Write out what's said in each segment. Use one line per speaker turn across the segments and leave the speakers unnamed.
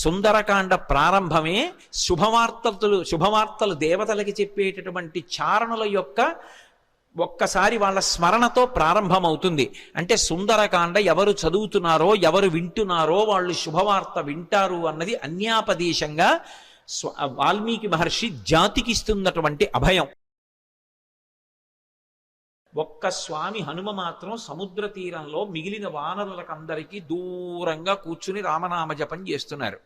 సుందరకాండ ప్రారంభమే శుభవార్తలు దేవతలకి చెప్పేటటువంటి చారణుల యొక్క ఒక్కసారి వాళ్ళ స్మరణతో ప్రారంభమవుతుంది. అంటే సుందరకాండ ఎవరు చదువుతున్నారో ఎవరు వింటున్నారో వాళ్ళు శుభవార్త వింటారు అన్నది అన్యాపదేశంగా వాల్మీకి మహర్షి జాతికి ఇస్తున్నటువంటి అభయం. ఒక్క స్వామి హనుమ మాత్రం సముద్ర తీరంలో మిగిలిన వానరులకందరికీ దూరంగా కూర్చుని రామనామ జపం చేస్తున్నారు.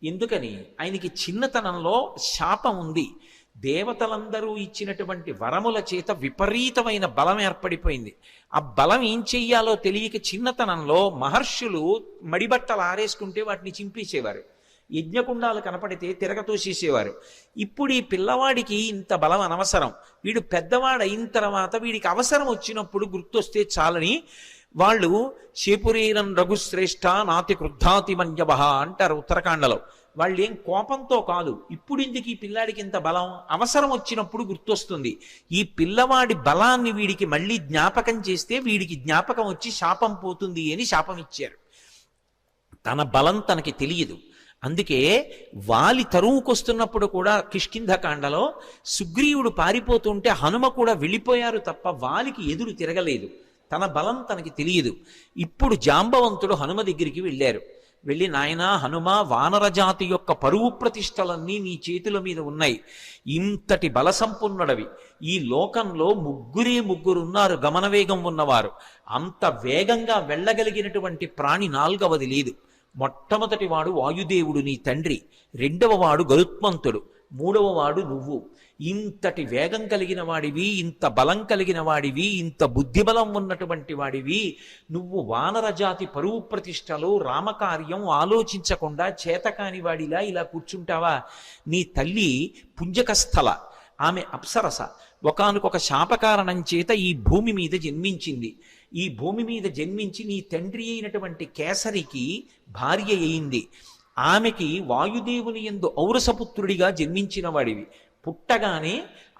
ఎందుకని? ఆయనకి చిన్నతనంలో శాపం ఉంది. దేవతలందరూ ఇచ్చినటువంటి వరముల చేత విపరీతమైన బలం ఏర్పడిపోయింది. ఆ బలం ఏం చెయ్యాలో తెలియక చిన్నతనంలో మహర్షులు మడిబట్టలు ఆరేసుకుంటే వాటిని చింపేసేవారు, యజ్ఞకుండాలు కనపడితే తిరగతోసేసేవారు. ఇప్పుడు ఈ పిల్లవాడికి ఇంత బలం అనవసరం, వీడు పెద్దవాడు అయిన తర్వాత వీడికి అవసరం వచ్చినప్పుడు గుర్తొస్తే చాలని వాళ్ళు శేపురీరం రఘుశ్రేష్ఠ నాతి క్రుద్ధాతి మంజబహ అంటారు ఉత్తరాఖండలో. వాళ్ళు ఏం కోపంతో కాదు, ఇప్పుడు ఇందుకు ఈ పిల్లాడికి ఇంత బలం అవసరం వచ్చినప్పుడు గుర్తొస్తుంది. ఈ పిల్లవాడి బలాన్ని వీడికి మళ్ళీ జ్ఞాపకం చేస్తే వీడికి జ్ఞాపకం వచ్చి శాపం పోతుంది అని శాపం ఇచ్చారు. తన బలం తనకి తెలియదు. అందుకే వాలి తరువుకొస్తున్నప్పుడు కూడా కిష్కింధకాండలో సుగ్రీవుడు పారిపోతుంటే హనుమ కూడా వెళ్ళిపోయారు తప్ప వాలికి ఎదురు తిరగలేదు. తన బలం తనకి తెలియదు. ఇప్పుడు జాంబవంతుడు హనుమ దగ్గరికి వెళ్ళారు. వెళ్ళి, నాయనా హనుమ, వానరజాతి యొక్క పరువు ప్రతిష్టలన్నీ నీ చేతుల మీద ఉన్నాయి, ఇంతటి బలసంపన్నుడవి, ఈ లోకంలో ముగ్గురున్నారు గమనవేగం ఉన్నవారు, అంత వేగంగా వెళ్ళగలిగినటువంటి ప్రాణి నాల్గవది లేదు. మొట్టమొదటి వాడు వాయుదేవుడు నీ తండ్రి, రెండవ వాడు గరుత్మంతుడు, మూడవ వాడు నువ్వు. ఇంతటి వేగం కలిగిన వాడివి, ఇంత బలం కలిగిన వాడివి, ఇంత బుద్ధిబలం ఉన్నటువంటి వాడివి, నువ్వు వానరజాతి పరువు ప్రతిష్టలు రామకార్యం ఆలోచించకుండా చేతకాని వాడిలా ఇలా కూర్చుంటావా? నీ తల్లి పుంజకస్థల, ఆమె అప్సరస, ఒకానొక శాపకారణం చేత ఈ భూమి మీద జన్మించింది. ఈ భూమి మీద జన్మించి నీ తండ్రి అయినటువంటి కేసరికి భార్య అయింది. ఆమెకి వాయుదేవుని యందు ఔరసపుత్రుడిగా జన్మించిన వాడివి. పుట్టగానే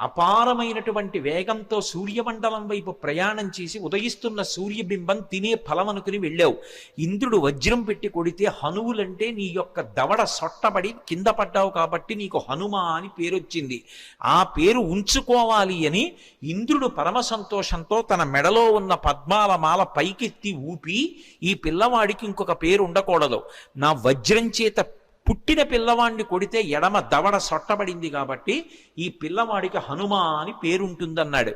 అపారమైనటువంటి వేగంతో సూర్యమండలం వైపు ప్రయాణం చేసి ఉదయిస్తున్న సూర్యబింబం తినే ఫలం అనుకుని వెళ్ళావు. ఇంద్రుడు వజ్రం పెట్టి కొడితే హనువులంటే నీ యొక్క దవడ సొట్టబడి కింద పడ్డావు కాబట్టి నీకు హనుమ అని పేరొచ్చింది. ఆ పేరు ఉంచుకోవాలి అని ఇంద్రుడు పరమ సంతోషంతో తన మెడలో ఉన్న పద్మాల మాల పైకెత్తి ఊపి, ఈ పిల్లవాడికి ఇంకొక పేరు ఉండకూడదు, నా వజ్రం చేత పుట్టిన పిల్లవాడిని కొడితే ఎడమ దవడ సొట్టబడింది కాబట్టి ఈ పిల్లవాడికి హనుమ అని పేరుంటుందన్నాడు.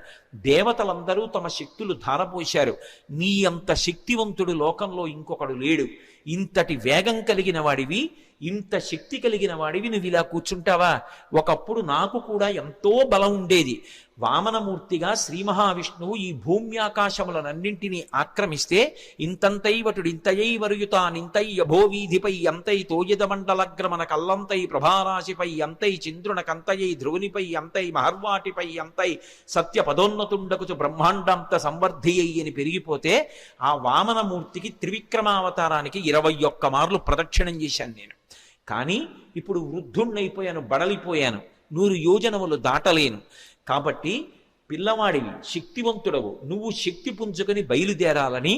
దేవతలందరూ తమ శక్తులు ధారపోశారు. నీ అంత శక్తివంతుడు లోకంలో ఇంకొకడు లేడు. ఇంతటి వేగం కలిగిన వాడివి, ఇంత శక్తి కలిగిన వాడివి, నువ్వు ఇలా కూర్చుంటావా? ఒకప్పుడు నాకు కూడా ఎంతో బలం ఉండేది. వామనమూర్తిగా శ్రీ మహావిష్ణువు ఈ భూమ్యాకాశములనన్నింటినీ ఆక్రమిస్తే ఇంతంతైవటుడు ఇంతయై వరుయుతానింతై యభోవీధిపై అంతై తోయదమండలగ్రమణ కల్లంతై ప్రభారాశిపై అంతై చంద్రునకంతయై ధ్రువునిపై అంతై మహర్వాటిపై అంతై సత్య పదోన్నతుండకుచు బ్రహ్మాండంత సంవర్ధియ్యి అని పెరిగిపోతే ఆ వామనమూర్తికి త్రివిక్రమావతారానికి 21 మార్లు ప్రదక్షిణం చేశాను నేను. కానీ ఇప్పుడు వృద్ధుణ్ణైపోయాను, బడలిపోయాను, 100 యోజనములు దాటలేను. కాబట్టి పిల్లవాడివి, శక్తివంతుడవు, నువ్వు శక్తి పుంజుకొని బయలుదేరాలని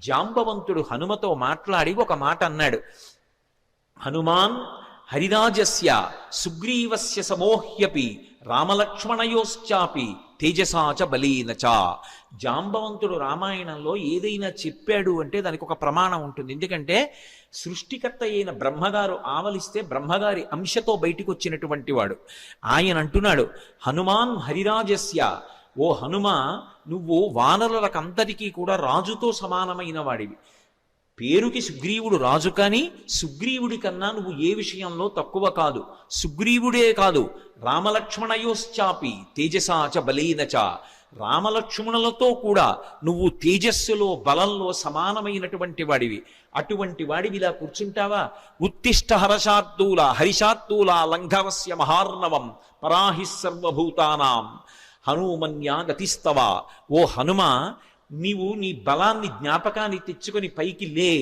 జాంబవంతుడు హనుమతో మాట్లాడి ఒక మాట అన్నాడు. హనుమాన్ హరిరాజస్య సుగ్రీవస్య సమోహ్యపి రామలక్ష్మణయోశ్చాపి తేజసాచ బలీనచ. జాంబవంతుడు రామాయణంలో ఏదైనా చెప్పాడు అంటే దానికి ఒక ప్రమాణం ఉంటుంది. ఎందుకంటే సృష్టికర్త అయిన బ్రహ్మగారు ఆవలిస్తే బ్రహ్మగారి అంశతో బయటికి వచ్చినటువంటి వాడు. ఆయన అంటున్నాడు, హనుమాన్ హరిరాజస్య, ఓ హనుమ, నువ్వు వానరులకందరికీ కూడా రాజుతో సమానమైన వాడివి. పేరుకి సుగ్రీవుడు రాజు, కానీ సుగ్రీవుడి కన్నా నువ్వు ఏ విషయంలో తక్కువ కాదు. సుగ్రీవుడే కాదు, రామలక్ష్మణయోశ్చాపి తేజసాచ బలీనచ, రామలక్ష్మణులతో కూడా నువ్వు తేజస్సులో బలంలో సమానమైనటువంటి వాడివి. అటువంటి వాడివి ఇలా కూర్చుంటావా? ఉత్తిష్ట హర్షార్దూల హరిషార్దూల లంఘవస్య మహార్ణవం పరాహి సర్వభూతానాం హనుమన్యా గతిస్తవ. ఓ హనుమ, నీవు నీ బలాన్ని జ్ఞాపకాన్ని తెచ్చుకొని పైకి లే.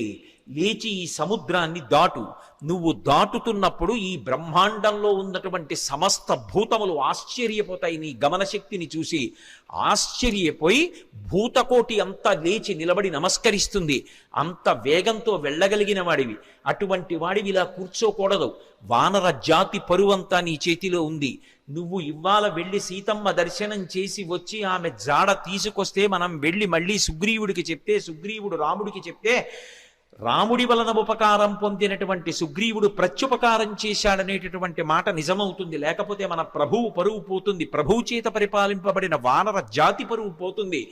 లేచి ఈ సముద్రాన్ని దాటు. నువ్వు దాటుతున్నప్పుడు ఈ బ్రహ్మాండంలో ఉన్నటువంటి సమస్త భూతములు ఆశ్చర్యపోతాయి నీ గమనశక్తిని చూసి. ఆశ్చర్యపోయి భూతకోటి అంతా లేచి నిలబడి నమస్కరిస్తుంది. అంత వేగంతో వెళ్ళగలిగిన వాడివి, అటువంటి వాడివి ఇలా కూర్చోకూడదు. వానర జాతి పరువంతా నీ చేతిలో ఉంది. నువ్వు ఇవాళ వెళ్ళి సీతమ్మ దర్శనం చేసి వచ్చి ఆమె జాడ తీసుకొస్తే మనం వెళ్ళి మళ్ళీ సుగ్రీవుడికి చెప్తే, సుగ్రీవుడు రాముడికి చెప్తే, రాముడి వలన ఉపకారం పొందినటువంటి సుగ్రీవుడు ప్రత్యుపకారం చేశాడనేటటువంటి మాట నిజమవుతుంది. లేకపోతే మన ప్రభువు పరువు పోతుంది, ప్రభువు చేత పరిపాలింపబడిన వానర జాతి పరువు పోతుంది.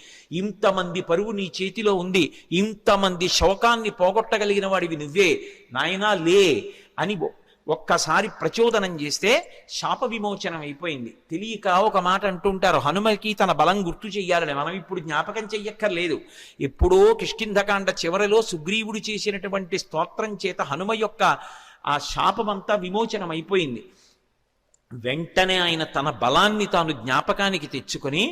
ఇంతమంది పరువు నీ చేతిలో ఉంది, ఇంతమంది శోకాన్ని పోగొట్టగలిగిన వాడివి నువ్వే, నాయనా లే అని ఒక్కసారి ప్రచోదనం చేస్తే శాప విమోచనం అయిపోయింది. తెలియక ఒక మాట అంటుంటారు, హనుమకి తన బలం గుర్తు చెయ్యాలని. మనం ఇప్పుడు జ్ఞాపకం చెయ్యక్కర్లేదు. ఎప్పుడో కిష్కింధకాండ చివరిలో సుగ్రీవుడు చేసినటువంటి స్తోత్రం చేత హనుమ యొక్క ఆ శాపమంతా విమోచనం అయిపోయింది. వెంటనే ఆయన తన బలాన్ని తాను జ్ఞాపకానికి తెచ్చుకొని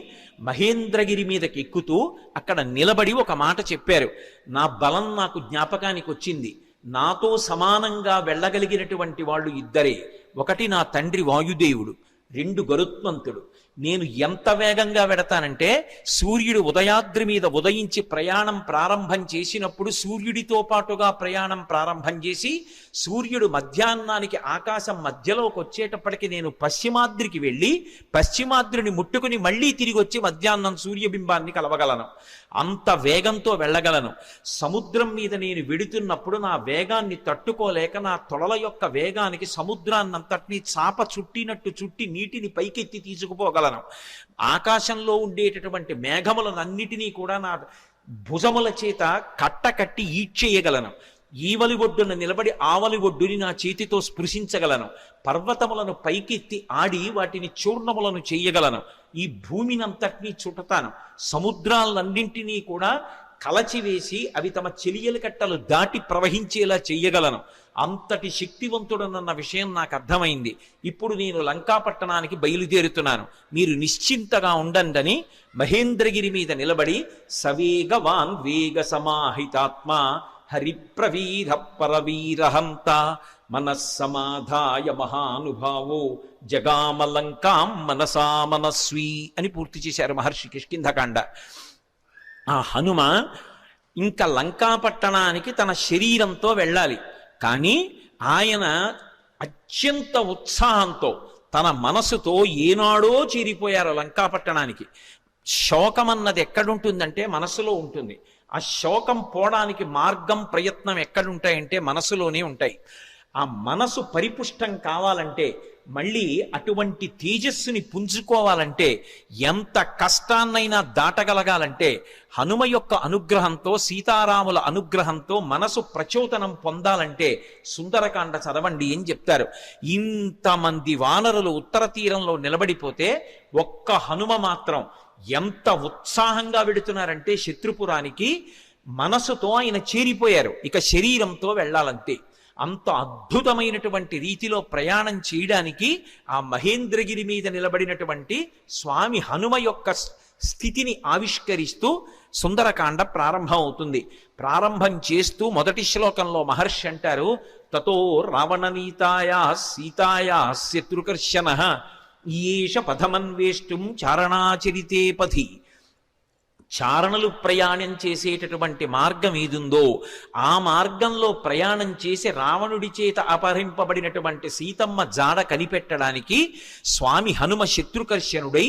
మహేంద్రగిరి మీదకి ఎక్కుతూ అక్కడ నిలబడి ఒక మాట చెప్పారు, నా బలం నాకు జ్ఞాపకానికి వచ్చింది. నాతో సమానంగా వెళ్ళగలిగినటువంటి వాళ్ళు ఇద్దరే. ఒకటి నా తండ్రి వాయుదేవుడు, రెండు గరుత్మంతుడు. నేను ఎంత వేగంగా వెడతానంటే సూర్యుడు ఉదయాద్రి మీద ఉదయించి ప్రయాణం ప్రారంభం చేసినప్పుడు సూర్యుడితో పాటుగా ప్రయాణం ప్రారంభం చేసి సూర్యుడు మధ్యాహ్నానికి ఆకాశం మధ్యలోకి వచ్చేటప్పటికి నేను పశ్చిమాద్రికి వెళ్ళి పశ్చిమాద్రిని ముట్టుకుని మళ్ళీ తిరిగి వచ్చి మధ్యాహ్నం సూర్యబింబాన్ని కలవగలను. అంత వేగంతో వెళ్ళగలను. సముద్రం మీద నేను వెడుతున్నప్పుడు నా వేగాన్ని తట్టుకోలేక నా తొడల యొక్క వేగానికి సముద్రాన్నంతటినీ చాప చుట్టినట్టు చుట్టి నీటిని పైకెత్తి తీసుకుపోగలను. ఆకాశంలో ఉండేటటువంటి మేఘములనన్నిటినీ కూడా నా భుజముల చేత కట్టకట్టి ఈడ్చేయగలను. ఈవలి ఒడ్డున నిలబడి ఆవలి ఒడ్డుని నా చేతితో స్పృశించగలను. పర్వతములను పైకెత్తి ఆడి వాటిని చూర్ణములను చేయగలను. ఈ భూమినంతటినీ చుట్టతాను. సముద్రాలన్నింటినీ కూడా కలచివేసి అవి తమ చెలియల కట్టలు దాటి ప్రవహించేలా చెయ్యగలను. అంతటి శక్తివంతుడనన్న విషయం నాకు అర్థమైంది. ఇప్పుడు నేను లంకాపట్టణానికి బయలుదేరుతున్నాను, మీరు నిశ్చింతగా ఉండండి మహేంద్రగిరి మీద నిలబడి సవేగవాన్ వేగ సమాహితాత్మ హరిప్రవీర పరవీరహంత మనస్సమాధాయ మహానుభావో జగామలంకాం మనసా మనస్వీ అని పూర్తి చేశారు మహర్షి కిష్కింధకాండ. ఆ హనుమ ఇంకా లంకాపట్టణానికి తన శరీరంతో వెళ్ళాలి. కానీ ఆయన అత్యంత ఉత్సాహంతో తన మనసుతో ఏనాడో చేరిపోయారు లంకాపట్టణానికి. శోకమన్నది ఎక్కడుంటుందంటే మనసులో ఉంటుంది. ఆ శోకం పోవడానికి మార్గం ప్రయత్నం ఎక్కడుంటాయంటే మనసులోనే ఉంటాయి. ఆ మనసు పరిపుష్టం కావాలంటే, మళ్ళీ అటువంటి తేజస్సుని పుంజుకోవాలంటే, ఎంత కష్టాన్నైనా దాటగలగాలంటే హనుమ యొక్క అనుగ్రహంతో, సీతారాముల అనుగ్రహంతో మనసు ప్రచోదనం పొందాలంటే సుందరకాండ చదవండి అని చెప్తారు. ఇంతమంది వానరులు ఉత్తర తీరంలో నిలబడిపోతే ఒక్క హనుమ మాత్రం ఎంత ఉత్సాహంగా వెడుతున్నారంటే శత్రుపురానికి మనసుతో ఆయన చేరిపోయారు. ఇక శరీరంతో వెళ్ళాలంతే. అంత అద్భుతమైనటువంటి రీతిలో ప్రయాణం చేయడానికి ఆ మహేంద్రగిరి మీద నిలబడినటువంటి స్వామి హనుమ యొక్క స్థితిని ఆవిష్కరిస్తూ సుందరకాండ ప్రారంభం అవుతుంది. ప్రారంభం చేస్తూ మొదటి శ్లోకంలో మహర్షి అంటారు, తతో రావణనీతాయా సీతాయా శత్రుకర్షణ ఈష పథమన్వేష్టం చారణాచరితే పథి. చారణలు ప్రయాణం చేసేటటువంటి మార్గం ఏదుందో ఆ మార్గంలో ప్రయాణం చేసి రావణుడి చేత అపహరింపబడినటువంటి సీతమ్మ జాడ కనిపెట్టడానికి స్వామి హనుమ శత్రుకర్షణుడై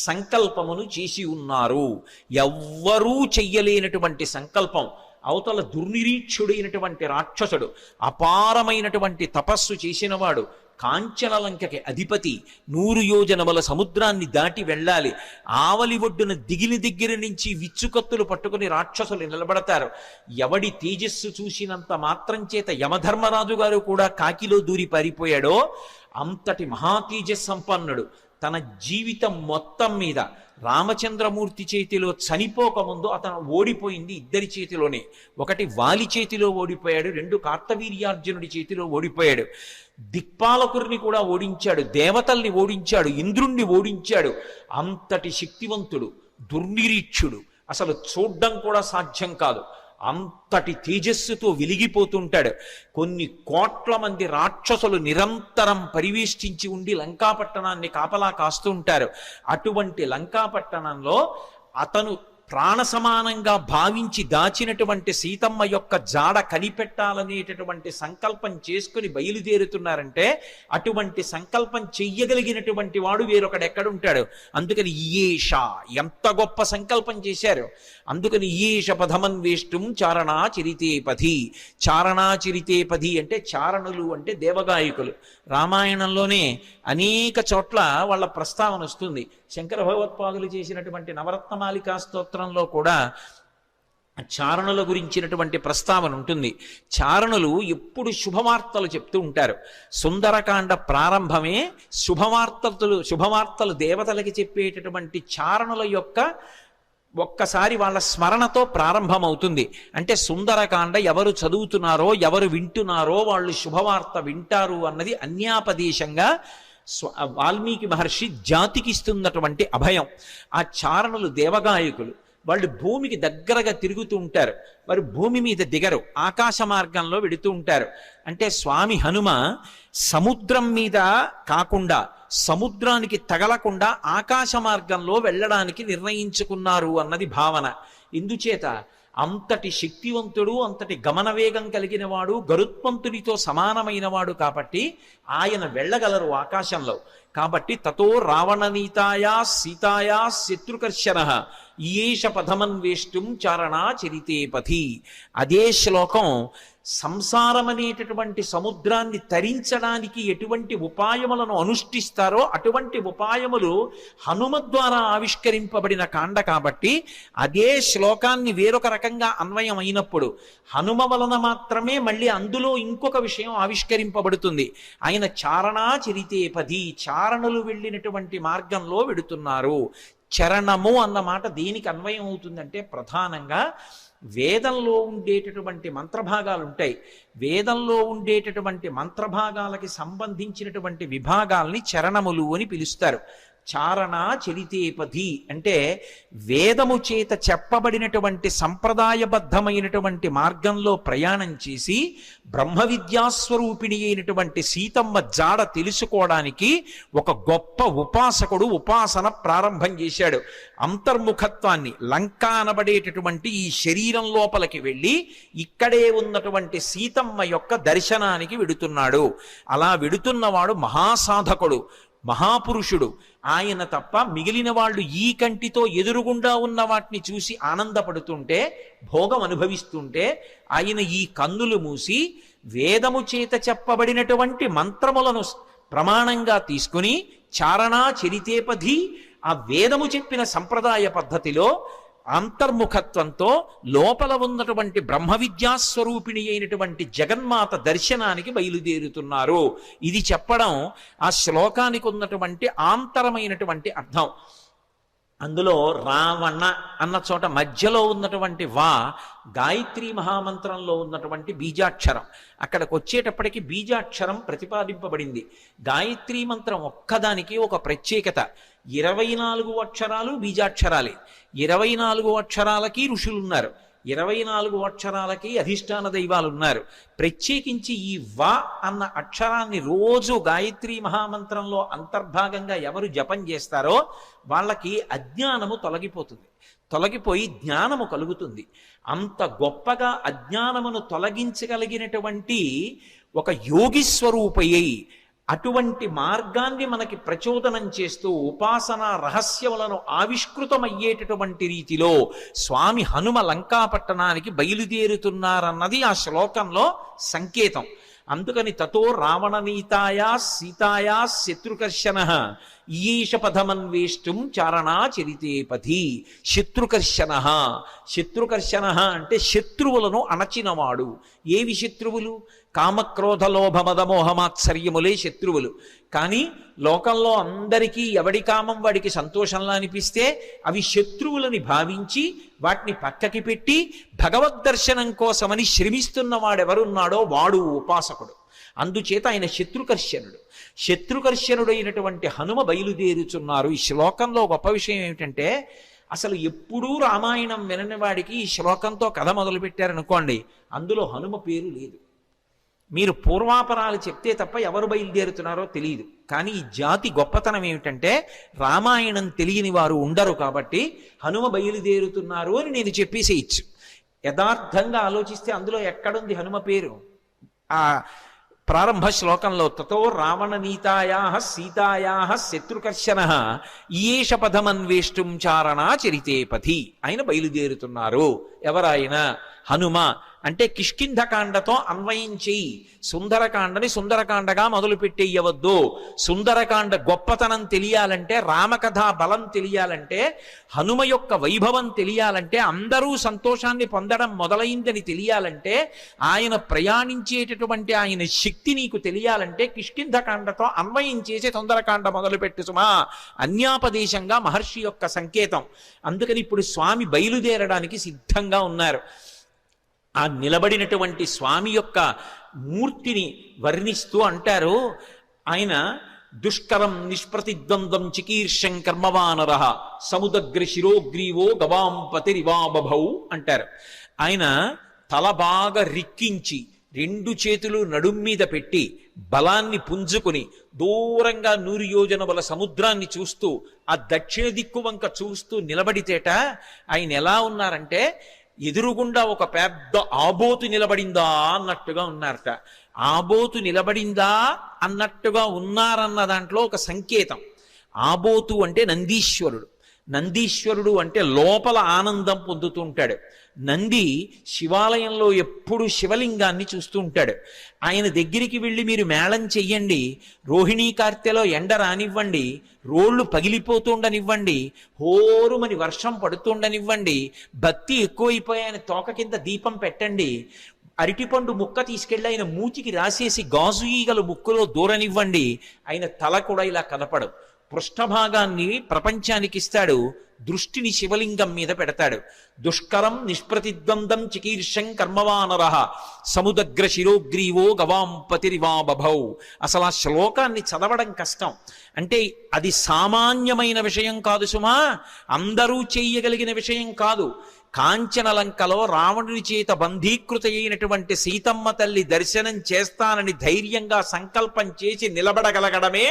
సంకల్పమును చేసి ఉన్నారు. ఎవ్వరూ చెయ్యలేనటువంటి సంకల్పం. అవతల దుర్నిరీక్షుడైనటువంటి రాక్షసుడు, అపారమైనటువంటి తపస్సు చేసినవాడు, కాంచనలంకకి అధిపతి, 100 యోజనముల సముద్రాన్ని దాటి వెళ్ళాలి. ఆవలి ఒడ్డున దిగిలి దగ్గర నుంచి విచ్చుకత్తులు పట్టుకుని రాక్షసులు నిలబడతారు. ఎవడి తేజస్సు చూసినంత మాత్రం చేత యమధర్మరాజు గారు కూడా కాకిలో దూరి పారిపోయాడో అంతటి మహాతేజస్ సంపన్నుడు. తన జీవితం మొత్తం మీద రామచంద్రమూర్తి చేతిలో చనిపోకముందు అతను ఓడిపోయింది ఇద్దరి చేతిలోనే. ఒకటి వాలి చేతిలో ఓడిపోయాడు, 2 కార్తవీర్యార్జునుడి చేతిలో ఓడిపోయాడు. దిక్పాలకుడిని కూడా ఓడించాడు, దేవతల్ని ఓడించాడు, ఇంద్రుణ్ణి ఓడించాడు. అంతటి శక్తివంతుడు, దుర్నిరీక్షుడు, అసలు చూడ్డం కూడా సాధ్యం కాదు. అంతటి తేజస్సుతో వెలిగిపోతుంటాడు. కొన్ని కోట్ల మంది రాక్షసులు నిరంతరం పరివేష్టించి ఉండి లంకాపట్టణాన్ని కాపలా కాస్తూ ఉంటారు. అటువంటి లంకాపట్టణంలో అతను ప్రాణ సమానంగా భావించి దాచినటువంటి సీతమ్మ యొక్క జాడ కనిపెట్టాలనేటటువంటి సంకల్పం చేసుకుని బయలుదేరుతున్నారంటే అటువంటి సంకల్పం చెయ్యగలిగినటువంటి వాడు వేరొకడెక్కడుంటాడు. అందుకని ఈయేష ఎంత గొప్ప సంకల్పం చేశారు. అందుకని ఈయేష పథమన్వేష్టం చారణా చరితే పథి. చారణా చరితే పథి అంటే చారణులు అంటే దేవగాయకులు. రామాయణంలోనే అనేక చోట్ల వాళ్ళ ప్రస్తావన వస్తుంది. శంకర భగవత్పాదులు చేసినటువంటి నవరత్నమాలికా స్తోత్రంలో కూడా చారణుల గురించినటువంటి ప్రస్తావన ఉంటుంది. చారణులు ఎప్పుడు శుభవార్తలు చెప్తూ ఉంటారు. సుందరకాండ ప్రారంభమే శుభవార్తలు దేవతలకి చెప్పేటటువంటి చారణుల యొక్క ఒక్కసారి వాళ్ళ స్మరణతో ప్రారంభమవుతుంది. అంటే సుందరకాండ ఎవరు చదువుతున్నారో ఎవరు వింటున్నారో వాళ్ళు శుభవార్త వింటారు అన్నది అన్యాపదేశంగా వాల్మీకి మహర్షి జాతికి ఇస్తున్నటువంటి అభయం. ఆ చారణులు దేవగాయకులు. వాళ్ళు భూమికి దగ్గరగా తిరుగుతూ ఉంటారు. వారు భూమి మీద దిగరు, ఆకాశ మార్గంలో వెడుతూ ఉంటారు. అంటే స్వామి హనుమ సముద్రం మీద కాకుండా సముద్రానికి తగలకుండా ఆకాశ మార్గంలో వెళ్ళడానికి నిర్ణయించుకున్నారు అన్నది భావన. ఇందుచేత అంతటి శక్తివంతుడు, అంతటి గమనవేగం కలిగిన వాడు, గరుత్మంతునితో సమానమైన వాడు కాబట్టి ఆయన వెళ్ళగలరు ఆకాశంలో. కాబట్టి తతో రావణనీతాయా సీతాయా శత్రుకర్షణ ఈయేష పథమన్వేష్టం చారణా చరితే పథి. అదే శ్లోకం సంసారం అనేటటువంటి సముద్రాన్ని తరించడానికి ఎటువంటి ఉపాయములను అనుష్ఠిస్తారో అటువంటి ఉపాయములు హనుమ ద్వారా ఆవిష్కరింపబడిన కాండ కాబట్టి అదే శ్లోకాన్ని వేరొక రకంగా అన్వయం అయినప్పుడు హనుమ వలన మాత్రమే మళ్ళీ అందులో ఇంకొక విషయం ఆవిష్కరింపబడుతుంది. ఆయన చారణా చరితే పథి, చారణులు వెళ్ళినటువంటి మార్గంలో వెడుతున్నారు. చరణము అన్న మాట దేనికి అన్వయం అవుతుందంటే ప్రధానంగా వేదంలో ఉండేటటువంటి మంత్రభాగాలు ఉంటాయి. వేదంలో ఉండేటటువంటి మంత్రభాగాలకి సంబంధించినటువంటి విభాగాల్ని చరణములు అని పిలుస్తారు. చారణ చరితే పథి అంటే వేదము చేత చెప్పబడినటువంటి సంప్రదాయబద్ధమైనటువంటి మార్గంలో ప్రయాణం చేసి బ్రహ్మ విద్యాస్వరూపిణి అయినటువంటి సీతమ్మ జాడ తెలుసుకోవడానికి ఒక గొప్ప ఉపాసకుడు ఉపాసన ప్రారంభం చేశాడు. అంతర్ముఖత్వాన్ని, లంక అనబడేటటువంటి ఈ శరీరం లోపలికి వెళ్ళి ఇక్కడే ఉన్నటువంటి సీతమ్మ యొక్క దర్శనానికి వెడుతున్నాడు. అలా వెడుతున్నవాడు మహాసాధకుడు, మహాపురుషుడు. ఆయన తప్ప మిగిలిన వాళ్ళు ఈ కంటితో ఎదురుగుండా ఉన్న వాటిని చూసి ఆనందపడుతుంటే, భోగం అనుభవిస్తుంటే ఆయన ఈ కన్నులు మూసి వేదము చేత చెప్పబడినటువంటి మంత్రములను ప్రమాణంగా తీసుకుని చారణా చరితే పథి, ఆ వేదము చెప్పిన సంప్రదాయ పద్ధతిలో అంతర్ముఖత్వంతో లోపల ఉన్నటువంటి బ్రహ్మ విద్యాస్వరూపిణి అయినటువంటి జగన్మాత దర్శనానికి బయలుదేరుతున్నారు. ఇది చెప్పడం ఆ శ్లోకానికి ఉన్నటువంటి ఆంతరమైనటువంటి అర్థం. అందులో రావణ అన్న చోట మధ్యలో ఉన్నటువంటి వా గాయత్రీ మహామంత్రంలో ఉన్నటువంటి బీజాక్షరం. అక్కడికి వచ్చేటప్పటికి బీజాక్షరం ప్రతిపాదింపబడింది. గాయత్రీ మంత్రం ఒక్కదానికి ఒక ప్రత్యేకత. 24 అక్షరాలు బీజాక్షరాలే. 24 అక్షరాలకి ఋషులున్నారు, 24 అక్షరాలకి అధిష్టాన దైవాలు ఉన్నారు. ప్రత్యేకించి ఈ వా అన్న అక్షరాన్ని రోజు గాయత్రీ మహామంత్రంలో అంతర్భాగంగా ఎవరు జపం చేస్తారో వాళ్ళకి అజ్ఞానము తొలగిపోయి జ్ఞానము కలుగుతుంది. అంత గొప్పగా అజ్ఞానమును తొలగించగలిగినటువంటి ఒక యోగి స్వరూపయ్యి అటువంటి మార్గాన్ని మనకి ప్రచోదనం చేస్తూ ఉపాసనా రహస్యములను ఆవిష్కృతమయ్యేటటువంటి రీతిలో స్వామి హనుమ లంకాపట్టణానికి బయలుదేరుతున్నారన్నది ఆ శ్లోకంలో సంకేతం. అందుకని తతో రావణనీతాయా సీతాయా శత్రుకర్షణ ఈయేష పథమన్వేష్టం చారణా చరితే పథి. శత్రుకర్షణ అంటే శత్రువులను అణచినవాడు. ఏవి శత్రువులు? కామక్రోధ లోభ మదమోహమాత్సర్యములే శత్రువులు. కానీ లోకంలో అందరికీ ఎవడి కామం వాడికి సంతోషంలా అనిపిస్తే అవి శత్రువులని భావించి వాటిని పక్కకి పెట్టి భగవద్దర్శనం కోసమని శ్రమిస్తున్న వాడెవరున్నాడో వాడు ఉపాసకుడు. అందుచేత ఆయన శత్రుకర్షణుడైనటువంటి హనుమ బయలుదేరుచున్నారు. ఈ శ్లోకంలో గొప్ప విషయం ఏమిటంటే అసలు ఎప్పుడూ రామాయణం వినని వాడికి ఈ శ్లోకంతో కథ మొదలుపెట్టారనుకోండి, అందులో హనుమ పేరు లేదు. మీరు పూర్వాపరాలు చెప్తే తప్ప ఎవరు బయలుదేరుతున్నారో తెలియదు. కానీ ఈ జాతి గొప్పతనం ఏమిటంటే రామాయణం తెలియని వారు ఉండరు కాబట్టి హనుమ బయలుదేరుతున్నారు అని నేను చెప్పేసేయచ్చు. యథార్థంగా ఆలోచిస్తే అందులో ఎక్కడుంది హనుమ పేరు? ఆ ప్రారంభ శ్లోకంలో తతో రావణ నీతాయా సీతాయా శత్రుకర్షణ ఈయేష పదమన్వేష్టం చారణా చరితే పథి. ఆయన బయలుదేరుతున్నారు. ఎవరాయన? హనుమ. అంటే కిష్కింధకాండతో అన్వయం చేయి. సుందరకాండని సుందరకాండగా మొదలు పెట్టేయవద్దు. సుందరకాండ గొప్పతనం తెలియాలంటే, రామకథా బలం తెలియాలంటే, హనుమ యొక్క వైభవం తెలియాలంటే, అందరూ సంతోషాన్ని పొందడం మొదలైందని తెలియాలంటే, ఆయన ప్రయాణించేటటువంటి ఆయన శక్తి నీకు తెలియాలంటే కిష్కింధకాండతో అన్వయం చేసి సుందరకాండ మొదలుపెట్టు సుమా. అన్యాపదేశంగా మహర్షి యొక్క సంకేతం. అందుకని ఇప్పుడు స్వామి బయలుదేరడానికి సిద్ధంగా ఉన్నారు. ఆ నిలబడినటువంటి స్వామి యొక్క మూర్తిని వర్ణిస్తూ అంటారు ఆయన, దుష్కరం నిష్ప్రతిద్వంద్వం చికీర్షం కర్మవానర సముదగ్ర శిరోగ్రీవో గవాంపతిరివాబభౌ అంటారు. ఆయన తల బాగా రిక్కించి రెండు చేతులు నడుం మీద పెట్టి బలాన్ని పుంజుకుని దూరంగా 100 యోజనముల సముద్రాన్ని చూస్తూ ఆ దక్షిణ దిక్కు వంక చూస్తూ నిలబడితేట ఆయన ఎలా ఉన్నారంటే ఎదురుగుండా ఒక పెద్ద ఆబోతు నిలబడిందా అన్నట్టుగా ఉన్నారట. ఆబోతు నిలబడిందా అన్నట్టుగా ఉన్నారన్న దాంట్లో ఒక సంకేతం. ఆబోతు అంటే నందీశ్వరుడు. నందీశ్వరుడు అంటే లోపల ఆనందం పొందుతూ ఉంటాడు. నంది శివాలయంలో ఎప్పుడు శివలింగాన్ని చూస్తూ ఉంటాడు. ఆయన దగ్గరికి వెళ్ళి మీరు మేళం చెయ్యండి, రోహిణీ కార్తెలో ఎండ రానివ్వండి, రోళ్లు పగిలిపోతుండనివ్వండి, హోరుమని వర్షం పడుతుండనివ్వండి, భక్తి ఎక్కువైపోయాయని తోక కింద దీపం పెట్టండి, అరటిపండు ముక్క తీసుకెళ్ళి ఆయన మూతికి రాసేసి గాజు ఈగలు ముక్కులో దూరనివ్వండి, ఆయన తల కూడా ఇలా కదపడు. పృష్ఠభాగాన్ని ప్రపంచానికి ఇస్తాడు, దృష్టిని శివలింగం మీద పెడతాడు. దుష్కరం నిష్ప్రతిద్వందం చికీర్షం కర్మవానర సముదగ్ర శిరోగ్రీవో గవాంపతిరివాబభౌ. అసలు ఆ శ్లోకాన్ని చదవడం కష్టం. అంటే అది సామాన్యమైన విషయం కాదు సుమా, అందరూ చేయగలిగిన విషయం కాదు. కాంచనలంకలో రావణుని చేత బంధీకృత అయినటువంటి సీతమ్మ తల్లి దర్శనం చేస్తానని ధైర్యంగా సంకల్పం చేసి నిలబడగలగడమే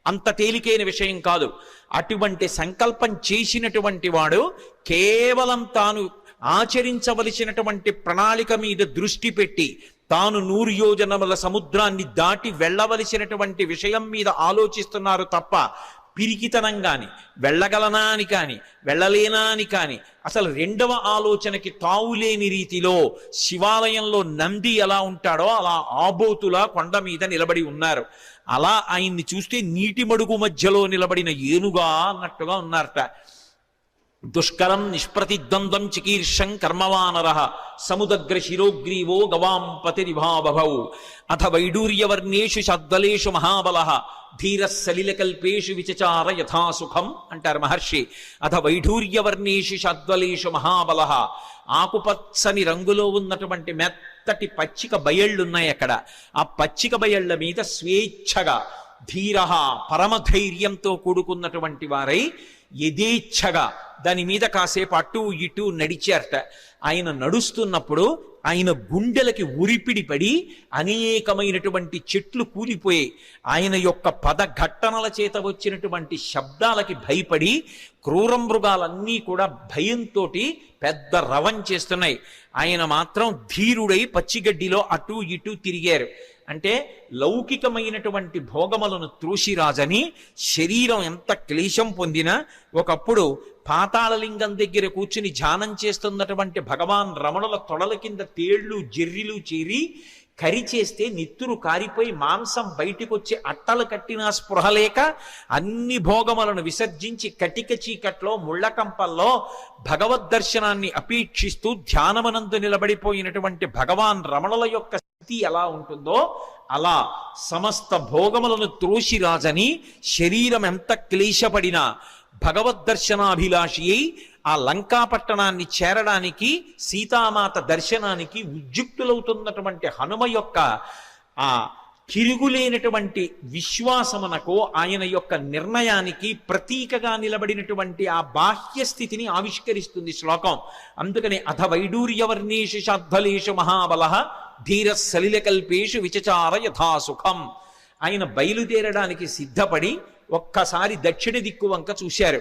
అంత తేలికైన విషయం కాదు. అటువంటి సంకల్పం చేసినటువంటి వాడు కేవలం తాను ఆచరించవలసినటువంటి ప్రణాళిక మీద దృష్టి పెట్టి తాను 100 యోజనముల సముద్రాన్ని దాటి వెళ్ళవలసినటువంటి విషయం మీద ఆలోచిస్తున్నారు తప్ప పిరికితనం కాని, వెళ్ళగలనా అని కాని, వెళ్ళలేనా అని కాని, అసలు రెండవ ఆలోచనకి తావులేని రీతిలో శివాలయంలో నంది ఎలా ఉంటాడో అలా ఆబోతులా కొండ మీద నిలబడి ఉన్నారు. అలా ఆయన్ని చూస్తే నీటి మడుగు మధ్యలో నిలబడిన ఏనుగా అన్నట్టుగా ఉన్నారట. దుష్కరం నిష్ప్రతిద్వంద్వం చికీర్షం కర్మవానర సముదగ్ర శిరోగ్రీవో గవాంపతిరివాబభౌ అథ వైడూర్యవర్ణేషు షద్వలేషు మహాబల ధీర సలిలకల్పేషు విచచార యథాసుఖం అంటారు మహర్షి. అథ వైఢూర్యవర్ణేషు షద్వలేషు మహాబల. ఆకుపచ్చని రంగులో ఉన్నటువంటి మెత్తటి పచ్చిక బయళ్ళున్నాయి అక్కడ. ఆ పచ్చిక బయళ్ళ మీద స్వేచ్ఛగా ధీర పరమధైర్యంతో కూడుకున్నటువంటి వారై యథేచ్ఛగా దాని మీద కాసేపు అటు ఇటు నడిచారట. ఆయన నడుస్తున్నప్పుడు ఆయన గుండెలకి ఉరిపిడి పడి అనేకమైనటువంటి చెట్లు కూలిపోయాయి. ఆయన యొక్క పదఘట్టనల చేత వచ్చినటువంటి శబ్దాలకి భయపడి క్రూర మృగాలన్నీ కూడా భయంతో పెద్ద రవం చేస్తున్నాయి. ఆయన మాత్రం ధీరుడై పచ్చిగడ్డిలో అటు ఇటు తిరిగారు. అంటే లౌకికమైనటువంటి భోగములను త్రోసిరాజని శరీరం ఎంత క్లేశం పొందినా ఒకప్పుడు పాతాళలింగం దగ్గర కూర్చుని ధ్యానం చేస్తున్నటువంటి భగవాన్ రమణుల తొడల కింద తేళ్లు జెర్రిలు చేరి కరి చేస్తే నిత్తురు కారిపోయి మాంసం బయటికొచ్చి అట్టలు కట్టినా స్పృహలేక అన్ని భోగములను విసర్జించి కటిక చీకట్లో ముళ్ళకంపల్లో భగవద్ దర్శనాన్ని అపేక్షిస్తూ ధ్యానమనందు నిలబడిపోయినటువంటి భగవాన్ రమణుల యొక్క స్థితి ఎలా ఉంటుందో అలా సమస్త భోగములను త్రోసిరాజని శరీరం ఎంత క్లేశపడినా భగవద్దర్శనాభిలాషి అయి ఆ లంకాపట్టణాన్ని చేరడానికి సీతామాత దర్శనానికి ఉద్యుక్తులవుతున్నటువంటి హనుమ యొక్క ఆ తిరుగులేనటువంటి విశ్వాసమునకు, ఆయన యొక్క నిర్ణయానికి ప్రతీకగా నిలబడినటువంటి ఆ బాహ్య స్థితిని ఆవిష్కరిస్తుంది శ్లోకం. అందుకని అథ వైడూర్యవర్ణేషు శాద్ధలేషు మహాబల ధీర సలిలకల్పేషు విచచార యథాసుఖం. ఆయన బయలుదేరడానికి సిద్ధపడి ఒక్కసారి దక్షిణ దిక్కు వంక చూశారు.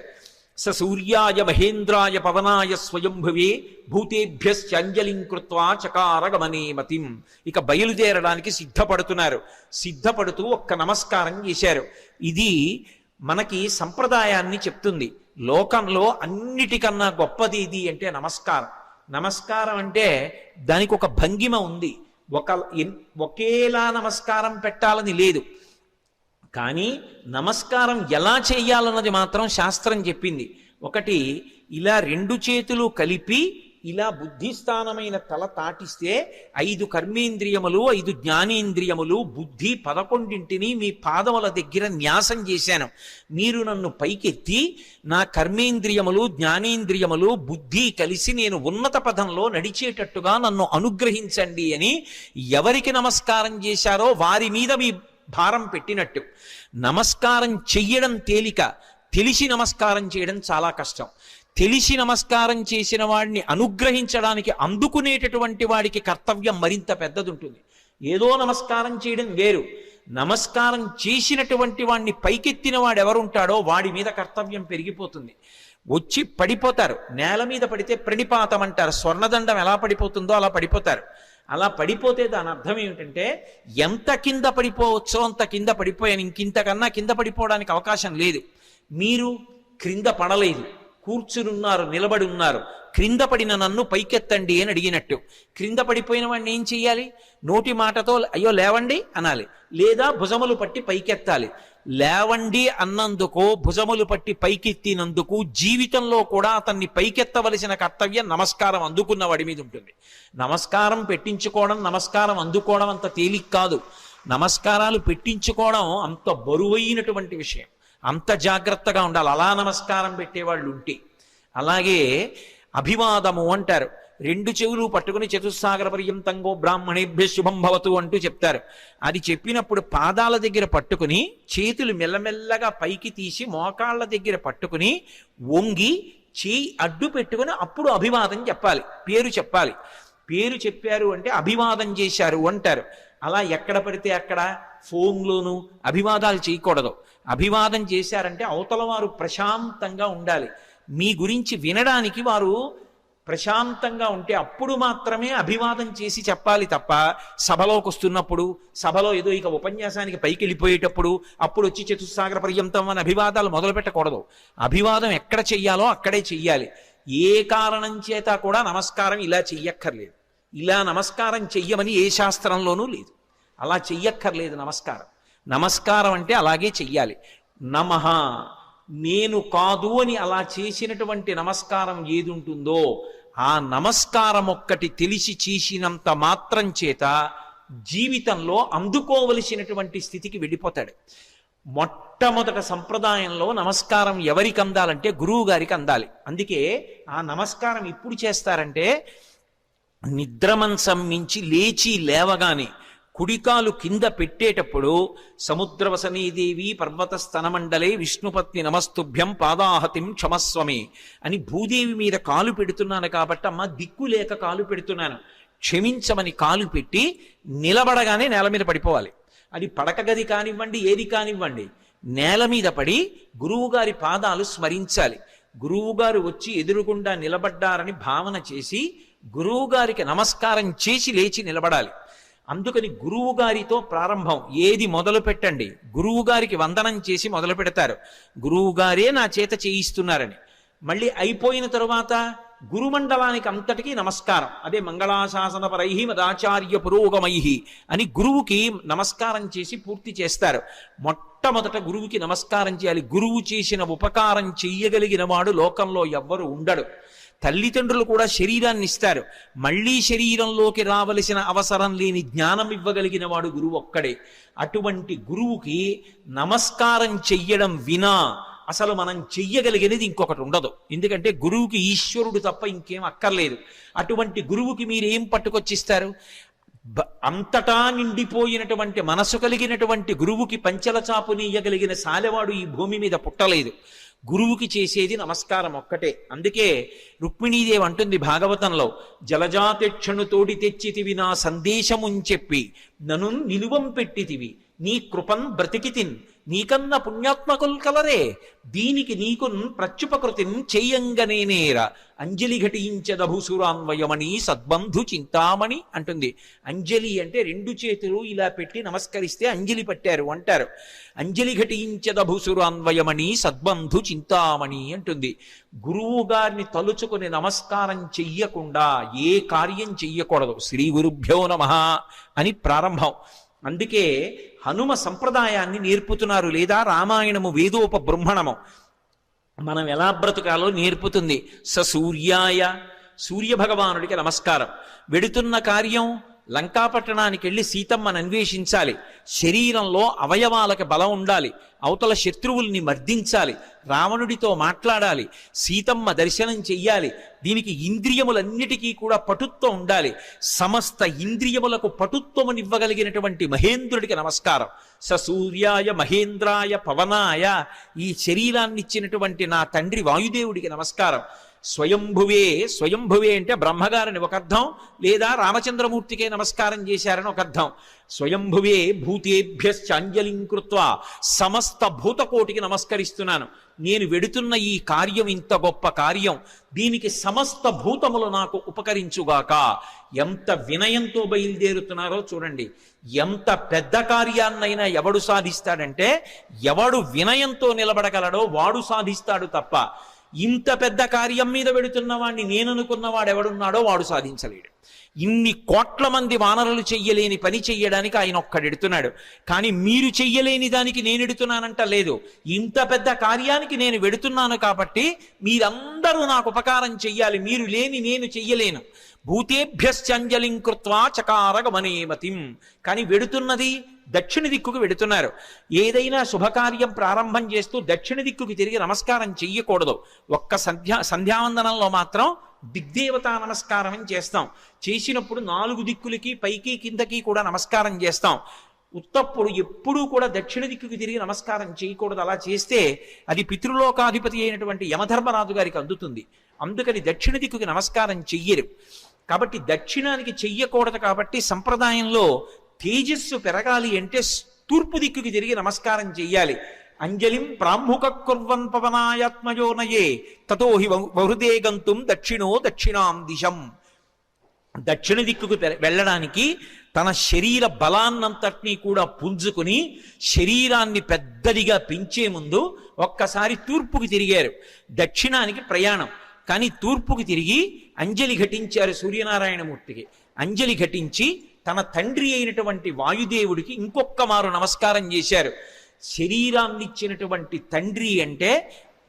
స సూర్యాయ మహేంద్రాయ పవనాయ స్వయంభువే భూతేభ్యశ్చంజలిం కృత్వా చకార గమనే మతిం. ఇక బయలుదేరడానికి సిద్ధపడుతున్నారు. సిద్ధపడుతూ ఒక్క నమస్కారం చేశారు. ఇది మనకి సంప్రదాయాన్ని చెప్తుంది. లోకంలో అన్నిటికన్నా గొప్పది ఇది అంటే నమస్కారం. నమస్కారం అంటే దానికి ఒక భంగిమ ఉంది. ఒకేలా నమస్కారం పెట్టాలని లేదు. కానీ నమస్కారం ఎలా చేయాలన్నది మాత్రం శాస్త్రం చెప్పింది. ఒకటి, ఇలా రెండు చేతులు కలిపి ఇలా బుద్ధిస్థానమైన తల తాటిస్తే 5 కర్మేంద్రియములు 5 జ్ఞానేంద్రియములు బుద్ధి 11ంటిని మీ పాదముల దగ్గర న్యాసం చేశాను. మీరు నన్ను పైకెత్తి నా కర్మేంద్రియములు జ్ఞానేంద్రియములు బుద్ధి కలిసి నేను ఉన్నత పదంలో నడిచేటట్టుగా నన్ను అనుగ్రహించండి అని ఎవరికి నమస్కారం చేశారో వారి మీద మీ భారం పెట్టినట్టు. నమస్కారం చెయ్యడం తేలిక, తెలిసి నమస్కారం చేయడం చాలా కష్టం. తెలిసి నమస్కారం చేసిన వాడిని అనుగ్రహించడానికి అందుకునేటటువంటి వాడికి కర్తవ్యం మరింత పెద్దది ఉంటుంది. ఏదో నమస్కారం చేయడం వేరు, నమస్కారం చేసినటువంటి వాడిని పైకెత్తిన వాడు ఎవరుంటాడో వాడి మీద కర్తవ్యం పెరిగిపోతుంది. వచ్చి పడిపోతారు. నేల మీద పడితే ప్రణిపాతం అంటారు. స్వర్ణదండం ఎలా పడిపోతుందో అలా పడిపోతారు. అలా పడిపోతే దాని అర్థం ఏమిటంటే ఎంత కింద పడిపోవచ్చో అంత కింద పడిపోయాను, ఇంకింతకన్నా కింద పడిపోవడానికి అవకాశం లేదు. మీరు క్రింద పడలేదు, కూర్చునున్నారు, నిలబడి ఉన్నారు. క్రింద పడిన నన్ను పైకెత్తండి అని అడిగినట్టు. క్రింద పడిపోయిన వాడిని ఏం చెయ్యాలి? నోటి మాటతో అయ్యో లేవండి అనాలి, లేదా భుజములు పట్టి పైకెత్తాలి. లేవండి అన్నందుకు, భుజములు పట్టి పైకెత్తినందుకు జీవితంలో కూడా అతన్ని పైకెత్తవలసిన కర్తవ్యం నమస్కారం అందుకున్న వాడి మీద ఉంటుంది. నమస్కారం పెట్టించుకోవడం, నమస్కారం అందుకోవడం అంత తేలిక కాదు. నమస్కారాలు పెట్టించుకోవడం అంత బరువైనటువంటి విషయం. అంత జాగ్రత్తగా ఉండాలి అలా నమస్కారం పెట్టేవాళ్ళు ఉంటే. అలాగే అభివాదము అంటారు. 2 చెవులు పట్టుకుని చతుస్సాగర పర్యంతంగో బ్రాహ్మణేభ్య శుభం భవతు అంటూ చెప్తారు. అది చెప్పినప్పుడు పాదాల దగ్గర పట్టుకుని చేతులు మెల్లమెల్లగా పైకి తీసి మోకాళ్ళ దగ్గర పట్టుకుని వంగి చేయి అడ్డు పెట్టుకుని అప్పుడు అభివాదం చెప్పాలి, పేరు చెప్పాలి. పేరు చెప్పారు అంటే అభివాదం చేశారు అంటారు. అలా ఎక్కడ పడితే అక్కడ ఫోన్లోనూ అభివాదాలు చేయకూడదు. అభివాదం చేశారంటే అవతల వారు ప్రశాంతంగా ఉండాలి. మీ గురించి వినడానికి వారు ప్రశాంతంగా ఉంటే అప్పుడు మాత్రమే అభివాదం చేసి చెప్పాలి తప్ప, సభలోకి వస్తున్నప్పుడు, సభలో ఏదో ఇక ఉపన్యాసానికి పైకి వెళ్ళిపోయేటప్పుడు అప్పుడు వచ్చి చతుస్సాగర పర్యంతం అని అభివాదాలు మొదలు పెట్టకూడదు. అభివాదం ఎక్కడ చెయ్యాలో అక్కడే చెయ్యాలి. ఏ కారణం చేత కూడా నమస్కారం ఇలా చెయ్యక్కర్లేదు. ఇలా నమస్కారం చెయ్యమని ఏ శాస్త్రంలోనూ లేదు. అలా చెయ్యక్కర్లేదు నమస్కారం. నమస్కారం అంటే అలాగే చెయ్యాలి. నమః, నేను కాదు అని అలా చేసినటువంటి నమస్కారం ఏది ఉంటుందో ఆ నమస్కారం ఒక్కటి తెలిసి చేసినంత మాత్రం చేత జీవితంలో అందుకోవలసినటువంటి స్థితికి వెళ్ళిపోతాడు. మొట్టమొదట సంప్రదాయంలో నమస్కారం ఎవరికి అందాలంటే గురువు గారికి అందాలి. అందుకే ఆ నమస్కారం ఎప్పుడు చేస్తారంటే నిద్రమంచం మించి లేచి లేవగానే కుడికాలు కింద పెట్టేటప్పుడు సముద్రవసనీదేవి పర్వత స్తనమండలే విష్ణుపత్ని నమస్తుభ్యం పాదాహతిం క్షమస్వమే అని భూదేవి మీద కాలు పెడుతున్నాను కాబట్టి అమ్మ దిక్కు లేక కాలు పెడుతున్నాను క్షమించమని కాలు పెట్టి నిలబడగానే నేల మీద పడిపోవాలి. అది పడక గది కానివ్వండి, ఏది కానివ్వండి, నేల మీద పడి గురువుగారి పాదాలు స్మరించాలి. గురువుగారు వచ్చి ఎదురుగుండా నిలబడ్డారని భావన చేసి గురువుగారికి నమస్కారం చేసి లేచి నిలబడాలి. అందుకని గురువు గారితో ప్రారంభం. ఏది మొదలు పెట్టండి, గురువు గారికి వందనం చేసి మొదలు పెడతారు. గురువు గారే నా చేత చేయిస్తున్నారని. మళ్ళీ అయిపోయిన తరువాత గురుమండలానికి అంతటికీ నమస్కారం. అదే మంగళాశాసన పరై మదాచార్య పురోగమై అని గురువుకి నమస్కారం చేసి పూర్తి చేస్తారు. మొట్టమొదట గురువుకి నమస్కారం చేయాలి. గురువు చేసిన ఉపకారం చెయ్యగలిగిన వాడు లోకంలో ఎవ్వరు ఉండడు. తల్లిదండ్రులు కూడా శరీరాన్ని ఇస్తారు. మళ్ళీ శరీరంలోకి రావలసిన అవసరం లేని జ్ఞానం ఇవ్వగలిగిన వాడు గురువు ఒక్కడే. అటువంటి గురువుకి నమస్కారం చెయ్యడం వినా అసలు మనం చెయ్యగలిగినది ఇంకొకటి ఉండదు. ఎందుకంటే గురువుకి ఈశ్వరుడు తప్ప ఇంకేం అక్కర్లేదు. అటువంటి గురువుకి మీరేం పట్టుకొచ్చిస్తారు? అంతటా నిండిపోయినటువంటి మనసు కలిగినటువంటి గురువుకి పంచల చాపునీయగలిగిన సాలెవాడు ఈ భూమి మీద పుట్టలేదు. గురువుకి చేసేది నమస్కారం ఒక్కటే. అందుకే రుక్మిణీదేవి అంటుంది భాగవతంలో, జలజాతెక్షణు తోడి తెచ్చితివి నా సందేశముంచెప్పి నను నిలువం పెట్టితివి నీ కృపన్ బ్రతికితిన్ నీకన్న పుణ్యాత్మకుల్ కలరే దీనికి నీకున్ ప్రత్యుపకృతిన్ చెయ్యంగనేనేర అంజలి ఘటించదభుసురాన్వయమణి సద్బంధు చింతామణి అంటుంది. అంజలి అంటే రెండు చేతులు ఇలా పెట్టి నమస్కరిస్తే అంజలి పట్టారు అంటారు. అంజలి ఘటించదభుసురాన్వయమణి సద్బంధు చింతామణి అంటుంది. గురువు గారిని తలుచుకుని నమస్కారం చెయ్యకుండా ఏ కార్యం చెయ్యకూడదు. శ్రీ గురుభ్యో నమః అని ప్రారంభం. అందుకే హనుమ సంప్రదాయాన్ని నేర్పుతున్నారు, లేదా రామాయణము వేదోపబృంహణము మనం ఎలా బ్రతుకాలో నేర్పుతుంది. సూర్యాయ సూర్యభగవానుడికి నమస్కారం. వెడుతున్న కార్యం లంకాపట్టణానికి వెళ్ళి సీతమ్మను అన్వేషించాలి. శరీరంలో అవయవాలకు బలం ఉండాలి. అవతల శత్రువుల్ని మర్దించాలి. రావణుడితో మాట్లాడాలి. సీతమ్మ దర్శనం చెయ్యాలి. దీనికి ఇంద్రియములన్నిటికీ కూడా పటుత్వం ఉండాలి. సమస్త ఇంద్రియములకు పటుత్వమునివ్వగలిగినటువంటి మహేంద్రుడికి నమస్కారం. సూర్యాయ మహేంద్రాయ పవనాయ ఈ శరీరాన్ని ఇచ్చినటువంటి నా తండ్రి వాయుదేవుడికి నమస్కారం. స్వయంభువే, స్వయంభువే అంటే బ్రహ్మగారిని ఒక అర్థం, లేదా రామచంద్రమూర్తికే నమస్కారం చేశారని ఒక అర్థం. స్వయంభువే భూతేభ్యశ్చాంజలిం కృత్వా సమస్త భూతకోటికి నమస్కరిస్తున్నాను. నేను వెడుతున్న ఈ కార్యం ఇంత గొప్ప కార్యం, దీనికి సమస్త భూతములు నాకు ఉపకరించుగాక. ఎంత వినయంతో బయలుదేరుతున్నారో చూడండి. ఎంత పెద్ద కార్యాన్నైనా ఎవడు సాధిస్తాడంటే, ఎవడు వినయంతో నిలబడగలడో వాడు సాధిస్తాడు తప్ప, ఇంత పెద్ద కార్యం మీద వెడుతున్న వాడిని నేననుకున్నవాడు ఎవడున్నాడో వాడు సాధించలేడు. ఇన్ని కోట్ల మంది వానరులు చెయ్యలేని పని చెయ్యడానికి ఆయన ఒక్కడెడుతున్నాడు. కానీ మీరు చెయ్యలేని దానికి నేను ఎడుతున్నానంట లేదు. ఇంత పెద్ద కార్యానికి నేను వెడుతున్నాను కాబట్టి మీరందరూ నాకు ఉపకారం చెయ్యాలి. మీరు లేని నేను చెయ్యలేను. భూతేభ్యశ్చంజలిం కృత్వా చకార గమనేమతిం. కానీ వెడుతున్నది దక్షిణ దిక్కుకు వెడుతున్నారు. ఏదైనా శుభకార్యం ప్రారంభం చేస్తూ దక్షిణ దిక్కుకి తిరిగి నమస్కారం చెయ్యకూడదు. ఒక్క సంధ్యావందనంలో మాత్రం దిగ్దేవతా నమస్కారం అని చేస్తాం. చేసినప్పుడు 4 దిక్కులకి పైకి కిందకి కూడా నమస్కారం చేస్తాం. ఉత్తప్పుడు ఎప్పుడూ కూడా దక్షిణ దిక్కుకి తిరిగి నమస్కారం చేయకూడదు. అలా చేస్తే అది పితృలోకాధిపతి అయినటువంటి యమధర్మరాజు గారికి అందుతుంది. అందుకని దక్షిణ దిక్కుకి నమస్కారం చెయ్యరు. కాబట్టి దక్షిణానికి చెయ్యకూడదు. కాబట్టి సంప్రదాయంలో తేజస్సు పెరగాలి అంటే తూర్పు దిక్కుకి తిరిగి నమస్కారం చెయ్యాలి. అంజలిం ప్రాంభుక కుర్వన్ పవనాయాత్మయోనయే తతో హి వహృదే గంతుం దక్షిణో దక్షిణాం దిశం. దక్షిణ దిక్కుకు వెళ్ళడానికి తన శరీర బలాన్నంతటినీ కూడా పుంజుకుని శరీరాన్ని పెద్దదిగా పెంచే ముందు ఒక్కసారి తూర్పుకి తిరిగారు. దక్షిణానికి ప్రయాణం. కానీ తూర్పుకి తిరిగి అంజలి ఘటించారు సూర్యనారాయణమూర్తికి. అంజలి ఘటించి తన తండ్రి అయినటువంటి వాయుదేవుడికి ఇంకొక్క మారు నమస్కారం చేశారు. శరీరాన్నిచ్చినటువంటి తండ్రి అంటే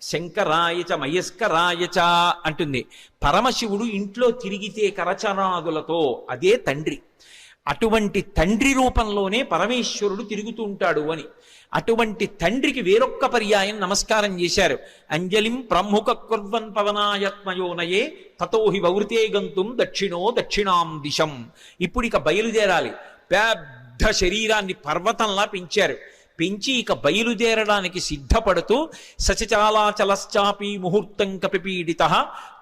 శంకరాయచ మయస్కరాయచ అంటుంది. పరమశివుడు ఇంట్లో తిరిగితే కరచనాదులతో అదే తండ్రి. అటువంటి తండ్రి రూపంలోనే పరమేశ్వరుడు తిరుగుతూ ఉంటాడు అని. అటువంటి తండ్రికి వేరొక్క పర్యాయం నమస్కారం చేశారు. అంజలిం ప్రముఖ కుర్వన్ పవనాయత్మయోనయే తతో హి వవృతే గంతుం దక్షిణో దక్షిణాం దిశం. ఇప్పుడు ఇక బయలుదేరాలి. పెద్ద శరీరాన్ని పర్వతంలా పెంచారు. పెంచి ఇక బయలుదేరడానికి సిద్ధపడుతూ సచచాలాచలశ్చాపి ముహూర్తం కపిపీడిత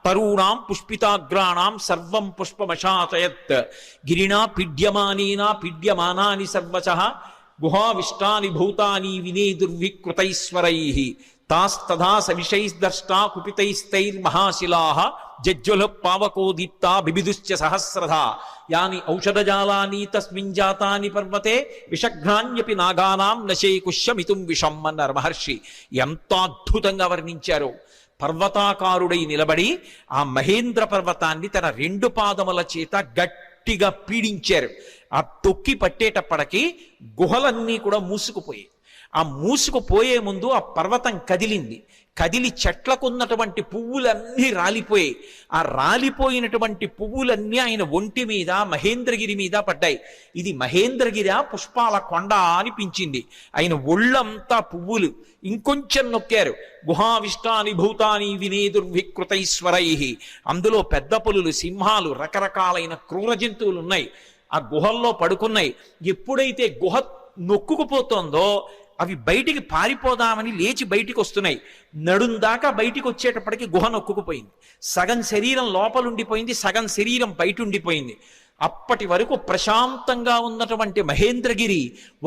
తరూణాం పుష్పితాగ్రాణాం సర్వం పుష్పమశాచయత్ గిరిణా పీడ్యమానేనా పీడ్యమానాని సర్వశః గుహావిష్టాని భూతాని వినేదుర్వికృతైశ్వరైః తాస్తథా సవిషైర్దష్టా కుపితైస్తైర్మహాశిలాః జజ్జుల పావకోదీప్తా బిబిదుశ్చ సహస్రధా యాని ఔషధజాలాని తస్మిన్ జాతాని పర్వతే విషఘ్నాన్యపి నాగానాం నశేకుష్యమితుం విషం అన్నారు మహర్షి. ఎంత అద్భుతంగా వర్ణించారో. పర్వతాకారుడై నిలబడి ఆ మహేంద్ర పర్వతాన్ని తన 2 పాదముల చేత గట్టిగా పీడించారు. ఆ తొక్కి పట్టేటప్పటికి గుహలన్నీ కూడా మూసుకుపోయాయి. ఆ మూసుకుపోయే ముందు ఆ పర్వతం కదిలింది. కదిలి చెట్లకున్నటువంటి పువ్వులన్నీ రాలిపోయాయి. ఆ రాలిపోయినటువంటి పువ్వులన్నీ ఆయన ఒంటి మీద మహేంద్రగిరి మీద పడ్డాయి. ఇది మహేంద్రగిరి పుష్పాల కొండ అనిపించింది. ఆయన ఒళ్ళంతా పువ్వులు. ఇంకొంచెం నొక్కారు. గుహావిష్టాని భూతాని వినేదుర్వికృతైశ్వరైః. అందులో పెద్ద పులులు, సింహాలు, రకరకాలైన క్రూర జంతువులు ఉన్నాయి. ఆ గుహల్లో పడుకున్నాయి. ఎప్పుడైతే గుహ నొక్కుకుపోతోందో అవి బయటికి పారిపోదామని లేచి బయటికి వస్తున్నాయి. నడుం దాకా బయటికి వచ్చేటప్పటికి గుహ నొక్కుకుపోయింది. సగం శరీరం లోపలుండిపోయింది, సగం శరీరం బయట ఉండిపోయింది. అప్పటి వరకు ప్రశాంతంగా ఉన్నటువంటి మహేంద్రగిరి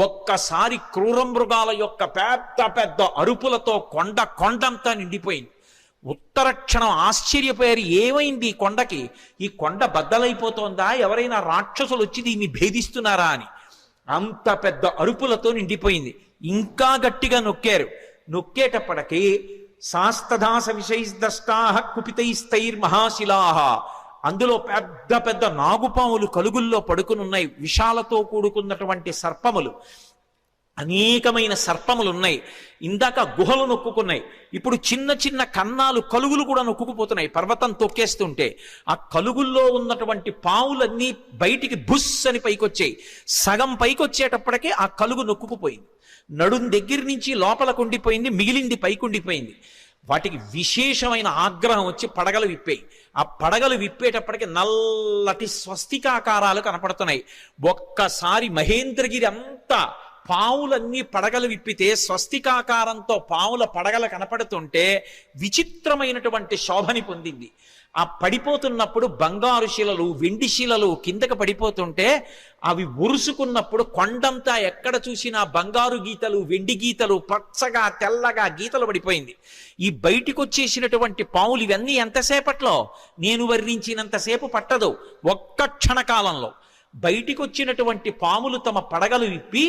ఒక్కసారి క్రూర మృగాల యొక్క పెద్ద పెద్ద అరుపులతో కొండంతా నిండిపోయింది. ఉత్తర క్షణం ఆశ్చర్యపోయారు, ఏమైంది ఈ కొండకి? ఈ కొండ బద్దలైపోతోందా? ఎవరైనా రాక్షసులు వచ్చి దీన్ని భేదిస్తున్నారా అని. అంత పెద్ద అరుపులతో నిండిపోయింది. ఇంకా గట్టిగా నొక్కారు. నొక్కేటప్పటికీ శాస్తదాస విషైస్ద్రష్టాః కుపితైస్తైర్మహాశిలాః, అందులో పెద్ద పెద్ద నాగుపాములు కలుగుల్లో పడుకునున్నాయి. విషాలతో కూడుకున్నటువంటి సర్పములు, అనేకమైన సర్పములు ఉన్నాయి. ఇందాక గుహలు నొక్కుకున్నాయి, ఇప్పుడు చిన్న చిన్న కన్నాలు కలుగులు కూడా నొక్కుకుపోతున్నాయి. పర్వతం తొక్కేస్తుంటే ఆ కలుగుల్లో ఉన్నటువంటి పావులన్నీ బయటికి బుస్ అని పైకొచ్చాయి. సగం పైకొచ్చేటప్పటికే ఆ కలుగు నొక్కుకుపోయింది. నడుం దగ్గర నుంచి లోపలకు ఉండిపోయింది, మిగిలింది పైకుండిపోయింది. వాటికి విశేషమైన ఆగ్రహం వచ్చి పడగలు విప్పాయి. ఆ పడగలు విప్పేటప్పటికి నల్లటి స్వస్తికాకారాలు కనపడుతున్నాయి. ఒక్కసారి మహేంద్రగిరి అంతా పావులన్నీ పడగలు విప్పితే స్వస్తికాకారంతో పావుల పడగలు కనపడుతుంటే విచిత్రమైనటువంటి శోభని పొందింది. ఆ పడిపోతున్నప్పుడు బంగారు శిలలు, వెండి శిలలు కిందకి పడిపోతుంటే అవి ఉరుసుకున్నప్పుడు కొండంతా ఎక్కడ చూసినా బంగారు గీతలు, వెండి గీతలు, పచ్చగా తెల్లగా గీతలు పడిపోయింది. ఈ బయటికి వచ్చేసినటువంటి పావులు ఇవన్నీ ఎంతసేపట్లో? నేను వర్ణించినంతసేపు పట్టదు, ఒక్క క్షణకాలంలో. బయటికి వచ్చినటువంటి పాములు తమ పడగలు విప్పి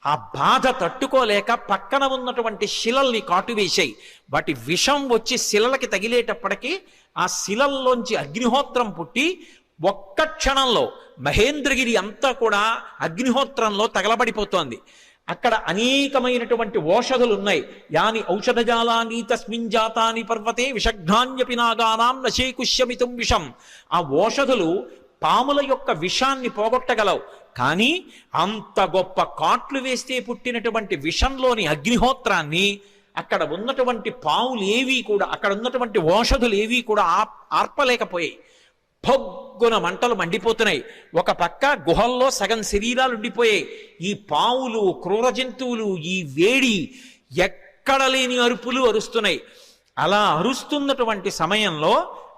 ఆ బాధ తట్టుకోలేక పక్కన ఉన్నటువంటి శిలల్ని కాటువేశాయి. వాటి విషం వచ్చి శిలలకి తగిలేటప్పటికీ ఆ శిలల్లోంచి అగ్నిహోత్రం పుట్టి ఒక్క క్షణంలో మహేంద్రగిరి అంతా కూడా అగ్నిహోత్రంలో తగలబడిపోతోంది. అక్కడ అనేకమైనటువంటి ఓషధులు ఉన్నాయి. యాని ఔషధజాలాని తస్మిన్ జాతాని పర్వతే విషఘ్నాన్యపి నాగానాం నశేకుష్యమితుం విషం. ఆ ఓషధులు పాముల యొక్క విషాన్ని పోగొట్టగలవు, కానీ అంత గొప్ప కాట్లు వేస్తే పుట్టినటువంటి విషంలోని అగ్నిహోత్రాన్ని అక్కడ ఉన్నటువంటి పాములు ఏవి కూడా, అక్కడ ఉన్నటువంటి ఓషధులు ఏవి కూడా ఆర్పలేకపోయాయి. పొగ్గున మంటలు మండిపోతున్నాయి. ఒక పక్క గుహల్లో సగం శరీరాలు ఉండిపోయాయి. ఈ పావులు, క్రూర జంతువులు ఈ వేడి ఎక్కడ లేని అరుపులు అరుస్తున్నాయి. అలా అరుస్తున్నటువంటి సమయంలో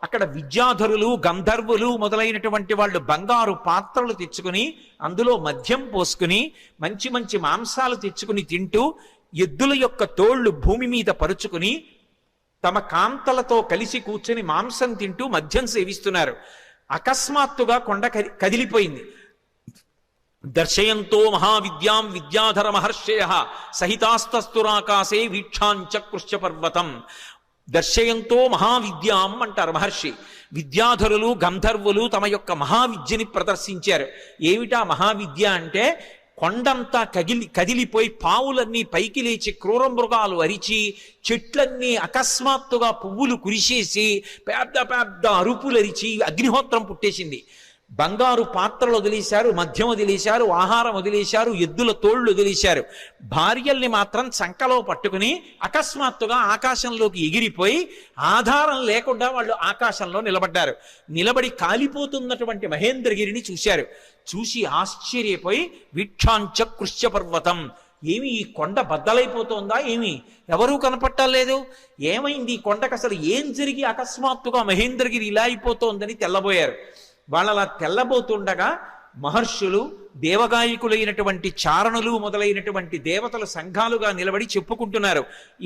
అక్కడ విద్యాధరులు, గంధర్వులు మొదలైనటువంటి వాళ్ళు బంగారు పాత్రలు తెచ్చుకుని అందులో మద్యం పోసుకుని మంచి మంచి మాంసాలు తెచ్చుకుని తింటూ, ఎద్దుల యొక్క తోళ్లు భూమి మీద పరుచుకుని తమ కాంతలతో కలిసి కూర్చుని మాంసం తింటూ మద్యం సేవిస్తున్నారు. అకస్మాత్తుగా కొండ కదిలిపోయింది. దర్శయంతో మహావిద్యాం విద్యాధర మహర్షయ సహితాస్తస్తురాకాశే వీక్షాంచ కృష్య పర్వతం. దర్శయంతో మహావిద్యాం అంటారు మహర్షి. విద్యాధరులు, గంధర్వులు తమ యొక్క మహావిద్యని ప్రదర్శించారు. ఏమిటా మహావిద్య అంటే, కొండంతా కదిలిపోయి పావులన్నీ పైకి లేచి క్రూర మృగాలు అరిచి చెట్లన్నీ అకస్మాత్తుగా పువ్వులు కురిసేసి పెద్ద పెద్ద అరుపులు అరిచి అగ్నిహోత్రం పుట్టేసింది. బంగారు పాత్రలు వదిలేశారు, మద్యం వదిలేశారు, ఆహారం వదిలేశారు, ఎద్దుల తోళ్లు వదిలేశారు. భార్యల్ని మాత్రం చంకలో పట్టుకుని అకస్మాత్తుగా ఆకాశంలోకి ఎగిరిపోయి ఆధారం లేకుండా వాళ్ళు ఆకాశంలో నిలబడ్డారు. నిలబడి కాలిపోతున్నటువంటి మహేంద్రగిరిని చూశారు. చూసి ఆశ్చర్యపోయి వీక్షాంచ కృష్య పర్వతం, ఏమి ఈ కొండ బద్దలైపోతోందా ఏమి? ఎవరూ కనపట్టలేదు. ఏమైంది ఈ కొండకు? అసలు ఏం జరిగి అకస్మాత్తుగా మహేంద్రగిరి ఇలా అయిపోతోందని తెల్లబోయారు. వాళ్ళలా తెల్లబోతుండగా మహర్షులు, దేవగాయకులైనటువంటి చారణులు మొదలైనటువంటి దేవతల సంఘాలుగా నిలబడి చెప్పుకుంటున్నారు.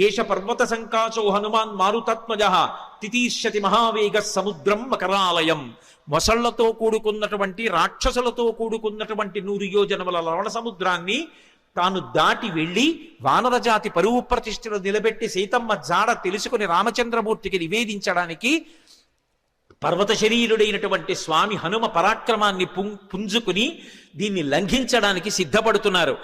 ఏష పర్వత సంకాచో హనుమాన్ మారుతత్మజ తితీర్షతి మహావేగ సముద్రం మకరాలయం. మొసళ్లతో కూడుకున్నటువంటి, రాక్షసులతో కూడుకున్నటువంటి 100 యోజనముల లవణ సముద్రాన్ని తాను దాటి వెళ్ళి వానరజాతి పరువు ప్రతిష్ఠలు నిలబెట్టి సీతమ్మ జాడ తెలుసుకుని రామచంద్రమూర్తికి నివేదించడానికి పర్వత శరీరుడైనటువంటి స్వామి హనుమ పరాక్రమాన్ని పుంజుకుని దీన్ని లంఘించడానికి సిద్ధపడుతున్నారు.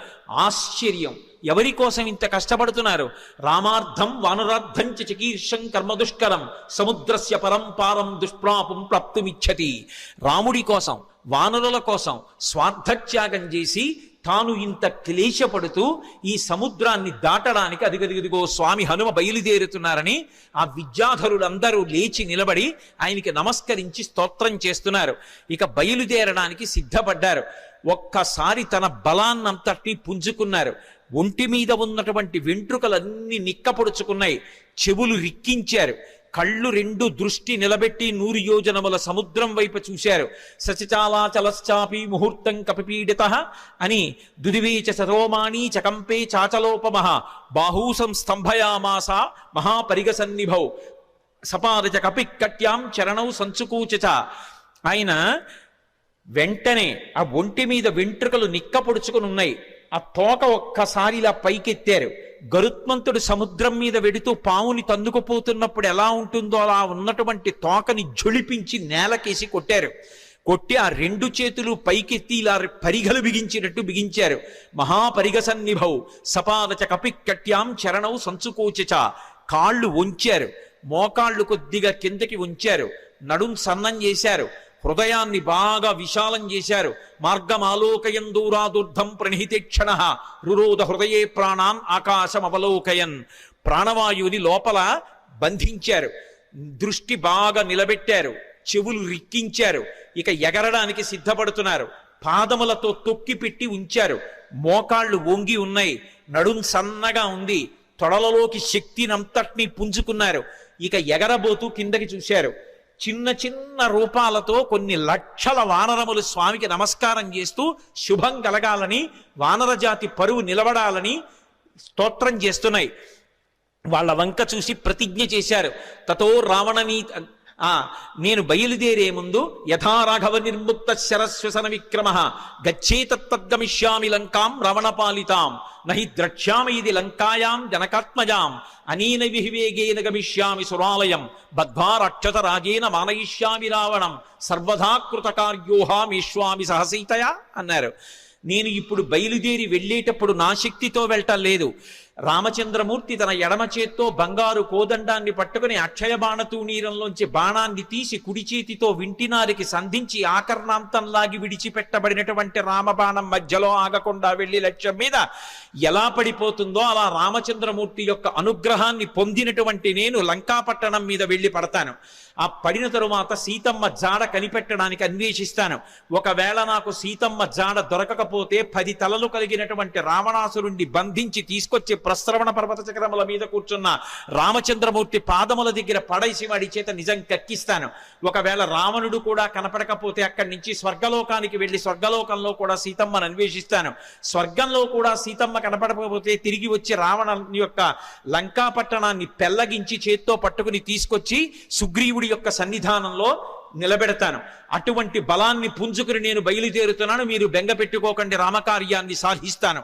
ఆశ్చర్యం, ఎవరి కోసం ఇంత కష్టపడుతున్నారు? రామార్థం వానరార్థం చ చికీర్షం కర్మదుష్కరం సముద్రస్య పరంపారం దుష్ప్రాపం ప్రాప్తుమిచ్చతి. రాముడి కోసం, వానరుల కోసం స్వార్థత్యాగం చేసి తాను ఇంత క్లేశపడుతూ ఈ సముద్రాన్ని దాటడానికి అదిగదిగదిగో స్వామి హనుమ బయలుదేరుతున్నారని ఆ విద్యాధరులందరూ లేచి నిలబడి ఆయనకి నమస్కరించి స్తోత్రం చేస్తున్నారు. ఇక బయలుదేరడానికి సిద్ధపడ్డారు. ఒక్కసారి తన బలాన్నంతటినీ పుంజుకున్నారు. ఒంటి మీద ఉన్నటువంటి వెంట్రుకలన్నీ నిక్కపొడుచుకున్నాయి. చెవులు రిక్కించారు. కళ్ళు రెండు దృష్టి నిలబెట్టి 100 యోజనముల సముద్రం వైపు చూశారు. సచిచాలాచలశ్చాపి ముహూర్తం కపిపీడిత అని దుదివీచ సరోమాణి చకంపే చాచలోపమః బాహూసం స్తంభయామాస మహాపరిగసన్నిభౌ సపారచ కపిక్కట్యాం చరణౌ సంచుకూచ. ఆయన వెంటనే ఆ ఒంటి మీద వెంట్రుకలు నిక్కపొడుచుకుని ఉన్నాయి. ఆ తోక ఒక్కసారి ఇలా పైకెత్తారు. గరుత్మంతుడు సముద్రం మీద వెడుతూ పావుని తన్నుకుపోతున్నప్పుడు ఎలా ఉంటుందో అలా ఉన్నటువంటి తోకని జొలిపించి నేలకేసి కొట్టారు. కొట్టి ఆ 2 చేతులు పైకెత్తి ఇలా పరిగలు బిగించినట్టు బిగించారు. మహాపరిగసన్నిభౌ సపాదచ కపిక్కట్యాం చరణౌ సంచుకోచ. కాళ్ళు వంచారు. మోకాళ్ళు కొద్దిగా కిందకి ఉంచారు. నడుం సన్నం చేశారు. హృదయాన్ని బాగా విశాలం చేశారు. మార్గమాలోకయన్ దూరాదుర్ధం ప్రణిహితేక్షణ రురోధ హృదయే ప్రాణాన్ ఆకాశమవలోకయన్. ప్రాణవాయువుని లోపల బంధించారు. దృష్టి బాగా నిలబెట్టారు. చెవులు రిక్కించారు. ఇక ఎగరడానికి సిద్ధపడుతున్నారు. పాదములతో తొక్కి పెట్టి ఉంచారు. మోకాళ్ళు వంగి ఉన్నాయి. నడుం సన్నగా ఉంది. తొడలలోకి శక్తినంతటినీ పుంజుకున్నారు. ఇక ఎగరబోతూ కిందకి చూశారు. చిన్న చిన్న రూపాలతో కొన్ని లక్షల వానరములు స్వామికి నమస్కారం చేస్తూ శుభం కలగాలని, వానరజాతి పరువు నిలబడాలని స్తోత్రం చేస్తున్నాయి. వాళ్ళ వంక చూసి ప్రతిజ్ఞ చేశారు. తతో రావణనీ నేను బయలుదేరే ముందు యథా రాఘవ నిర్ముక్త శరస్వసన విక్రమ గచ్చేతద్గమిష్యామి లంకాం రావణపాలితాం నహి ద్రక్ష్యామి ఇది లంకాయాం జనకాత్మజాం అనీన విహివేగేన గమిష్యామి సురాలయం బద్ధ్వా రాక్షస రాజేన మానయిష్యామి రావణం సర్వదా కృతకార్యోహామీష్వామి సహసీతయా అన్నారు. నేను ఇప్పుడు బయలుదేరి వెళ్ళేటప్పుడు నా శక్తితో వెళ్ళటం లేదు. రామచంద్రమూర్తి తన ఎడమ చేత్తో బంగారు కోదండాన్ని పట్టుకుని అక్షయ బాణతూణీరంలోంచి బాణాన్ని తీసి కుడి చేతితో వింటినారికి సంధించి ఆకర్ణాంతంలాగి విడిచిపెట్టబడినటువంటి రామబాణం మధ్యలో ఆగకుండా వెళ్లి లక్ష్యం మీద ఎలా పడిపోతుందో అలా రామచంద్రమూర్తి యొక్క అనుగ్రహాన్ని పొందినటువంటి నేను లంకాపట్టణం మీద వెళ్లి పడతాను. ఆ పడిన తరువాత సీతమ్మ జాడ కనిపెట్టడానికి అన్వేషిస్తాను. ఒకవేళ నాకు సీతమ్మ జాడ దొరకకపోతే 10 తలలు కలిగినటువంటి రావణాసురుణ్ణి బంధించి తీసుకొచ్చి ప్రస్రవణ పర్వత చక్రముల మీద కూర్చున్న రామచంద్రమూర్తి పాదముల దగ్గర పడేసి వాడి చేత నిజం కక్కిస్తాను. ఒకవేళ రావణుడు కూడా కనపడకపోతే అక్కడి నుంచి స్వర్గలోకానికి వెళ్లి స్వర్గలోకంలో కూడా సీతమ్మను అన్వేషిస్తాను. స్వర్గంలో కూడా సీతమ్మ కనపడకపోతే తిరిగి వచ్చి రావణ యొక్క లంకాపట్టణాన్ని పెళ్లగించి చేత్తో పట్టుకుని తీసుకొచ్చి సుగ్రీవుడి యొక్క సన్నిధానంలో నిలబెడతాను. అటువంటి బలాన్ని పుంజుకుని నేను బయలుదేరుతున్నాను. మీరు బెంగ పెట్టుకోకండి, రామకార్యాన్ని సాధిస్తాను.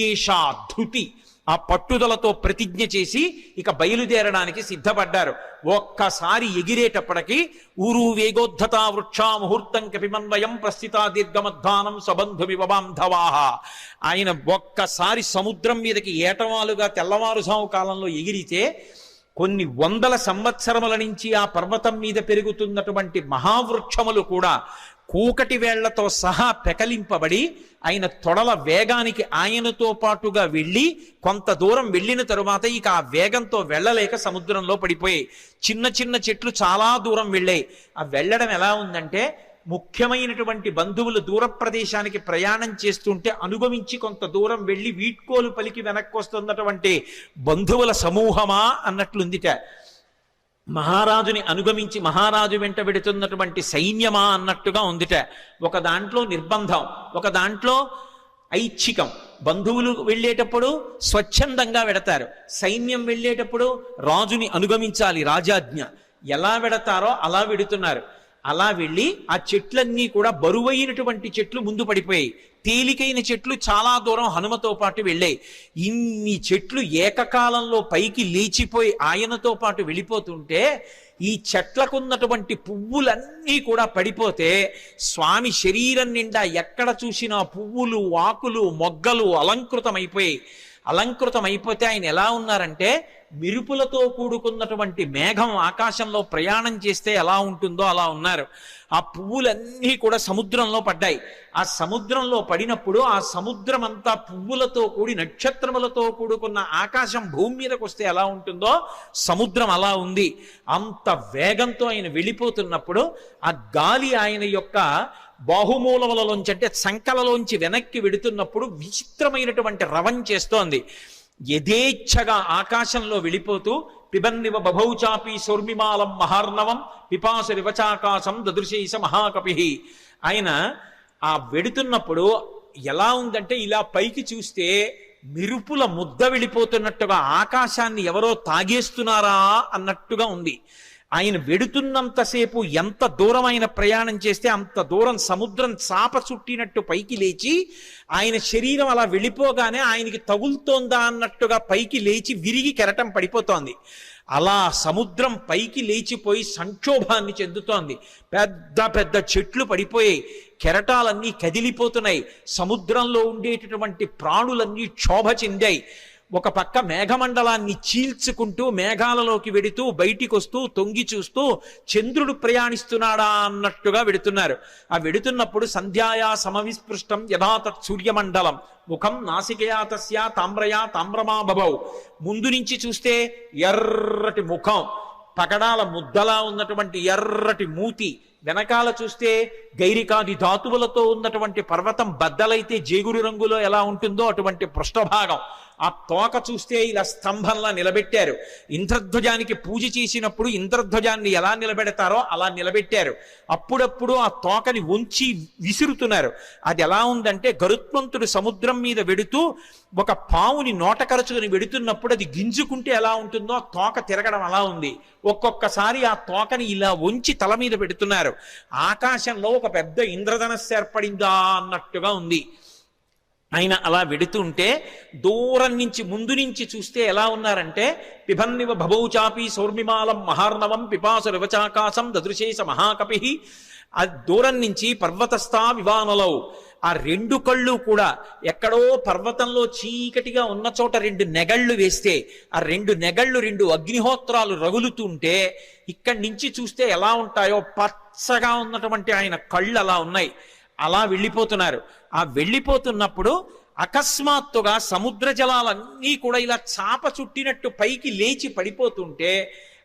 ఏషా ధృతి, ఆ పట్టుదలతో ప్రతిజ్ఞ చేసి ఇక బయలుదేరడానికి సిద్ధపడ్డారు. ఒక్కసారి ఎగిరేటప్పటికి ఊరు వేగోద్ధత వృక్షా ముహూర్తం కపిమన్వయం ప్రస్థిత దీర్ఘమధ్వానం సబంధుమివ బాంధవాహ. ఆయన ఒక్కసారి సముద్రం మీదకి ఏటవాలుగా తెల్లవారుజాము కాలంలో ఎగిరితే కొన్ని 100 సంవత్సరముల నుంచి ఆ పర్వతం మీద పెరుగుతున్నటువంటి మహావృక్షములు కూడా కూకటి వేళ్లతో సహా పెకలింపబడి ఆయన తొడల వేగానికి ఆయనతో పాటుగా వెళ్ళి కొంత దూరం వెళ్ళిన తరువాత ఇక ఆ వేగంతో వెళ్ళలేక సముద్రంలో పడిపోయాయి. చిన్న చిన్న చెట్లు చాలా దూరం వెళ్ళాయి. ఆ వెళ్ళడం ఎలా ఉందంటే ముఖ్యమైనటువంటి బంధువులు దూర ప్రదేశానికి ప్రయాణం చేస్తుంటే అనుగమించి కొంత దూరం వెళ్ళి వీడ్కోలు పలికి వెనక్కి వస్తున్నటువంటి బంధువుల సమూహమా అన్నట్లుందిట. మహారాజుని అనుగమించి మహారాజు వెంట పెడుతున్నటువంటి సైన్యమా అన్నట్టుగా ఉందిట. ఒక దాంట్లో నిర్బంధం, ఒక దాంట్లో ఐచ్ఛికం. బంధువులు వెళ్ళేటప్పుడు స్వచ్ఛందంగా వెడతారు, సైన్యం వెళ్ళేటప్పుడు రాజుని అనుగమించాలి, రాజాజ్ఞ. ఎలా వెడతారో అలా వెడుతున్నారు. అలా వెళ్ళి ఆ చెట్లన్నీ కూడా బరువైనటువంటి చెట్లు ముందు పడిపోయాయి. తేలికైన చెట్లు చాలా దూరం హనుమతో పాటు వెళ్ళాయి. ఇన్ని చెట్లు ఏకకాలంలో పైకి లేచిపోయి ఆయనతో పాటు వెళ్ళిపోతుంటే ఈ చెట్లకున్నటువంటి పువ్వులన్నీ కూడా పడిపోతే స్వామి శరీరం నిండా ఎక్కడ చూసినా పువ్వులు, ఆకులు, మొగ్గలు అలంకృతమైపోయాయి. అలంకృతం అయిపోతే ఆయన ఎలా ఉన్నారంటే మిరుపులతో కూడుకున్నటువంటి మేఘం ఆకాశంలో ప్రయాణం చేస్తే ఎలా ఉంటుందో అలా ఉన్నారు. ఆ పువ్వులన్నీ కూడా సముద్రంలో పడ్డాయి. ఆ సముద్రంలో పడినప్పుడు ఆ సముద్రం అంతా పువ్వులతో కూడి నక్షత్రములతో కూడుకున్న ఆకాశం భూమి మీదకి వస్తే ఎలా ఉంటుందో సముద్రం అలా ఉంది. అంత వేగంతో ఆయన వెళ్ళిపోతున్నప్పుడు ఆ గాలి ఆయన యొక్క బాహుమూలములలోంచి అంటే సంకలలోంచి వెనక్కి వెడుతున్నప్పుడు విచిత్రమైనటువంటి రవం చేస్తోంది. యథేచ్ఛగా ఆకాశంలో వెళ్ళిపోతూ పిబన్నివ బభౌచాపి సౌర్మిమాలం మహార్ణవం పిపాసురివచాకాశం దదృశైస మహాకపి. ఆయన ఆ వెడుతున్నప్పుడు ఎలా ఉందంటే ఇలా పైకి చూస్తే మిరుపుల ముద్ద వెళ్ళిపోతున్నట్టుగా ఆకాశాన్ని ఎవరో తాగేస్తున్నారా అన్నట్టుగా ఉంది. ఆయన వెడుతున్నంతసేపు ఎంత దూరం ఆయన ప్రయాణం చేస్తే అంత దూరం సముద్రం చాప చుట్టినట్టు పైకి లేచి ఆయన శరీరం అలా వెళ్ళిపోగానే ఆయనకి తగులుతోందా అన్నట్టుగా పైకి లేచి విరిగి కెరటం పడిపోతోంది. అలా సముద్రం పైకి లేచిపోయి సంక్షోభాన్ని చెందుతోంది. పెద్ద పెద్ద చెట్లు పడిపోయాయి, కెరటాలన్నీ కదిలిపోతున్నాయి, సముద్రంలో ఉండేటటువంటి ప్రాణులన్నీ క్షోభ చెందాయి. ఒక పక్క మేఘమండలాన్ని చీల్చుకుంటూ మేఘాలలోకి వెడుతూ బయటికి వస్తూ తొంగి చూస్తూ చంద్రుడు ప్రయాణిస్తున్నాడా అన్నట్టుగా వెడుతున్నారు. ఆ వెడుతున్నప్పుడు సంధ్యాయా సమవిస్పృష్టం యథాతత్ సూర్యమండలం ముఖం నాసికయా తస్యా తామ్రయా తామ్రమా బభౌ. ముందు నుంచి చూస్తే ఎర్రటి ముఖం, పగడాల ముద్దలా ఉన్నటువంటి ఎర్రటి మూతి, వెనకాల చూస్తే గైరికాది ధాతువులతో ఉన్నటువంటి పర్వతం బద్దలైతే జేగురు రంగులో ఎలా ఉంటుందో అటువంటి పృష్ఠభాగం. ఆ తోక చూస్తే ఇలా స్తంభంలా నిలబెట్టారు. ఇంద్రధ్వజానికి పూజ చేసినప్పుడు ఇంద్రధ్వజాన్ని ఎలా నిలబెడతారో అలా నిలబెట్టారు. అప్పుడప్పుడు ఆ తోకని ఉంచి విసురుతున్నారు. అది ఎలా ఉందంటే గరుత్మంతుడు సముద్రం మీద వెడుతూ ఒక పావుని నోట కరుచుకుని వెడుతున్నప్పుడు అది గింజుకుంటే ఎలా ఉంటుందో ఆ తోక తిరగడం అలా ఉంది. ఒక్కొక్కసారి ఆ తోకని ఇలా ఉంచి తల మీద పెడుతున్నారు. ఆకాశంలో ఒక పెద్ద ఇంద్రధనస్సు ఏర్పడిందా అన్నట్టుగా ఉంది. ఆయన అలా వెడుతుంటే దూరం నుంచి ముందు నుంచి చూస్తే ఎలా ఉన్నారంటే పిబన్నివ భభౌచాపి సౌర్మిమాలం మహార్ణవం పిపాసురివచాకాశం దదృశేస మహాకపి. ఆ దూరం నుంచి పర్వతస్థా వివానలౌ, ఆ రెండు కళ్ళు కూడా ఎక్కడో పర్వతంలో చీకటిగా ఉన్న చోట రెండు నెగళ్ళు వేస్తే ఆ రెండు నెగళ్ళు రెండు అగ్నిహోత్రాలు రగులుతుంటే ఇక్కడి నుంచి చూస్తే ఎలా ఉంటాయో పచ్చగా ఉన్నటువంటి ఆయన కళ్ళు అలా ఉన్నాయి. అలా వెళ్ళిపోతున్నారు. ఆ వెళ్ళిపోతున్నప్పుడు అకస్మాత్తుగా సముద్ర జలాలన్నీ కూడా ఇలా చాప చుట్టినట్టు పైకి లేచి పడిపోతుంటే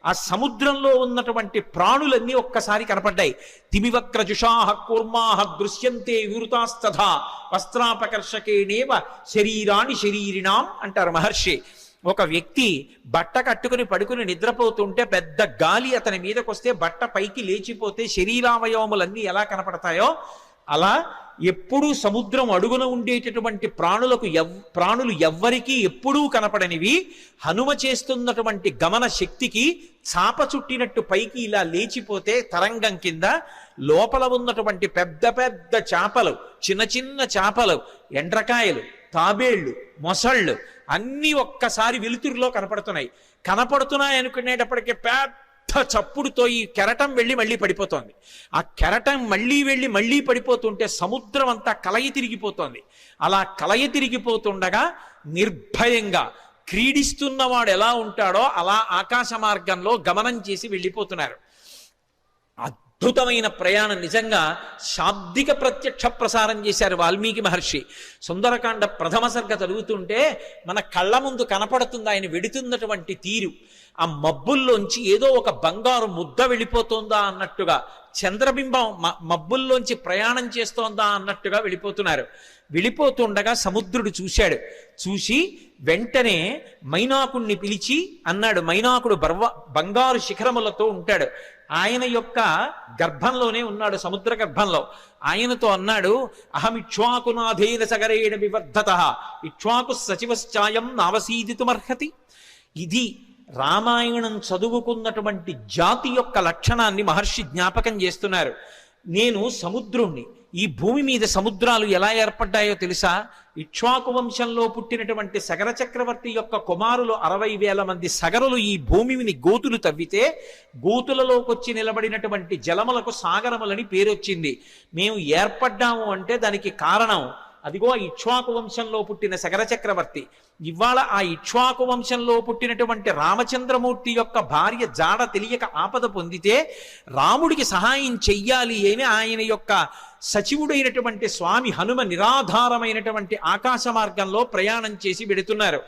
ఆ సముద్రంలో ఉన్నటువంటి ప్రాణులన్నీ ఒక్కసారి కనపడ్డాయి. తిమివక్రజుషాహ కూర్మాహ దృశ్యంతే వివృతాస్తథా వస్త్రాపకర్షకేణేవ శరీరాణి శరీరిణాం అంటారు మహర్షి. ఒక వ్యక్తి బట్ట కట్టుకుని పడుకుని నిద్రపోతుంటే పెద్ద గాలి అతని మీదకి వస్తే బట్ట పైకి లేచిపోతే శరీరావయవములన్నీ ఎలా కనపడతాయో అలా ఎప్పుడూ సముద్రం అడుగున ఉండేటటువంటి ప్రాణులు ఎవ్వరికీ ఎప్పుడూ కనపడనివి హనుమ చేస్తున్నటువంటి గమన శక్తికి చాప చుట్టినట్టు పైకి ఇలా లేచిపోతే తరంగం కింద లోపల ఉన్నటువంటి పెద్ద పెద్ద చేపలు, చిన్న చిన్న చేపలు, ఎండ్రకాయలు, తాబేళ్లు, మొసళ్ళు అన్నీ ఒక్కసారి వెలుతురులో కనపడుతున్నాయి అనుకునేటప్పటికీ పెద్ద చప్పుడుతో ఈ కెరటం వెళ్ళి మళ్ళీ పడిపోతోంది. ఆ కెరటం మళ్ళీ పడిపోతుంటే సముద్రం అంతా కలయి తిరిగిపోతోంది. అలా కలయి తిరిగిపోతుండగా నిర్భయంగా క్రీడిస్తున్నవాడు ఎలా ఉంటాడో అలా ఆకాశ మార్గంలో గమనం చేసి వెళ్ళిపోతున్నారు. అద్భుతమైన ప్రయాణం. నిజంగా శాబ్దిక ప్రత్యక్ష ప్రసారం చేశారు వాల్మీకి మహర్షి. సుందరకాండ ప్రథమ సర్గ చదువుతుంటే మన కళ్ళ ముందు కనపడుతుంది ఆయన వెడుతున్నటువంటి తీరు. ఆ మబ్బుల్లోంచి ఏదో ఒక బంగారు ముద్ద వెళ్ళిపోతుందా అన్నట్టుగా, చంద్రబింబం మబ్బుల్లోంచి ప్రయాణం చేస్తోందా అన్నట్టుగా వెళ్ళిపోతున్నారు. వెళ్ళిపోతుండగా సముద్రుడు చూశాడు. చూసి వెంటనే మైనాకుణ్ణి పిలిచి అన్నాడు. మైనాకుడు బంగారు శిఖరములతో ఉంటాడు. ఆయన యొక్క గర్భంలోనే ఉన్నాడు, సముద్ర గర్భంలో. ఆయనతో అన్నాడు, అహమిక్ష్వాకునాథేన సగరేణ వివర్ధత ఇక్ష్వాకు సచివశ్చాయం నావసీదితుమర్హతి. ఇది రామాయణం చదువుకున్నటువంటి జాతి యొక్క లక్షణాన్ని మహర్షి జ్ఞాపకం చేస్తున్నారు. నేను సముద్రుణ్ణి. ఈ భూమి మీద సముద్రాలు ఎలా ఏర్పడ్డాయో తెలుసా? ఇక్ష్వాకు వంశంలో పుట్టినటువంటి సగర చక్రవర్తి యొక్క కుమారులు 60,000 మంది సగరులు ఈ భూమిని గోతులు తవ్వితే గోతులలోకొచ్చి నిలబడినటువంటి జలములకు సాగరములని పేరొచ్చింది. మేము ఏర్పడ్డాము అంటే దానికి కారణం అదిగో ఇక్ష్వాకు వంశంలో పుట్టిన సగర చక్రవర్తి. ఇవాళ ఆ ఇక్ష్వాకు వంశంలో పుట్టినటువంటి రామచంద్రమూర్తి యొక్క భార్య జాడ తెలియక ఆపద పొందితే రాముడికి సహాయం చెయ్యాలి అని ఆయన యొక్క సచివుడైనటువంటి స్వామి హనుమ నిరాధారమైనటువంటి ఆకాశ మార్గంలో ప్రయాణం చేసి వెడుతున్నారు.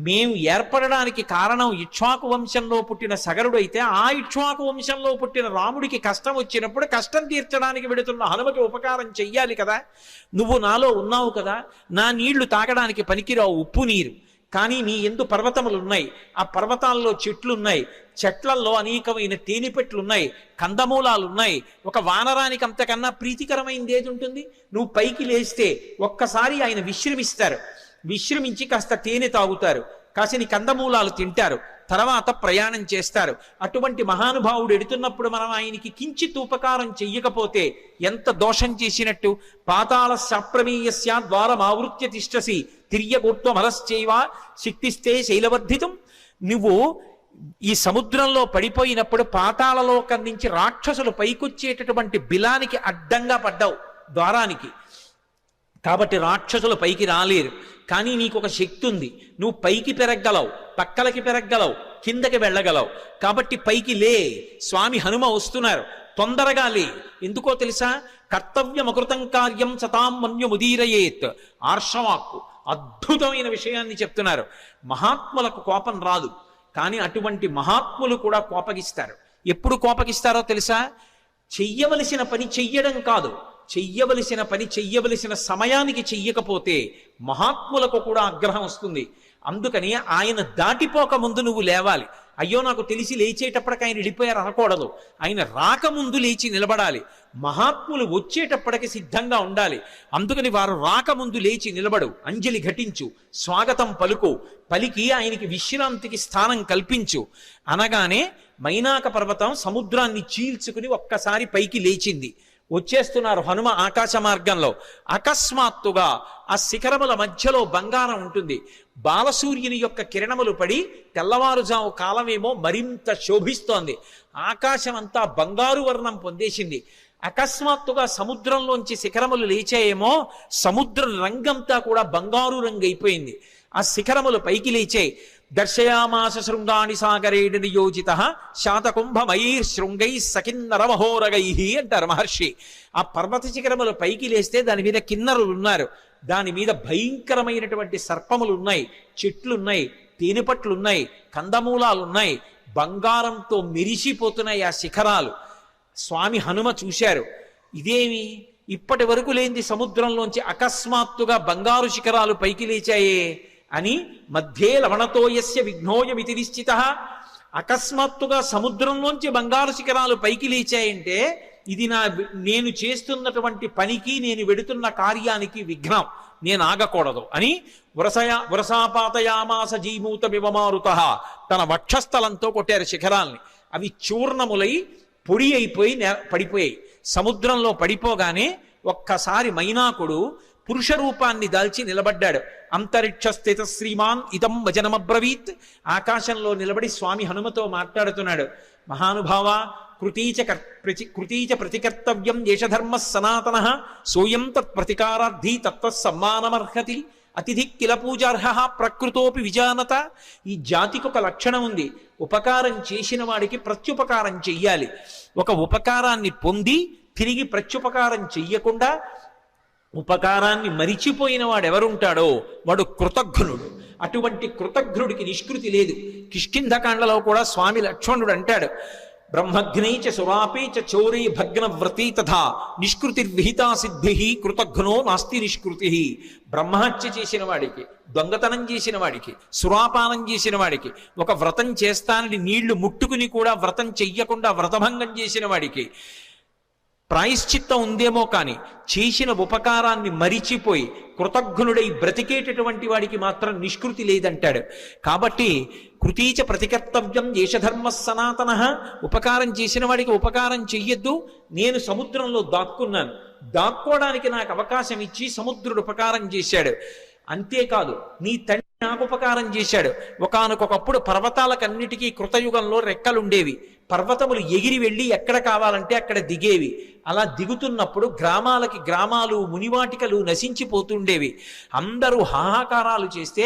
మేము ఏర్పడడానికి కారణం ఇక్ష్వాకు వంశంలో పుట్టిన సగరుడైతే ఆ ఇక్ష్వాకు వంశంలో పుట్టిన రాముడికి కష్టం వచ్చినప్పుడు కష్టం తీర్చడానికి వెడుతున్న హనుమకి ఉపకారం చెయ్యాలి కదా. నువ్వు నాలో ఉన్నావు కదా, నా నీళ్లు తాగడానికి పనికిరావు ఉప్పు నీరు, కానీ నీ ఎందు పర్వతములు ఉన్నాయి, ఆ పర్వతాల్లో చెట్లున్నాయి, చెట్లల్లో అనేకమైన తేనెపెట్లున్నాయి, కందమూలాలున్నాయి. ఒక వానరానికి అంతకన్నా ప్రీతికరమైంది ఏది ఉంటుంది? నువ్వు పైకి లేస్తే ఒక్కసారి ఆయన విశ్రమిస్తారు, విశ్రమించి కాస్త తేనె తాగుతారు, కాసిని కందమూలాలు తింటారు, తర్వాత ప్రయాణం చేస్తారు. అటువంటి మహానుభావుడు ఎడుతున్నప్పుడు మనం ఆయనకి కించిత్ ఉపకారం చెయ్యకపోతే ఎంత దోషం చేసినట్టు. పాతాళ శాప్రమేయస్య ద్వారమావృత్య తిష్టసి తిర్యగోత్వమలశ్చైవ శక్తిస్తే శైలవర్ధితం. నువ్వు ఈ సముద్రంలో పడిపోయినప్పుడు పాతాళలోకం నుంచి రాక్షసులు పైకొచ్చేటటువంటి బిలానికి అడ్డంగా పడ్డావు ద్వారానికి, కాబట్టి రాక్షసులు పైకి రాలేరు. కానీ నీకు ఒక శక్తి ఉంది, నువ్వు పైకి పెరగలవు, పక్కలకి పెరగలవు, కిందకి వెళ్ళగలవు. కాబట్టి పైకి లే, స్వామి హనుమ వస్తున్నారు, తొందరగా లే. ఎందుకో తెలుసా? కర్తవ్యమకృతం కార్యం సతాం మన్యముదీరయేత్. ఆర్షవాక్కు అద్భుతమైన విషయాన్ని చెప్తున్నారు. మహాత్ములకు కోపం రాదు, కానీ అటువంటి మహాత్ములు కూడా కోపగిస్తారు. ఎప్పుడు కోపగిస్తారో తెలుసా? చెయ్యవలసిన పని చెయ్యడం కాదు, చెయ్యవలసిన పని చెయ్యవలసిన సమయానికి చెయ్యకపోతే మహాత్ములకు కూడా ఆగ్రహం వస్తుంది. అందుకని ఆయన దాటిపోక ముందు నువ్వు లేవాలి. అయ్యో నాకు తెలిసి లేచేటప్పటికి ఆయన వెళ్ళిపోయారు అనకూడదు, ఆయన రాకముందు లేచి నిలబడాలి. మహాత్ములు వచ్చేటప్పటికి సిద్ధంగా ఉండాలి. అందుకని వారు రాకముందు లేచి నిలబడు, అంజలి ఘటించు, స్వాగతం పలుకు, పలికి ఆయనకి విశ్రాంతికి స్థానం కల్పించు. అనగానే మైనాక పర్వతం సముద్రాన్ని చీల్చుకుని ఒక్కసారి పైకి లేచింది. వచ్చేస్తున్నారు హనుమ ఆకాశ మార్గంలో. అకస్మాత్తుగా ఆ శిఖరముల మధ్యలో బంగారం ఉంటుంది. బాలసూర్యుని యొక్క కిరణములు పడి తెల్లవారుజాము కాలమేమో మరింత శోభిస్తోంది. ఆకాశం అంతా బంగారు వర్ణం పొందేసింది. అకస్మాత్తుగా సముద్రంలోంచి శిఖరములు లేచాయేమో, సముద్ర రంగంతా కూడా బంగారు రంగు అయిపోయింది. ఆ శిఖరములు పైకి లేచాయి. దర్శయామాస శృంగాణి సాగరేణ నియోజిత శాతకుంభమయీర్ శృంగై సకిన్నరమహోరగై అంటారు మహర్షి. ఆ పర్వత శిఖరములు పైకి లేస్తే దాని మీద కిన్నరులు ఉన్నారు, దాని మీద భయంకరమైనటువంటి సర్పములు ఉన్నాయి, చెట్లున్నాయి, తేనెపట్లున్నాయి, కందమూలాలున్నాయి, బంగారంతో మెరిసిపోతున్నాయి ఆ శిఖరాలు. స్వామి హనుమ చూశారు, ఇదేమి ఇప్పటి వరకు లేనిది సముద్రంలోంచి అకస్మాత్తుగా బంగారు శిఖరాలు పైకి లేచాయే అని. మధ్యే లవణతోయస్య విఘ్నోయమితి నిశ్చిత. అకస్మాత్తుగా సముద్రంలోంచి బంగారు శిఖరాలు పైకి లేచాయంటే ఇది నేను చేస్తున్నటువంటి పనికి, నేను వెడుతున్న కార్యానికి విఘ్నం, నేను ఆగకూడదు అని వరసాపాతయామాస జీమూత వివమారుత. తన వక్షస్థలంతో కొట్టారు శిఖరాల్ని. అవి చూర్ణములై పొడి అయిపోయి పడిపోయాయి. సముద్రంలో పడిపోగానే ఒక్కసారి మైనాకుడు పురుష రూపాన్ని దాల్చి నిలబడ్డాడు. అంతరిక్ష స్థిత శ్రీమాన్ ఇదం వచనమబ్రవీత్. ఆకాశంలో నిలబడి స్వామి హనుమతో మాట్లాడుతున్నాడు. మహానుభావ, కృతీచ ప్రతికర్తవ్యం దేశధర్మ సనాతన సోయం తత్ ప్రతికారార్థీ తత్వ సమ్మానమర్హతి అతిథి కిల పూజార్హ ప్రకృతోపి విజానత. ఈ జాతికి ఒక లక్షణం ఉంది, ఉపకారం చేసిన వాడికి ప్రత్యుపకారం చెయ్యాలి. ఒక ఉపకారాన్ని పొంది తిరిగి ప్రత్యుపకారం చెయ్యకుండా ఉపకారాన్ని మరిచిపోయిన వాడు ఎవరుంటాడో వాడు కృతఘ్నుడు. అటువంటి కృతఘ్నుడికి నిష్కృతి లేదు. కిష్కింధకాండలో కూడా స్వామి లక్ష్మణుడు అంటాడు, బ్రహ్మఘ్నైచ సురాపేచ చౌరీ భగ్న వ్రతీ తథా నిష్కృతిర్విహితా సిద్ధి కృతఘ్నో నాస్తి నిష్కృతి. బ్రహ్మహత్య చేసిన వాడికి, దొంగతనం చేసిన వాడికి, సురాపానం చేసిన వాడికి, ఒక వ్రతం చేస్తానని నీళ్లు ముట్టుకుని కూడా వ్రతం చెయ్యకుండా వ్రతభంగం చేసిన వాడికి ప్రాయశ్చిత్తం ఉందేమో కానీ చేసిన ఉపకారాన్ని మరిచిపోయి కృతఘ్నుడై బ్రతికేటటువంటి వాడికి మాత్రం నిష్కృతి లేదంటాడు. కాబట్టి కృతీచ ప్రతికర్తవ్యం దేశధర్మ సనాతన. ఉపకారం చేసిన వాడికి ఉపకారం చెయ్యొద్దు. నేను సముద్రంలో దాక్కున్నాను, దాక్కోవడానికి నాకు అవకాశం ఇచ్చి సముద్రుడు ఉపకారం చేశాడు. అంతేకాదు, నీ తండ్రి నాకు ఉపకారం చేశాడు. ఒకానొకప్పుడు పర్వతాలకన్నిటికీ కృతయుగంలో రెక్కలుండేవి. పర్వతములు ఎగిరి వెళ్ళి ఎక్కడ కావాలంటే అక్కడ దిగేవి. అలా దిగుతున్నప్పుడు గ్రామాలకి గ్రామాలు మునివాటికలు నశించిపోతుండేవి. అందరూ హాహాకారాలు చేస్తే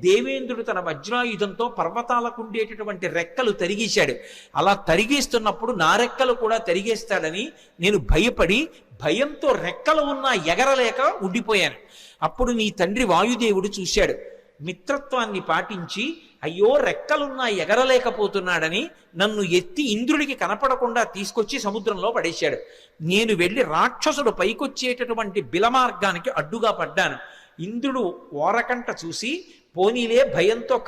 దేవేంద్రుడు తన వజ్రాయుధంతో పర్వతాలకు ఉండేటటువంటి రెక్కలు తరిగేశాడు. అలా తరిగేస్తున్నప్పుడు నా రెక్కలు కూడా తరిగేస్తాడని నేను భయపడి భయంతో రెక్కలు ఉన్నా ఎగరలేక ఉండిపోయాను. అప్పుడు నీ తండ్రి వాయుదేవుడు చూశాడు. మిత్రత్వాన్ని పాటించి అయ్యో రెక్కలున్నా ఎగరలేకపోతున్నాడని నన్ను ఎత్తి ఇంద్రుడికి కనపడకుండా తీసుకొచ్చి సముద్రంలో పడేశాడు. నేను వెళ్ళి రాక్షసుడు పైకొచ్చేటటువంటి బిలమార్గానికి అడ్డుగా పడ్డాను. ఇంద్రుడు ఓరకంట చూసి పోనీలే భయంతో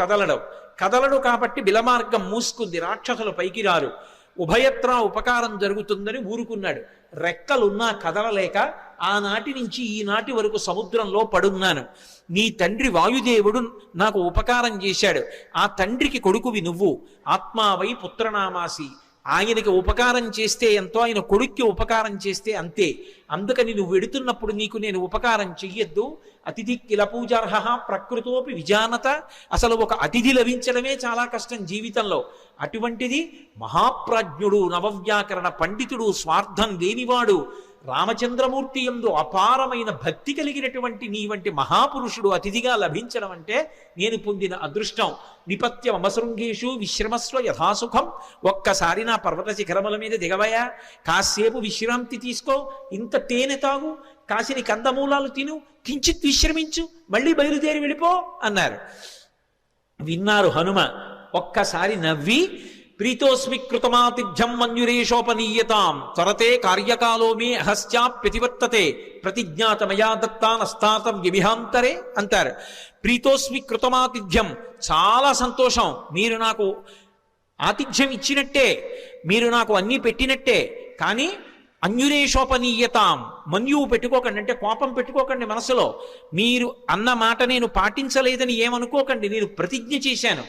కదలడు కాబట్టి బిలమార్గం మూసుకుంది, రాక్షసులు పైకి రారు, ఉభయత్రా ఉపకారం జరుగుతుందని ఊరుకున్నాడు. రెక్కలున్నా కదలలేక ఆనాటి నుంచి ఈనాటి వరకు సముద్రంలో పడున్నాను. నీ తండ్రి వాయుదేవుడు నాకు ఉపకారం చేశాడు. ఆ తండ్రికి కొడుకువి నువ్వు, ఆత్మావై పుత్రనామాసి. ఆయనకి ఉపకారం చేస్తే ఎంతో, ఆయన కొడుక్కి ఉపకారం చేస్తే అంతే. అందుకని నువ్వు వెడుతున్నప్పుడు నీకు నేను ఉపకారం చెయ్యొద్దు. అతిథి కిల పూజార్హ ప్రకృతోపి విజానత. అసలు ఒక అతిథి లభించడమే చాలా కష్టం జీవితంలో. అటువంటిది మహాప్రాజ్ఞుడు, నవవ్యాకరణ పండితుడు, స్వార్థం లేనివాడు, రామచంద్రమూర్తి యందు అపారమైన భక్తి కలిగినటువంటి నీ వంటి మహాపురుషుడు అతిథిగా లభించడం అంటే నేను పొందిన అదృష్టం. నిపత్య మమశృంగేషు విశ్రమస్వ యథాసుఖం. ఒక్కసారి నా పర్వత శిఖరముల మీద దిగవయా, కాసేపు విశ్రాంతి తీసుకో, ఇంత తేనె తాగు, కాసిని కందమూలాలు తిను, కించిత్ విశ్రమించు, మళ్ళీ బయలుదేరి వెళ్ళిపో అన్నారు. విన్నారు హనుమ. ఒక్కసారి నవ్వి ప్రీతోస్మి కృతమాతిథ్యం మన్యురేషోపనీయతాం త్వరతే కార్యకాలో మే అహస్యాప్యతివర్తతే ప్రతిజ్ఞాతమయా దత్తానస్తాతం వ్యభిహాంతరే అంటారు. ప్రీతోస్మి కృతమాతిథ్యం, చాలా సంతోషం, మీరు నాకు ఆతిథ్యం ఇచ్చినట్టే, మీరు నాకు అన్నీ పెట్టినట్టే. కానీ అన్యురేషోపనీయతాం, మన్యువు పెట్టుకోకండి, అంటే కోపం పెట్టుకోకండి మనసులో. మీరు అన్న మాట నేను పాటించలేదని ఏమనుకోకండి. నేను ప్రతిజ్ఞ చేశాను,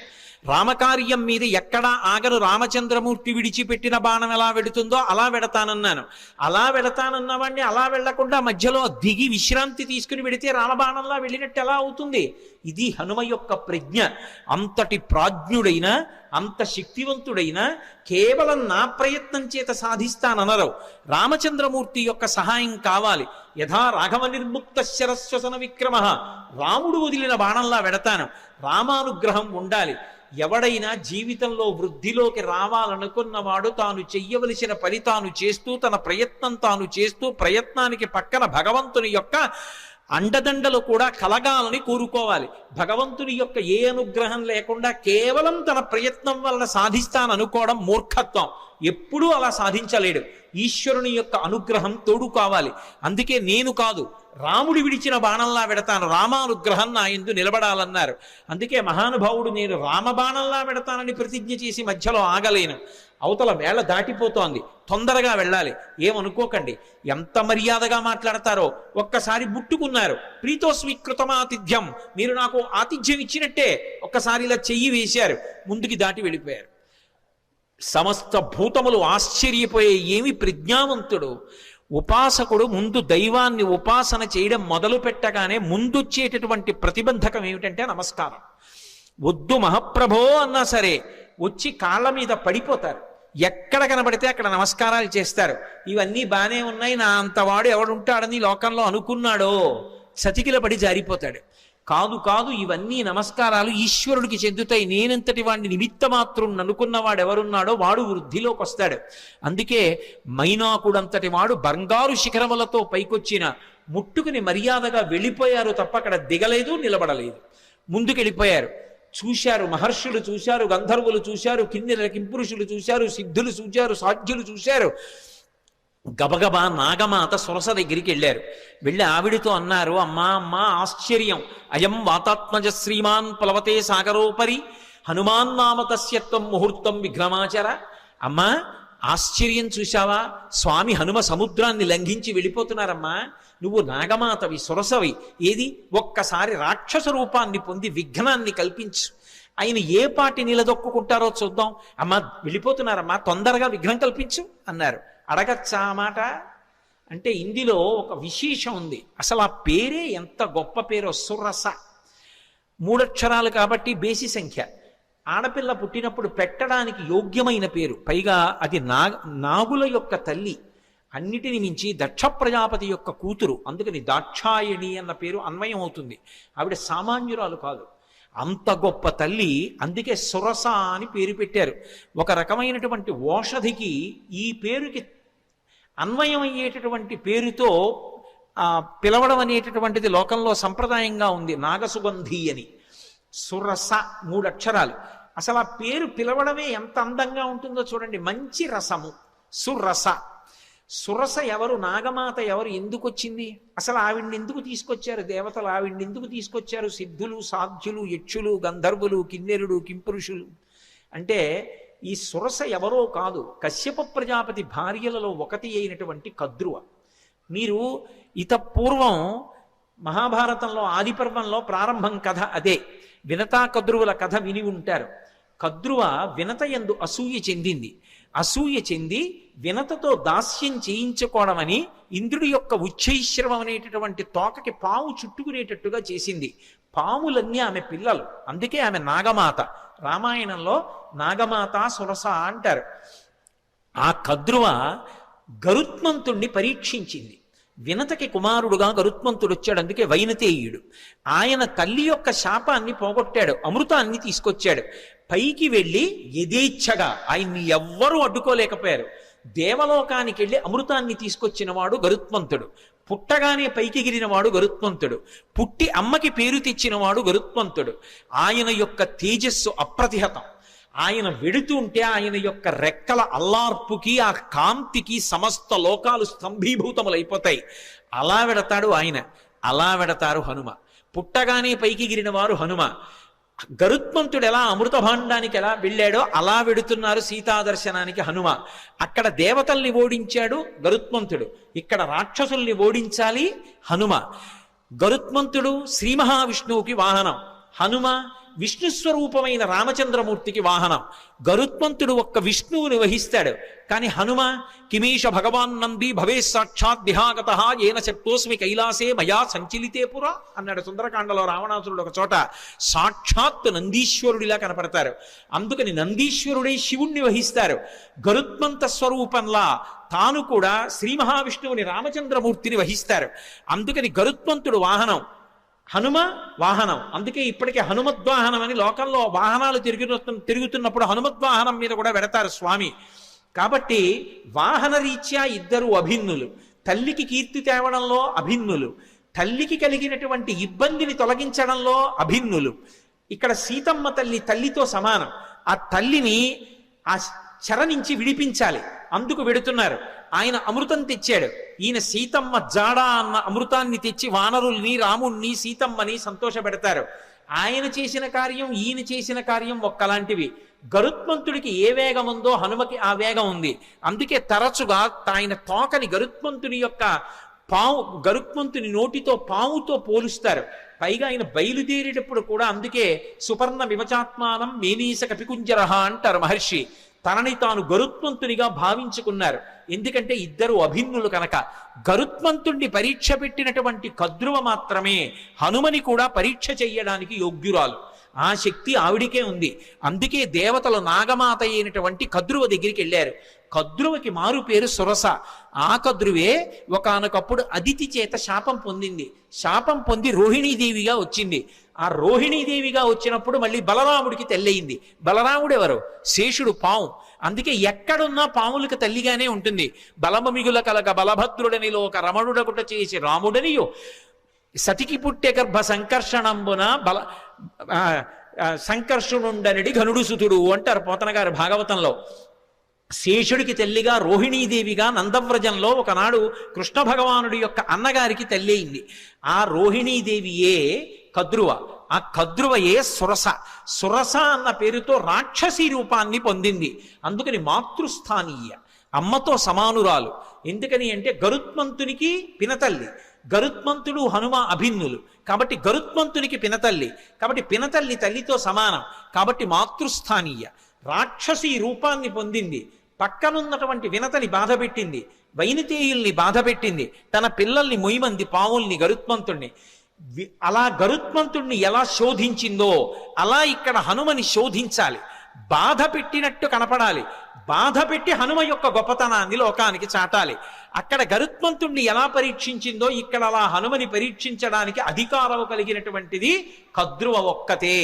రామకార్యం మీద ఎక్కడా ఆగను. రామచంద్రమూర్తి విడిచిపెట్టిన బాణం ఎలా వెడుతుందో అలా వెడతానన్నాను. అలా వెడతానన్నవాడిని అలా వెళ్లకుండా మధ్యలో దిగి విశ్రాంతి తీసుకుని వెడితే రామబాణంలా వెళ్ళినట్టు ఎలా అవుతుంది? ఇది హనుమ యొక్క ప్రజ్ఞ. అంతటి ప్రాజ్ఞుడైన, అంత శక్తివంతుడైన కేవలం నా ప్రయత్నం చేత సాధిస్తాననరు. రామచంద్రమూర్తి యొక్క సహాయం కావాలి. యథా రాఘవ నిర్ముక్త శరస్వసన విక్రమ, రాముడు వదిలిన బాణంలా వెడతాను. రామానుగ్రహం ఉండాలి. ఎవడైనా జీవితంలో వృద్ధిలోకి రావాలనుకున్నవాడు తాను చెయ్యవలసిన పని తాను చేస్తూ, తన ప్రయత్నం తాను చేస్తూ, ప్రయత్నానికి పక్కన భగవంతుని యొక్క అండదండలు కూడా కలగాలని కోరుకోవాలి. భగవంతుని యొక్క ఏ అనుగ్రహం లేకుండా కేవలం తన ప్రయత్నం వలన సాధిస్తాననుకోవడం మూర్ఖత్వం. ఎప్పుడూ అలా సాధించలేడు. ఈశ్వరుని యొక్క అనుగ్రహం తోడు కావాలి. అందుకే నేను కాదు, రాముడు విడిచిన బాణంలా వెడతాను, రామానుగ్రహం నా యందు నిలబడాలన్నారు. అందుకే మహానుభావుడు నేను రామబాణంలా వెడతానని ప్రతిజ్ఞ చేసి మధ్యలో ఆగలేను. అవతల వేళ దాటిపోతోంది, తొందరగా వెళ్ళాలి. ఏమనుకోకండి, ఎంత మర్యాదగా మాట్లాడతారో. ఒక్కసారి ముట్టుకున్నారు. ప్రీతోస్మి కృతమాతిథ్యం, మీరు నాకు ఆతిథ్యం ఇచ్చినట్టే. ఒక్కసారి ఇలా చెయ్యి వేశారు, ముందుకి దాటి వెళ్ళిపోయారు. సమస్త భూతములు ఆశ్చర్యపోయే, ఏమి ప్రజ్ఞావంతుడు! ఉపాసకుడు ముందు దైవాన్ని ఉపాసన చేయడం మొదలు పెట్టగానే ముందొచ్చేటటువంటి ప్రతిబంధకం ఏమిటంటే నమస్కారం. వద్దు మహాప్రభో అన్నా సరే వచ్చి కాళ్ళ మీద పడిపోతారు. ఎక్కడ కనబడితే అక్కడ నమస్కారాలు చేస్తారు. ఇవన్నీ బానే ఉన్నాయి, నా అంతవాడు ఎవడుంటాడని లోకంలో అనుకున్నాడో చతికిల పడి జారిపోతాడు. కాదు కాదు, ఇవన్నీ నమస్కారాలు ఈశ్వరుడికి చెందుతాయి. నేనంతటి వాడిని నిమిత్త మాత్రం అనుకున్నవాడు ఎవరున్నాడో వాడు వృద్ధిలోకి వస్తాడు. అందుకే మైనాకుడంతటి వాడు బంగారు శిఖరములతో పైకొచ్చిన ముట్టుకుని మర్యాదగా వెళ్ళిపోయారు తప్ప అక్కడ దిగలేదు, నిలబడలేదు. ముందుకెళ్ళిపోయారు. చూశారు, మహర్షులు చూశారు, గంధర్వులు చూశారు, కిన్నెర కింపురుషులు చూశారు, సిద్ధులు చూశారు, సాధ్యులు చూశారు. గబగబా నాగమాత సొరస దగ్గరికి వెళ్ళారు. వెళ్ళి ఆవిడితో అన్నారు, అమ్మా అమ్మా ఆశ్చర్యం, అయం వాతాత్మజ శ్రీమాన్ ప్లవతే సాగరోపరి హనుమాన్ నామ తస్యత్వం ముహూర్తం విఘ్నమాచర. అమ్మా ఆశ్చర్యం చూశావా? స్వామి హనుమ సముద్రాన్ని లంఘించి వెళ్ళిపోతున్నారమ్మా. నువ్వు నాగమాతవి, సొరసవి. ఏది ఒక్కసారి రాక్షస రూపాన్ని పొంది విఘ్నాన్ని కల్పించు. ఆయన ఏ పాటి నిలదొక్కుంటారో చూద్దాం. అమ్మ వెళ్ళిపోతున్నారమ్మా, తొందరగా విఘ్నం కల్పించు అన్నారు. అడగచ్చా మాట అంటే ఇందులో ఒక విశేషం ఉంది. అసలు ఆ పేరే ఎంత గొప్ప పేరో, సురస. 3 అక్షరాలు కాబట్టి బేసి సంఖ్య. ఆడపిల్ల పుట్టినప్పుడు పెట్టడానికి యోగ్యమైన పేరు, పైగా అది నాగుల యొక్క తల్లి, అన్నిటిని మించి దక్ష ప్రజాపతి యొక్క కూతురు, అందుకని దాక్షాయణి అన్న పేరు అన్వయం అవుతుంది. ఆవిడ సామాన్యురాలు కాదు, అంత గొప్ప తల్లి. అందుకే సురస అని పేరు పెట్టారు. ఒక రకమైనటువంటి ఓషధికి ఈ పేరుకి అన్వయం అయ్యేటటువంటి పేరుతో పిలవడం అనేటటువంటిది లోకంలో సంప్రదాయంగా ఉంది. నాగసుగంధి అని, సురస 3 అక్షరాలు. అసలు ఆ పేరు పిలవడమే ఎంత అందంగా ఉంటుందో చూడండి. మంచి రసము, సురస. సురస ఎవరు? నాగమాత ఎవరు? ఎందుకు వచ్చింది? అసలు ఆవిడ్ని ఎందుకు తీసుకొచ్చారు దేవతలు? ఆవిడ్ని ఎందుకు తీసుకొచ్చారు సిద్ధులు, సాధ్యులు, యక్షులు, గంధర్వులు, కిన్నెరుడు, కింపురుషులు? అంటే ఈ సురస ఎవరో కాదు, కశ్యప ప్రజాపతి భార్యలలో ఒకటి అయినటువంటి కద్రువ. మీరు పూర్వం మహాభారతంలో ఆదిపర్వంలో ప్రారంభం కథ అదే. వినతా కద్రువుల కథ విని ఉంటారు. కద్రువ వినత యందు అసూయ చెందింది. అసూయ చెంది వినతతో దాస్యం చేయించుకోవడమని ఇంద్రుడి యొక్క ఉచ్చైశ్రవం అనేటటువంటి తోకకి పాము చుట్టుకునేటట్టుగా చేసింది. పాములన్నీ ఆమె పిల్లలు, అందుకే ఆమె నాగమాత. రామాయణంలో నాగమాత సురస అంటారు. ఆ కద్రువ గరుత్మంతుణ్ణి పరీక్షించింది. వినతకి కుమారుడుగా గరుత్మంతుడు వచ్చాడు, అందుకే వైనతేయుడు. ఆయన తల్లి యొక్క శాపాన్ని పోగొట్టాడు, అమృతాన్ని తీసుకొచ్చాడు. పైకి వెళ్ళి యథేచ్ఛగా ఆయన్ని ఎవ్వరూ అడ్డుకోలేకపోయారు. దేవలోకానికి వెళ్ళి అమృతాన్ని తీసుకొచ్చిన వాడు గరుత్మంతుడు. పుట్టగానే పైకి ఎగిరినవాడు గరుత్మంతుడు. పుట్టి అమ్మకి పేరు తెచ్చినవాడు గరుత్మంతుడు. ఆయన యొక్క తేజస్సు అప్రతిహతం. ఆయన వెడుతుంటే ఆయన యొక్క రెక్కల అల్లార్పుకి, ఆ కాంతికి సమస్త లోకాలు స్తంభీభూతములైపోతాయి. అలా వెడతాడు ఆయన, అలా వెడతారు హనుమ. పుట్టగానే పైకి ఎగిరిన వారు హనుమ. గరుత్మంతుడు ఎలా అమృత భాండానికి ఎలా వెళ్ళాడో అలా వెడుతున్నారు సీతాదర్శనానికి హనుమ. అక్కడ దేవతల్ని ఓడించాడు గరుత్మంతుడు, ఇక్కడ రాక్షసుల్ని ఓడించాలి హనుమ. గరుత్మంతుడు శ్రీ మహావిష్ణువుకి వాహనం, హనుమ విష్ణుస్వరూపమైన రామచంద్రమూర్తికి వాహనం. గరుత్మంతుడు ఒక్క విష్ణువుని వహిస్తాడు, కానీ హనుమ కిమీష భగవాన్ నంది భవే సాక్షాత్ దిహాగత ఏన శక్తోస్మి కైలాసే మయా సంచలితే పురా అన్నాడు సుందరకాండలో రావణాసురుడు ఒక చోట. సాక్షాత్ నందీశ్వరుడిలా కనపడతారు, అందుకని నందీశ్వరుడే శివుణ్ణి వహిస్తారు. గరుత్మంత స్వరూపంలా తాను కూడా శ్రీ మహావిష్ణువుని రామచంద్రమూర్తిని వహిస్తారు. అందుకని గరుత్మంతుడు వాహనం, హనుమ వాహనం. అందుకే ఇప్పటికే హనుమద్వాహనం అని లోకంలో వాహనాలు తిరుగుతున్నప్పుడు హనుమద్వాహనం మీద కూడా పెడతారు స్వామి. కాబట్టి వాహన రీత్యా ఇద్దరు అభిన్నులు. తల్లికి కీర్తి తేవడంలో అభిన్నులు, తల్లికి కలిగినటువంటి ఇబ్బందిని తొలగించడంలో అభిన్నులు. ఇక్కడ సీతమ్మ తల్లితో సమానం. ఆ తల్లిని ఆ చెర నుంచి విడిపించాలి, అందుకు వెడుతున్నారు. ఆయన అమృతం తెచ్చాడు, ఈయన సీతమ్మ జాడ అన్న అమృతాన్ని తెచ్చి వానరుల్ని, రాముణ్ణి, సీతమ్మని సంతోషపెడతారు. ఆయన చేసిన కార్యం, ఈయన చేసిన కార్యం ఒక్కలాంటివి. గరుత్మంతుడికి ఏ వేగం ఉందో హనుమకి ఆ వేగం ఉంది. అందుకే తరచుగా ఆయన తోకని గరుత్మంతుని నోటితో పాముతో పోలుస్తారు. పైగా ఆయన బయలుదేరేటప్పుడు కూడా అందుకే సుపర్ణ వివచాత్మానం మేనీస కపికుంజరహ అంటారు మహర్షి. తనని తాను గరుత్మంతునిగా భావించుకున్నారు, ఎందుకంటే ఇద్దరు అభిన్నులు కనుక. గరుత్మంతుణ్ణి పరీక్ష పెట్టినటువంటి కద్రువ మాత్రమే హనుమని కూడా పరీక్ష చెయ్యడానికి యోగ్యురాలు. ఆ శక్తి ఆవిడికే ఉంది. అందుకే దేవతలు నాగమాత అయినటువంటి కద్రువ దగ్గరికి వెళ్ళారు. కద్రువకి మారు పేరు సురస. ఆ కద్రువే ఒకానొకప్పుడు అదితి చేత శాపం పొందింది. శాపం పొంది రోహిణీదేవిగా వచ్చింది. ఆ రోహిణీదేవిగా వచ్చినప్పుడు మళ్ళీ బలరాముడికి తెల్లయింది. బలరాముడు ఎవరు? శేషుడు, పాము. అందుకే ఎక్కడున్నా పాములకు తల్లిగానే ఉంటుంది. బలమమిగుల కలగ బలభద్రుడనిలో ఒక రమణుడకుట చేసి రాముడనియో సతికి పుట్టె గర్భ సంకర్షణంబున సంకర్షణుండనడి ఘనుడు సుతుడు అంటారు పోతన గారు భాగవతంలో. శేషుడికి తల్లిగా రోహిణీదేవిగా నందవ్రజంలో ఒకనాడు కృష్ణ భగవానుడి యొక్క అన్నగారికి తల్లి అయింది. ఆ రోహిణీదేవియే కద్రువ. ఆ కద్రువయే సురస. సురస అన్న పేరుతో రాక్షసీ రూపాన్ని పొందింది. అందుకని మాతృస్థానీయ, అమ్మతో సమానురాలు. ఎందుకని అంటే గరుత్మంతునికి పినతల్లి, గరుత్మంతుడు హనుమ అభిన్నులు కాబట్టి గరుత్మంతునికి పినతల్లి, కాబట్టి పినతల్లి తల్లితో సమానం, కాబట్టి మాతృస్థానీయ. రాక్షసీ రూపాన్ని పొందింది. పక్కనున్నటువంటి వినతని బాధపెట్టింది, వైనతేయుల్ని బాధపెట్టింది, తన పిల్లల్ని మొయ్యమంది పావుల్ని, గరుత్మంతుణ్ణి. అలా గరుత్మంతుణ్ణి ఎలా శోధించిందో అలా ఇక్కడ హనుమని శోధించాలి. బాధ పెట్టినట్టు కనపడాలి. బాధ పెట్టి హనుమ యొక్క గొప్పతనాన్ని లోకానికి చాటాలి. అక్కడ గరుత్మంతుణ్ణి ఎలా పరీక్షించిందో ఇక్కడ అలా హనుమని పరీక్షించడానికి అధికారం కలిగినటువంటిది కద్రువ ఒక్కతే.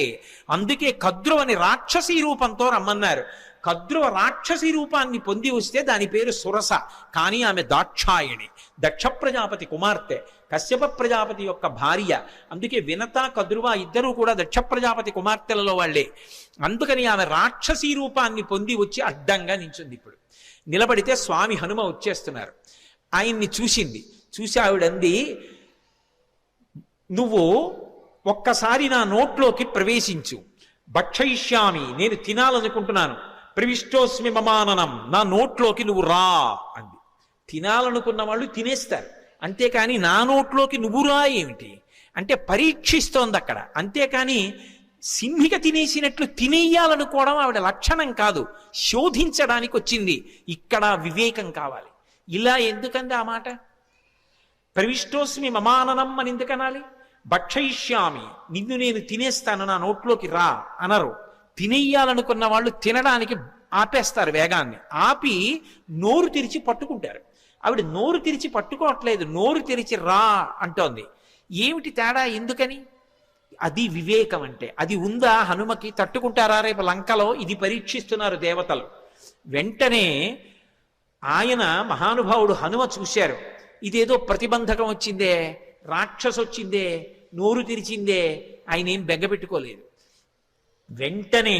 అందుకే కద్రువని రాక్షసీ రూపంతో రమ్మన్నారు. కద్రువ రాక్షసి రూపాన్ని పొంది వస్తే దాని పేరు సురస. కానీ ఆమె దాక్షాయణి, దక్ష ప్రజాపతి కుమార్తె, కశ్యప ప్రజాపతి యొక్క భార్య. అందుకే వినత కద్రువ ఇద్దరూ కూడా దక్ష ప్రజాపతి కుమార్తెలలో వాళ్లే. అందుకని ఆమె రాక్షసీ రూపాన్ని పొంది వచ్చి అడ్డంగా నించుంది. ఇప్పుడు నిలబడితే స్వామి హనుమ వచ్చేస్తున్నారు. ఆయన్ని చూసింది. చూసి ఆవిడంది, నువ్వు ఒక్కసారి నా నోట్లోకి ప్రవేశించు, భక్షయిష్యామి, నేను తినాలనుకుంటున్నాను, ప్రవిష్టోస్మి మమాననం, నా నోట్లోకి నువ్వు రా అంది. తినాలనుకున్న వాళ్ళు తినేస్తారు, అంతేకాని నా నోట్లోకి నువ్వు రా ఏమిటి అంటే పరీక్షిస్తోంది అక్కడ. అంతేకాని సింహిక తినేసినట్లు తినేయాలనుకోవడం ఆవిడ లక్షణం కాదు, శోధించడానికి వచ్చింది. ఇక్కడ వివేకం కావాలి. ఇలా ఎందుకంది ఆ మాట? ప్రవిష్టోస్మి మమాననం అని ఎందుకనాలి? భక్షయిష్యామి, నిన్ను నేను తినేస్తాను, నా నోట్లోకి రా అనరు. తినేయాలనుకున్న వాళ్ళు తినడానికి ఆపేస్తారు వేగాన్ని. ఆపి నోరు తెరిచి పట్టుకుంటారు. ఆవిడ నోరు తెరిచి పట్టుకోవట్లేదు, నోరు తెరిచి రా అంటోంది. ఏమిటి తేడా? ఎందుకని? అది వివేకం అంటే. అది ఉందా హనుమకి? తట్టుకుంటారా రేపు లంకలో? ఇది పరీక్షిస్తున్నారు దేవతలు. వెంటనే ఆయన మహానుభావుడు హనుమ చూశారు. ఇదేదో ప్రతిబంధకం వచ్చిందే, రాక్షసు వచ్చిందే, నోరు తెరిచిందే. ఆయన ఏం బెగ్గపెట్టుకోలేదు. వెంటనే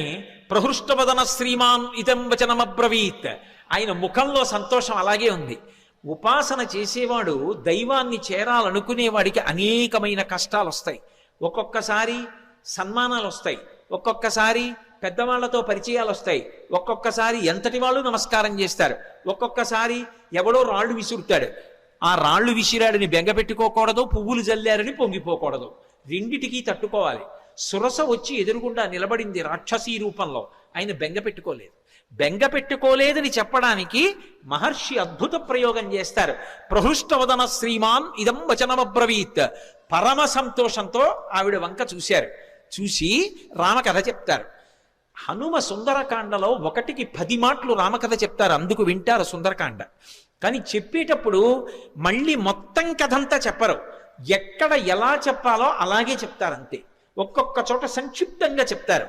ప్రహృష్టవదన శ్రీమాన్ ఇదం వచనమబ్రవీత్. ఆయన ముఖంలో సంతోషం అలాగే ఉంది. ఉపాసన చేసేవాడు దైవాన్ని చేరాలనుకునేవాడికి అనేకమైన కష్టాలు వస్తాయి. ఒక్కొక్కసారి సన్మానాలు వస్తాయి, ఒక్కొక్కసారి పెద్దవాళ్లతో పరిచయాలు వస్తాయి, ఒక్కొక్కసారి ఎంతటి వాళ్ళు నమస్కారం చేస్తారు, ఒక్కొక్కసారి ఎవడో రాళ్ళు విసురుతాడు. ఆ రాళ్ళు విసిరాడని బెంగపెట్టుకోకూడదు, పువ్వులు జల్లారని పొంగిపోకూడదు. రెండిటికీ తట్టుకోవాలి. సురస వచ్చి ఎదురుగుండా నిలబడింది రాక్షసీ రూపంలో. ఆయన బెంగపెట్టుకోలేదు. బెంగపెట్టుకోలేదని చెప్పడానికి మహర్షి అద్భుత ప్రయోగం చేస్తారు. ప్రహృష్టవదన శ్రీమాన్ ఇదం వచనమబ్రవీత్. పరమ సంతోషంతో ఆవిడ వంక చూశారు. చూసి రామకథ చెప్తారు. హనుమ సుందరకాండలో 1కి 10 మాటలు రామకథ చెప్తారు, అందుకు వింటారు సుందరకాండ. కానీ చెప్పేటప్పుడు మళ్ళీ మొత్తం కథంతా చెప్పరు. ఎక్కడ ఎలా చెప్పాలో అలాగే చెప్తారు, అంతే. ఒక్కొక్క చోట సంక్షిప్తంగా చెప్తారు.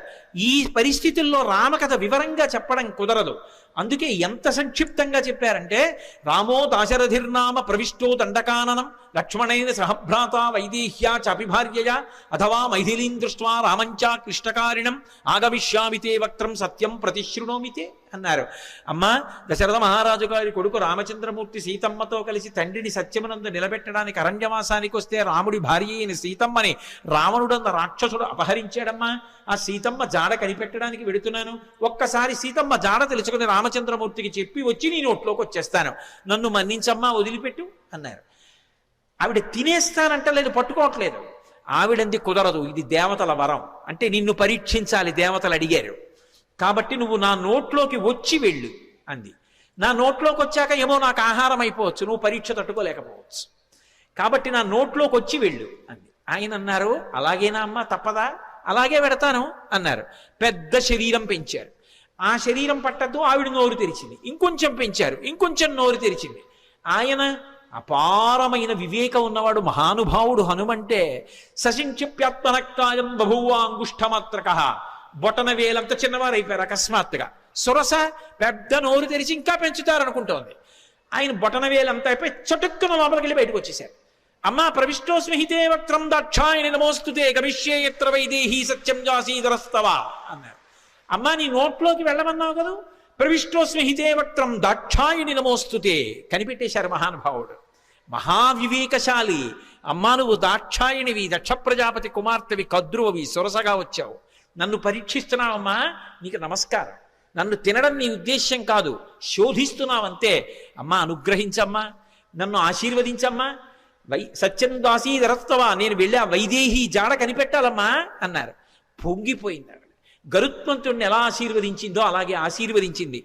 ఈ పరిస్థితుల్లో రామకథ వివరంగా చెప్పడం కుదరదు. అందుకే ఎంత సంక్షిప్తంగా చెప్పారంటే, రామో దాశరథిర్నామ ప్రవిష్టో దండకాననం లక్ష్మణైన సహభ్రాత వైదేహ్యా చాపిభార్యయా అథవా మైథిలీం దృష్ట్వా రామంచా క్లిష్టకారిణం ఆగమిష్యామితే వక్త్రం సత్యం ప్రతిశృణోమితే అన్నారు. అమ్మా, దశరథ మహారాజు గారి కొడుకు రామచంద్రమూర్తి సీతమ్మతో కలిసి తండ్రిని సత్యమునందు నిలబెట్టడానికి అరణ్యవాసానికి వస్తే రాముడి భార్య అయిన సీతమ్మని రావణుడన్న రాక్షసుడు అపహరించాడమ్మా. ఆ సీతమ్మ జాడ కనిపెట్టడానికి వెడుతున్నాను. ఒక్కసారి సీతమ్మ జాడ తెలుసుకుని రామచంద్రమూర్తికి చెప్పి వచ్చి నీ నోట్లోకి వచ్చేస్తాను, నన్ను మన్నించమ్మా, వదిలిపెట్టు అన్నారు. ఆవిడ తినేస్తానంటలేదు, పట్టుకోవట్లేదు. ఆవిడంది కుదరదు, ఇది దేవతల వరం. అంటే నిన్ను పరీక్షించాలి, దేవతలు అడిగారు కాబట్టి నువ్వు నా నోట్లోకి వచ్చి వెళ్ళు అంది. నా నోట్లోకి వచ్చాక ఏమో నాకు ఆహారం అయిపోవచ్చు, నువ్వు పరీక్ష తట్టుకోలేకపోవచ్చు, కాబట్టి నా నోట్లోకి వచ్చి వెళ్ళు అంది. ఆయన అన్నారు, అలాగేనా అమ్మా, తప్పదా? అలాగే పెడతాను అన్నారు. పెద్ద శరీరం పెంచారు. ఆ శరీరం పట్టద్దు, ఆవిడ నోరు తెరిచింది. ఇంకొంచెం పెంచారు, ఇంకొంచెం నోరు తెరిచింది. ఆయన అపారమైన వివేకం ఉన్నవాడు, మహానుభావుడు హనుమంటే. సశింక్షిప్యాత్మనక్తాయం బభూవాంగుష్ఠమాత్రక. బొటన వేలంత చిన్నవారైపోయారు అకస్మాత్తుగా. సురస పెద్ద నోరు తెరిచి ఇంకా పెంచుతారనుకుంటోంది. ఆయన బొటన వేలంతా అయిపోయి చటుక్కున లోపలికి వెళ్ళి బయటకు వచ్చేసారు. అమ్మా, ప్రవిష్టోస్మి హితే వక్త్రం దాక్షాయణి నమోస్తుతే గమిష్యే యత్ర వైదేహీ సత్యం జాసీధరస్తవా అన్నారు. అమ్మా, నీ నోట్లోకి వెళ్ళమన్నావు కదా, ప్రవిష్టోస్మి హితే వక్త్రం దాక్షాయణి నమోస్తుతే. కనిపెట్టేశారు మహానుభావుడు, మహావివేకశాలి. అమ్మా, నువ్వు దాక్షాయణివి, దక్ష ప్రజాపతి కుమార్తెవి, కద్రువవి, సురసగా వచ్చావు, నన్ను పరీక్షిస్తున్నావమ్మా, నీకు నమస్కారం. నన్ను తినడం నీ ఉద్దేశ్యం కాదు, శోధిస్తున్నావంతే. అమ్మా, అనుగ్రహించమ్మా, నన్ను ఆశీర్వదించమ్మా. సత్యం దాసీధరస్తవా, నేను వెళ్ళి ఆ వైదేహి జాడ కనిపెట్టాలమ్మా అన్నారు. పొంగిపోయింది. గరుత్మంతుడిని ఎలా ఆశీర్వదించిందో అలాగే ఆశీర్వదించింది.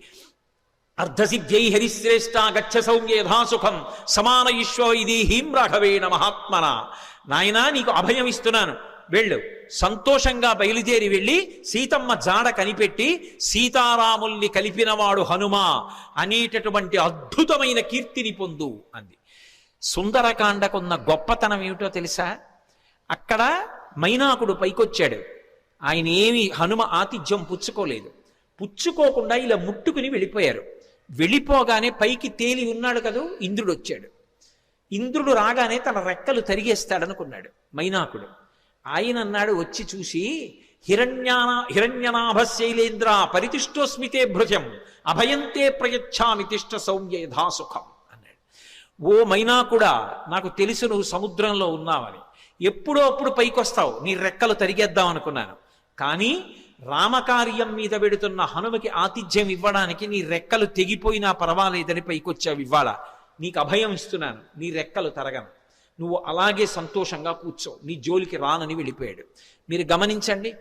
అర్ధసిద్ధ్యై హరిశ్రేష్ట గచ్చ సౌమ్య యథాసుఖం సమాన ఈశ్వ ఇదేహీం రాఘవేణ మహాత్మన. నాయనా నీకు అభయం ఇస్తున్నాను, వెళ్ళు. సంతోషంగా బయలుదేరి వెళ్ళి సీతమ్మ జాడ కనిపెట్టి సీతారాముల్ని కలిపినవాడు హనుమ అనేటటువంటి అద్భుతమైన కీర్తిని పొందు అంది. సుందరకాండకున్న గొప్పతనం ఏమిటో తెలుసా? అక్కడ మైనాకుడు పైకొచ్చాడు. ఆయన ఏమి హనుమ ఆతిథ్యం పుచ్చుకోలేదు. పుచ్చుకోకుండా ఇలా ముట్టుకుని వెళ్ళిపోయారు. వెళ్ళిపోగానే పైకి తేలి ఉన్నాడు కదూ ఇంద్రుడు వచ్చాడు. ఇంద్రుడు రాగానే తన రెక్కలు తరిగేస్తాడనుకున్నాడు మైనాకుడు. ఆయన అన్నాడు, వచ్చి చూసి హిరణ్యనాభ శైలేంద్ర పరితిష్టోస్మితే భృజం అభయంతే ప్రయచ్ఛామి తిష్ట సౌమ్య యథాసుఖం అన్నాడు. ఓ మైనాకుడా, నాకు తెలుసు నువ్వు సముద్రంలో ఉన్నావని. ఎప్పుడో అప్పుడు పైకొస్తావు, నీ రెక్కలు తరిగేద్దాం అనుకున్నాను. కానీ రామకార్యం మీద పెడుతున్న హనుమకి ఆతిథ్యం ఇవ్వడానికి నీ రెక్కలు తెగిపోయినా పర్వాలేదని పైకొచ్చావు. ఇవ్వాల నీకు అభయం ఇస్తున్నాను, నీ రెక్కలు తరగను, నువ్వు అలాగే సంతోషంగా కూర్చో, నీ జోలికి రానని వెళ్ళిపోయాడు. మీరు గమనించండి,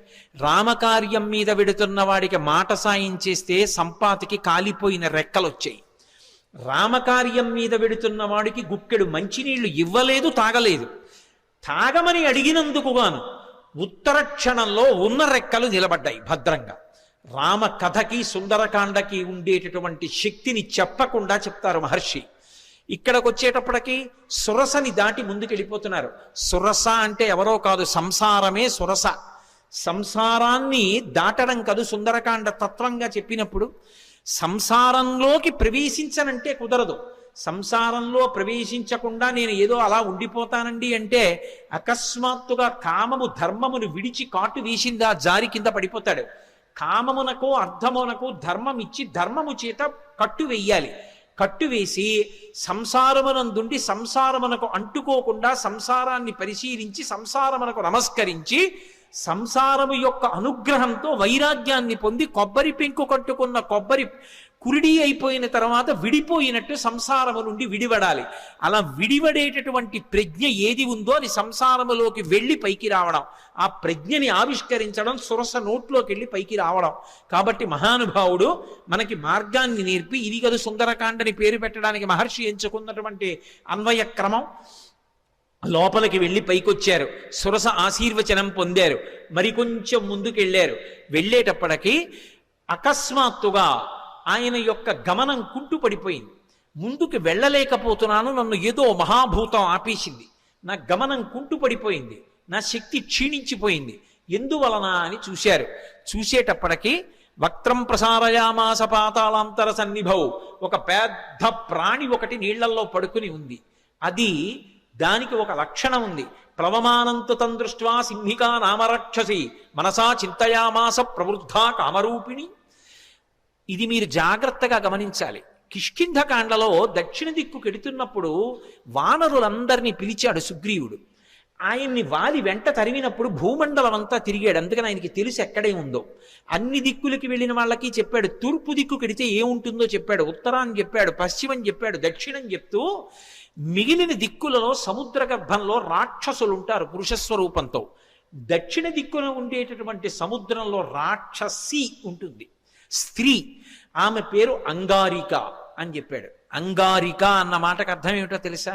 రామకార్యం మీద వెడుతున్న వాడికి మాట సాయం చేస్తే సంపాతికి కాలిపోయిన రెక్కలు వచ్చాయి. రామకార్యం మీద వెడుతున్న వాడికి గుక్కెడు మంచినీళ్లు ఇవ్వలేదు, తాగలేదు. తాగమని అడిగినందుకుగాను ఉత్తర క్షణంలో ఉన్న రెక్కలు నిలబడ్డాయి భద్రంగా. రామ కథకి సుందరకాండకి ఉండేటటువంటి శక్తిని చెప్పకుండా చెప్తారు మహర్షి. ఇక్కడికి వచ్చేటప్పటికి సురసని దాటి ముందుకెళ్ళిపోతున్నారు. సురస అంటే ఎవరో కాదు, సంసారమే సురస. సంసారాన్ని దాటడం కాదు సుందరకాండ తత్వంగా చెప్పినప్పుడు. సంసారంలోకి ప్రవేశించనంటే కుదరదు. సంసారంలో ప్రవేశించకుండా నేను ఏదో అలా ఉండిపోతానండి అంటే అకస్మాత్తుగా కామము ధర్మమును విడిచి కాటు వేసిందా జారి కింద పడిపోతాడు. కామమునకు అర్థమునకు ధర్మం ఇచ్చి ధర్మము చేత కట్టు వెయ్యాలి. కట్టు వేసి సంసారమునందుండి సంసారమునకు అంటుకోకుండా సంసారాన్ని పరిశీలించి సంసారమునకు నమస్కరించి సంసారము యొక్క అనుగ్రహంతో వైరాగ్యాన్ని పొంది కొబ్బరి పెంకు కట్టుకున్న కొబ్బరి కురిడి అయిపోయిన తర్వాత విడిపోయినట్టు సంసారము నుండి విడివడాలి. అలా విడివడేటటువంటి ప్రజ్ఞ ఏది ఉందో అది సంసారములోకి వెళ్ళి పైకి రావడం, ఆ ప్రజ్ఞని ఆవిష్కరించడం, సురస నోట్లోకి వెళ్ళి పైకి రావడం. కాబట్టి మహానుభావుడు మనకి మార్గాన్ని నేర్పి ఇది కదా సుందరకాండని పేరు పెట్టడానికి మహర్షి ఎంచుకున్నటువంటి అన్వయ క్రమం. లోపలికి వెళ్ళి పైకొచ్చారు, సురస ఆశీర్వచనం పొందారు, మరికొంచెం ముందుకెళ్ళారు. వెళ్ళేటప్పటికీ అకస్మాత్తుగా ఆయన యొక్క గమనం కుంటుపడిపోయింది. ముందుకు వెళ్ళలేకపోతున్నాను, నన్ను ఏదో మహాభూతం ఆపేసింది, నా గమనం కుంటుపడిపోయింది, నా శక్తి క్షీణించిపోయింది, ఎందువలన అని చూశారు. చూసేటప్పటికీ వక్త్రం ప్రసారయామాస పాతాళాంతర సన్నిభౌ, ఒక పెద్ద ప్రాణి ఒకటి నీళ్లల్లో పడుకుని ఉంది. అది దానికి ఒక లక్షణం ఉంది. ప్లవమానంతు తం దృష్ట్వా సింహికా నామరక్షసి మనసా చింతయామాస ప్రవృద్ధా కామరూపిణి. ఇది మీరు జాగ్రత్తగా గమనించాలి. కిష్కింధకాండలో దక్షిణ దిక్కు కెడుతున్నప్పుడు వానరులందరినీ పిలిచాడు సుగ్రీవుడు. ఆయన్ని వాలి వెంట తరిమినప్పుడు భూమండలం అంతా తిరిగాడు. అందుకని ఆయనకి తెలుసు ఎక్కడే ఉందో. అన్ని దిక్కులకి వెళ్ళిన వాళ్ళకి చెప్పాడు. తూర్పు దిక్కు కెడితే ఏముంటుందో చెప్పాడు, ఉత్తరాన్ని చెప్పాడు, పశ్చిమం చెప్పాడు, దక్షిణం చెప్తూ మిగిలిన దిక్కులలో సముద్ర గర్భంలో రాక్షసులు ఉంటారు పురుషస్వరూపంతో. దక్షిణ దిక్కున ఉండేటటువంటి సముద్రంలో రాక్షసి ఉంటుంది, స్త్రీ. ఆమె పేరు అంగారిక అని చెప్పాడు. అంగారిక అన్న మాటకు అర్థం ఏమిటో తెలుసా?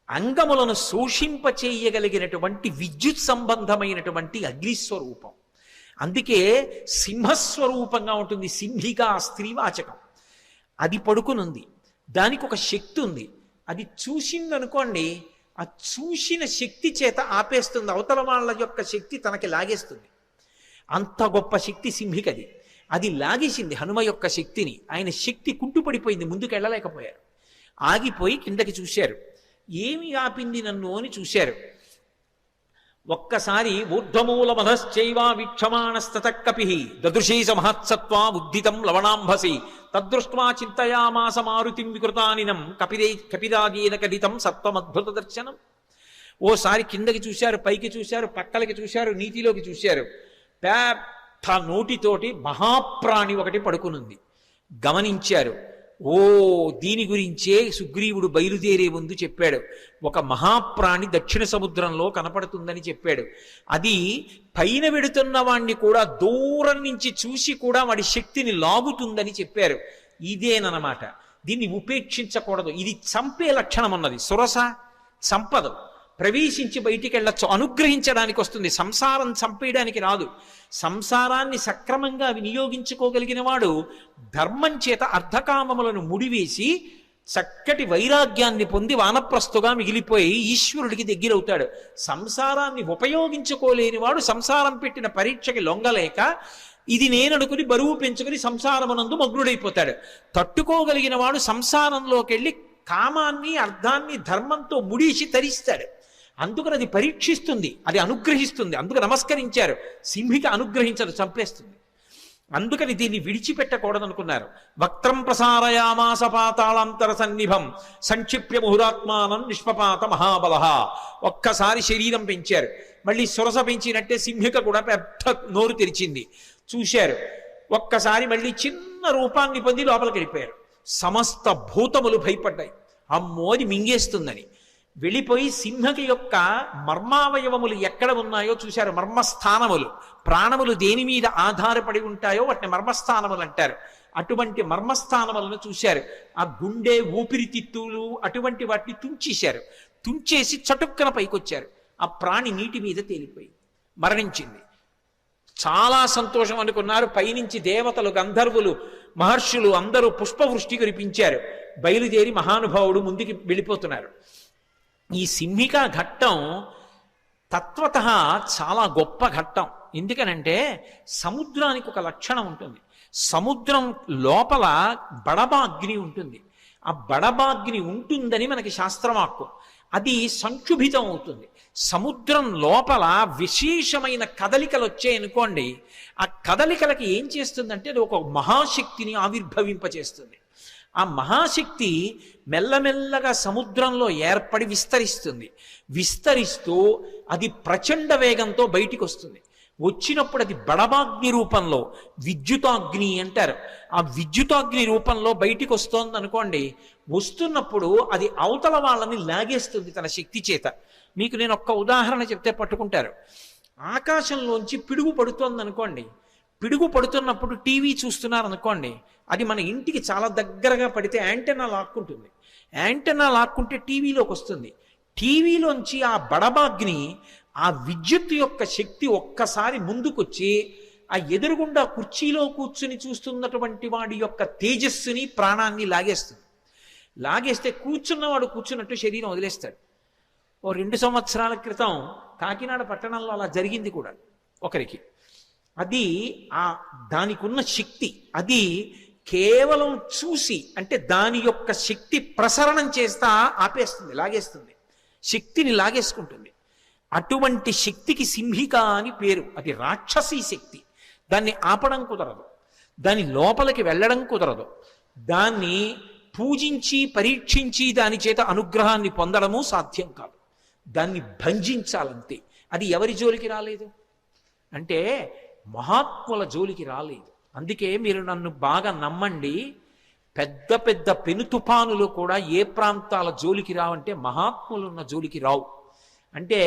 అంగములను శోషింపచేయగలిగినటువంటి విద్యుత్ సంబంధమైనటువంటి అగ్నిస్వరూపం. అందుకే సింహస్వరూపంగా ఉంటుంది. సింహిక స్త్రీవాచకం. అది పడుకునుంది, దానికి ఒక శక్తి ఉంది. అది చూసిందనుకోండి, ఆ చూసిన శక్తి చేత ఆపేస్తుంది, అవతల వాళ్ళ యొక్క శక్తి తనకి లాగేస్తుంది. అంత గొప్ప శక్తి సింహికది. అది లాగేసింది హనుమ యొక్క శక్తిని. ఆయన శక్తి కుంటుపడిపోయింది, ముందుకు వెళ్ళలేకపోయారు. ఆగిపోయి కిందకి చూశారు. ఏమి ఆపింది నన్ను అని చూశారు. ఒక్కసారి ఊర్ధ్వమూల మధశ్చైవ వీక్షమాణస్తత కపి దదృశీస మహత్సత్వా ఉద్దితం లవణాంభసి తదృష్ట్వా చింతయామాస మారుతిం వికృతానినం కపిరాగేన కథితం సత్వమద్భుత దర్శనం. ఓసారి కిందకి చూశారు, పైకి చూశారు, పక్కలకి చూశారు, నీటిలోకి చూశారు. పెద్ద నోటితోటి మహాప్రాణి ఒకటి పడుకునుంది. గమనించారు. ఓ, దీని గురించే సుగ్రీవుడు బయలుదేరే ముందు చెప్పాడు. ఒక మహాప్రాణి దక్షిణ సముద్రంలో కనపడుతుందని చెప్పాడు. అది పైన వెడుతున్న వాణ్ణి కూడా దూరం నుంచి చూసి కూడా వాడి శక్తిని లాగుతుందని చెప్పారు. ఇదేనమాట. దీన్ని ఉపేక్షించకూడదు. ఇది చంపే లక్షణం ఉన్నది. సురస చంపదు, ప్రవేశించి బయటికి వెళ్ళొచ్చు, అనుగ్రహించడానికి వస్తుంది. సంసారం చంపేయడానికి రాదు. సంసారాన్ని సక్రమంగా వినియోగించుకోగలిగిన వాడు ధర్మం చేత అర్ధకామములను ముడివేసి చక్కటి వైరాగ్యాన్ని పొంది వానప్రస్థుగా మిగిలిపోయి ఈశ్వరుడికి దగ్గరవుతాడు. సంసారాన్ని ఉపయోగించుకోలేని వాడు సంసారం పెట్టిన పరీక్షకి లొంగలేక ఇది నేననుకుని బరువు పెంచుకుని సంసారమునందు మగ్నుడైపోతాడు. తట్టుకోగలిగిన వాడు సంసారంలోకి వెళ్ళి కామాన్ని అర్థాన్ని ధర్మంతో ముడిసి తరిస్తాడు. అందుకని అది పరీక్షిస్తుంది, అది అనుగ్రహిస్తుంది. అందుకు నమస్కరించారు. సింహిక అనుగ్రహించదు, చంపేస్తుంది. అందుకని దీన్ని విడిచిపెట్టకూడదనుకున్నారు. వక్త్రం ప్రసారయామాస పాతాళాంతర సన్నిభం సంక్షిప్య ముహురాత్మానం నిష్పపాత మహాబల. ఒక్కసారి శరీరం పెంచారు, మళ్ళీ సురస పెంచినట్టే సింహిక కూడా పెద్ద నోరు తెరిచింది. చూశారు, ఒక్కసారి మళ్ళీ చిన్న రూపాన్ని పొంది లోపలికి వెళ్ళిపోయారు. సమస్త భూతములు భయపడ్డాయి, అమ్మో అది మింగేస్తుందని. వెళ్ళిపోయి సింహకి యొక్క మర్మావయవములు ఎక్కడ ఉన్నాయో చూశారు. మర్మస్థానములు, ప్రాణములు దేని మీద ఆధారపడి ఉంటాయో వాటిని మర్మస్థానములు అంటారు. అటువంటి మర్మస్థానములను చూశారు. ఆ గుండె, ఊపిరితిత్తులు అటువంటి వాటిని తుంచేశారు. తుంచేసి చటుక్కన పైకొచ్చారు. ఆ ప్రాణి నీటి మీద తేలిపోయి మరణించింది. చాలా సంతోషం అనుకున్నారు. పైనుంచి దేవతలు, గంధర్వులు, మహర్షులు అందరూ పుష్పవృష్టి కురిపించారు. బయలుదేరి మహానుభావుడు ముందుకి వెళ్ళిపోతున్నారు. ఈ సింహికా ఘట్టం తత్వత చాలా గొప్ప ఘట్టం. ఎందుకనంటే సముద్రానికి ఒక లక్షణం ఉంటుంది. సముద్రం లోపల బడబాగ్ని ఉంటుంది. ఆ బడబాగ్ని ఉంటుందని మనకి శాస్త్రవాక్కు. అది సంక్షుభితం అవుతుంది. సముద్రం లోపల విశేషమైన కదలికలు వచ్చాయనుకోండి, ఆ కదలికలకి ఏం చేస్తుందంటే అది ఒక మహాశక్తిని ఆవిర్భవింపచేస్తుంది. ఆ మహాశక్తి మెల్లమెల్లగా సముద్రంలో ఏర్పడి విస్తరిస్తుంది. విస్తరిస్తూ అది ప్రచండ వేగంతో బయటికి వస్తుంది. వచ్చినప్పుడు అది బడబాగ్ని రూపంలో, విద్యుతాగ్ని అంటారు, ఆ విద్యుతాగ్ని రూపంలో బయటికి వస్తోంది అనుకోండి. వస్తున్నప్పుడు అది అవతల వాళ్ళని లాగేస్తుంది తన శక్తి చేత. మీకు నేను ఒక్క ఉదాహరణ చెప్తే పట్టుకుంటారు. ఆకాశంలోంచి పిడుగు పడుతోంది అనుకోండి. పిడుగు పడుతున్నప్పుడు టీవీ చూస్తున్నారు అనుకోండి, అది మన ఇంటికి చాలా దగ్గరగా పడితే యాంటెన్నా లాక్కుంటుంది. యాంటెన్నా లాక్కుంటే టీవీలోకి వస్తుంది. టీవీలోంచి ఆ బడబాగ్ని, ఆ విద్యుత్ యొక్క శక్తి ఒక్కసారి ముందుకొచ్చి ఆ ఎదురుగుండా కుర్చీలో కూర్చుని చూస్తున్నటువంటి వాడి యొక్క తేజస్సుని, ప్రాణాన్ని లాగేస్తుంది. లాగేస్తే కూర్చున్నవాడు కూర్చున్నట్టు శరీరం వదిలేస్తాడు. ఓ 2 సంవత్సరాల క్రితం కాకినాడ పట్టణంలో అలా జరిగింది కూడా ఒకరికి. అది దానికి ఉన్న శక్తి, అది కేవలం చూసి, అంటే దాని యొక్క శక్తి ప్రసరణం చేస్తా ఆపేస్తుంది, లాగేస్తుంది, శక్తిని లాగేసుకుంటుంది. అటువంటి శక్తికి సింహిక అని పేరు. అది రాక్షసీ శక్తి. దాన్ని ఆపడం కుదరదు, దాని లోపలికి వెళ్ళడం కుదరదు. దాన్ని పూజించి పరీక్షించి దాని చేత అనుగ్రహాన్ని పొందడము సాధ్యం కాదు. దాన్ని భంజించాలంతే. అది ఎవరి జోలికి రాలేదు అంటే మహాత్ముల జోలికి రాలేదు. అందుకే మీరు నన్ను బాగా నమ్మండి, పెద్ద పెద్ద పెను తుఫానులు కూడా ఏ ప్రాంతాల జోలికి రావంటే మహాత్ములు ఉన్న జోలికి రావు. అంటే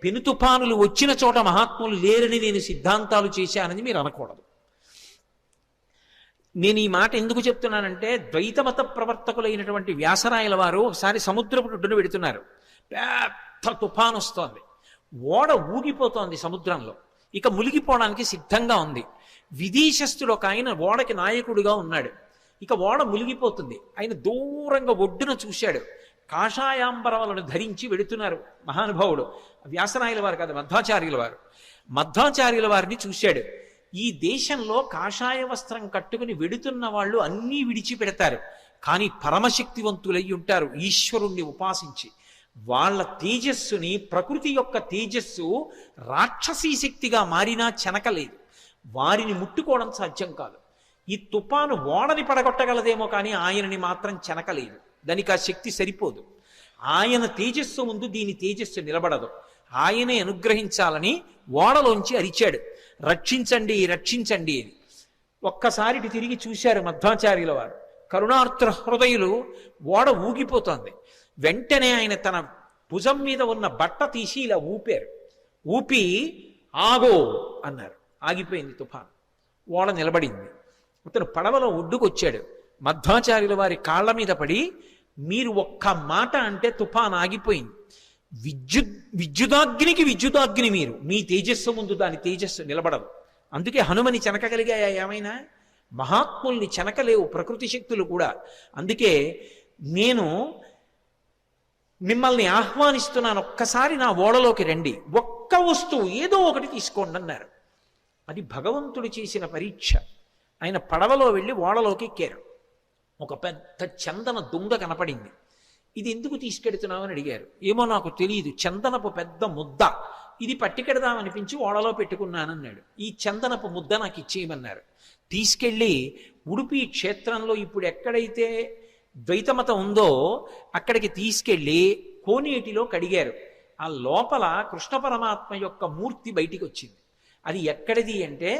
పెను తుఫానులు వచ్చిన చోట మహాత్ములు లేరని నేను సిద్ధాంతాలు చేశానని మీరు అనకూడదు. నేను ఈ మాట ఎందుకు చెప్తున్నానంటే, ద్వైతమత ప్రవర్తకులైనటువంటి వ్యాసరాయల వారు ఒకసారి సముద్రపు ఒడ్డున పెడుతున్నారు. పెద్ద తుఫాను వస్తోంది, ఓడ ఊగిపోతోంది సముద్రంలో, ఇక మునిగిపోవడానికి సిద్ధంగా ఉంది. విదేశస్థుడు ఒక ఆయన ఓడకి నాయకుడిగా ఉన్నాడు. ఇక ఓడ మునిగిపోతుంది. ఆయన దూరంగా ఒడ్డున చూశాడు. కాషాయాంబరములను ధరించి వెడుతున్నారు మహానుభావుడు. వ్యాసరాయల వారు కాదు, మధ్వాచార్యుల వారు. మధ్వాచార్యుల వారిని చూశాడు. ఈ దేశంలో కాషాయ వస్త్రం కట్టుకుని వెడుతున్న వాళ్ళు అన్నీ విడిచిపెడతారు, కానీ పరమశక్తివంతులై ఉంటారు ఈశ్వరుణ్ణి ఉపాసించి. వాళ్ళ తేజస్సుని, ప్రకృతి యొక్క తేజస్సు రాక్షసీ శక్తిగా మారినా చెనకలేదు. వారిని ముట్టుకోవడం సాధ్యం కాదు. ఈ తుఫాను ఓడని పడగొట్టగలదేమో కానీ ఆయనని మాత్రం చెనకలేదు. దానికి ఆ శక్తి సరిపోదు. ఆయన తేజస్సు ముందు దీని తేజస్సు నిలబడదు. ఆయనే అనుగ్రహించాలని ఓడలోంచి అరిచాడు, రక్షించండి రక్షించండి అని. ఒక్కసారి తిరిగి చూశారు మధ్వాచార్యుల వారు. కరుణార్ద్ర హృదయులు, ఓడ ఊగిపోతోంది. వెంటనే ఆయన తన భుజం మీద ఉన్న బట్ట తీసి ఇలా ఊపారు. ఊపి ఆగో అన్నారు. ఆగిపోయింది తుఫాను. ఓడ నిలబడింది. అతను పడవలో ఒడ్డుకొచ్చాడు. మధ్వాచార్యుల వారి కాళ్ళ మీద పడి, మీరు ఒక్క మాట అంటే తుఫాన్ ఆగిపోయింది. విద్యుదాగ్నికి విద్యుదాగ్ని మీరు, మీ తేజస్సు ముందు దాని తేజస్సు నిలబడదు. అందుకే హనుమని చెనకగలిగాయా ఏమైనా? మహాత్ముల్ని చెనకలేవు ప్రకృతి శక్తులు కూడా. అందుకే నేను మిమ్మల్ని ఆహ్వానిస్తున్నాను, ఒక్కసారి నా ఓడలోకి రండి, ఒక్క వస్తువు ఏదో ఒకటి తీసుకోండి అన్నారు. అది భగవంతుడు చేసిన పరీక్ష. ఆయన పడవలో వెళ్ళి ఓడలోకి ఎక్కారు. ఒక పెద్ద చందన దుంగ కనపడింది. ఇది ఎందుకు తీసుకెడుతున్నావు అని అడిగారు. ఏమో నాకు తెలియదు, చందనపు పెద్ద ముద్ద, ఇది పట్టుకెడదామనిపించి ఓడలో పెట్టుకున్నానన్నాడు. ఈ చందనపు ముద్ద నాకు ఇచ్చేయమన్నారు. తీసుకెళ్ళి ఉడుపి క్షేత్రంలో ఇప్పుడు ఎక్కడైతే ద్వైతమతం ఉందో అక్కడికి తీసుకెళ్ళి కోనేటిలో కడిగారు. ఆ లోపల కృష్ణ పరమాత్మ యొక్క మూర్తి బయటికి వచ్చింది. అది ఎక్కడిది అంటే,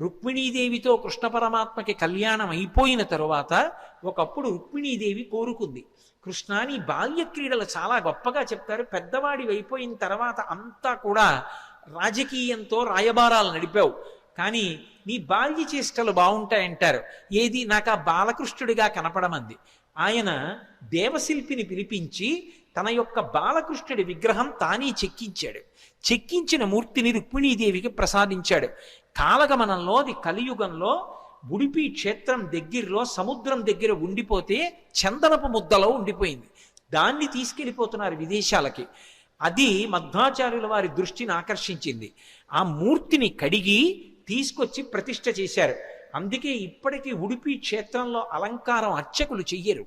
రుక్మిణీదేవితో కృష్ణ పరమాత్మకి కళ్యాణం అయిపోయిన తరువాత ఒకప్పుడు రుక్మిణీదేవి కోరుకుంది, కృష్ణ నీ బాల్య క్రీడలు చాలా గొప్పగా చెప్తారు, పెద్దవాడి అయిపోయిన తర్వాత అంతా కూడా రాజకీయంతో రాయబారాలు నడిపావు, కానీ నీ బాల్య చేష్టలు బాగుంటాయంటారు, ఏది నాకు ఆ బాలకృష్ణుడిగా కనపడమంది. ఆయన దేవశిల్పిని పిలిపించి తన యొక్క బాలకృష్ణుడి విగ్రహం తానే చెక్కించాడు. చెక్కించిన మూర్తిని రుక్మిణీదేవికి ప్రసాదించాడు. కాలగమనంలో అది కలియుగంలో ఉడిపి క్షేత్రం దగ్గరలో సముద్రం దగ్గర ఉండిపోతే చందనపు ముద్దలో ఉండిపోయింది. దాన్ని తీసుకెళ్ళిపోతున్నారు విదేశాలకి. అది మధ్వాచార్యుల వారి దృష్టిని ఆకర్షించింది. ఆ మూర్తిని కడిగి తీసుకొచ్చి ప్రతిష్ఠ చేశారు. అందుకే ఇప్పటికీ ఉడిపి క్షేత్రంలో అలంకారం అర్చకులు చెయ్యరు.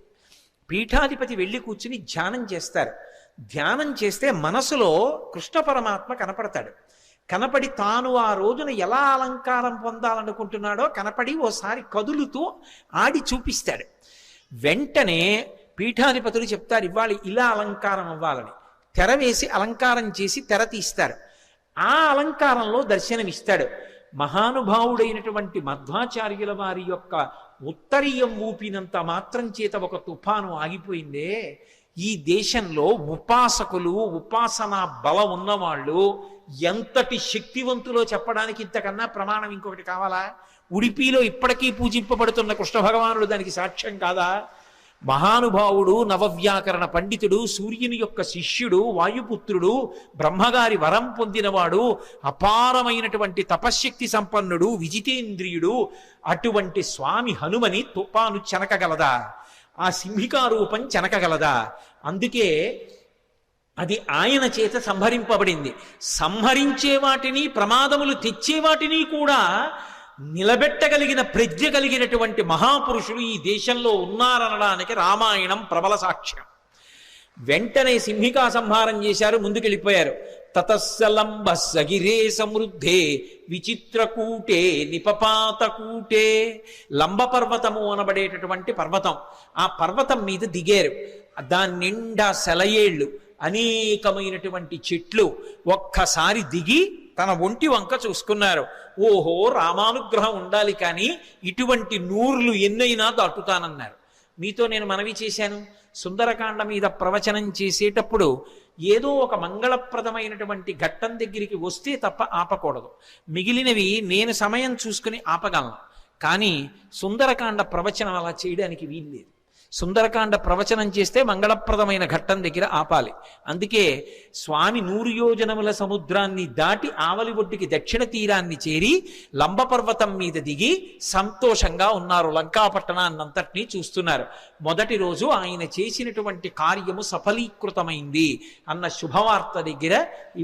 పీఠాధిపతి వెళ్ళి కూర్చుని ధ్యానం చేస్తారు. ధ్యానం చేస్తే మనసులో కృష్ణ పరమాత్మ కనపడతాడు. కనపడి తాను ఆ రోజున ఎలా అలంకారం పొందాలనుకుంటున్నాడో కనపడి ఓసారి కదులుతూ ఆడి చూపిస్తాడు. వెంటనే పీఠాధిపతులు చెప్తారు, ఇవాళ ఇలా అలంకారం అవ్వాలని. తెర వేసి అలంకారం చేసి తెర తీస్తారు. ఆ అలంకారంలో దర్శనమిస్తాడు. మహానుభావుడైనటువంటి మధ్వాచార్యుల వారి యొక్క ఉత్తరీయం ఊపినంత మాత్రం చేత ఒక తుఫాను ఆగిపోయిందే. ఈ దేశంలో ఉపాసకులు, ఉపాసనా బలం ఉన్నవాళ్ళు ఎంతటి శక్తివంతులో చెప్పడానికి ఇంతకన్నా ప్రమాణం ఇంకొకటి కావాలా? ఉడిపిలో ఇప్పటికీ పూజింపబడుతున్న కృష్ణ భగవానుడు దానికి సాక్ష్యం కాదా? మహానుభావుడు, నవవ్యాకరణ పండితుడు, సూర్యుని యొక్క శిష్యుడు, వాయుపుత్రుడు, బ్రహ్మగారి వరం పొందినవాడు, అపారమైనటువంటి తపశ్శక్తి సంపన్నుడు, విజితేంద్రియుడు, అటువంటి స్వామి హనుమని తుఫాను చెనకగలదా? ఆ సింహికారూపం చెనకగలదా? అందుకే అది ఆయన చేత సంహరింపబడింది. సంహరించే వాటిని, ప్రమాదములు తెచ్చే వాటిని కూడా నిలబెట్టగలిగిన ప్రజ్ఞ కలిగినటువంటి మహాపురుషులు ఈ దేశంలో ఉన్నారనడానికి రామాయణం ప్రబల సాక్ష్యం. వెంటనే సింహికా సంహారం చేశారు, ముందుకెళ్ళిపోయారు. తతస్సలంబ సగిరే సమృద్ధే విచిత్రకూటే నిపపాతకూటే. లంబ పర్వతము అనబడేటటువంటి పర్వతం, ఆ పర్వతం మీద దిగారు. దాని నిండా సెలయేళ్ళు, అనేకమైనటువంటి చెట్లు. ఒక్కసారి దిగి తన ఒంటి వంక చూసుకున్నారు. ఓహో, రామానుగ్రహం ఉండాలి, కానీ ఇటువంటి నూర్లు ఎన్నైనా దాటుతానన్నారు. మీతో నేను మనవి చేశాను, సుందరకాండ మీద ప్రవచనం చేసేటప్పుడు ఏదో ఒక మంగళప్రదమైనటువంటి ఘట్టం దగ్గరికి వస్తే తప్ప ఆపకూడదు. మిగిలినవి నేను సమయం చూసుకుని ఆపగలను, కానీ సుందరకాండ ప్రవచనం అలా చేయడానికి వీల్లేదు. సుందరకాండ ప్రవచనం చేస్తే మంగళప్రదమైన ఘట్టం దగ్గర ఆపాలి. అందుకే స్వామి 100 యోజనముల సముద్రాన్ని దాటి ఆవలి ఒడ్డుకి దక్షిణ తీరాన్ని చేరి లంబపర్వతం మీద దిగి సంతోషంగా ఉన్నారు. లంకాపట్టణాన్నంతటినీ చూస్తున్నారు. మొదటి రోజు ఆయన చేసినటువంటి కార్యము సఫలీకృతమైంది అన్న శుభవార్త దగ్గర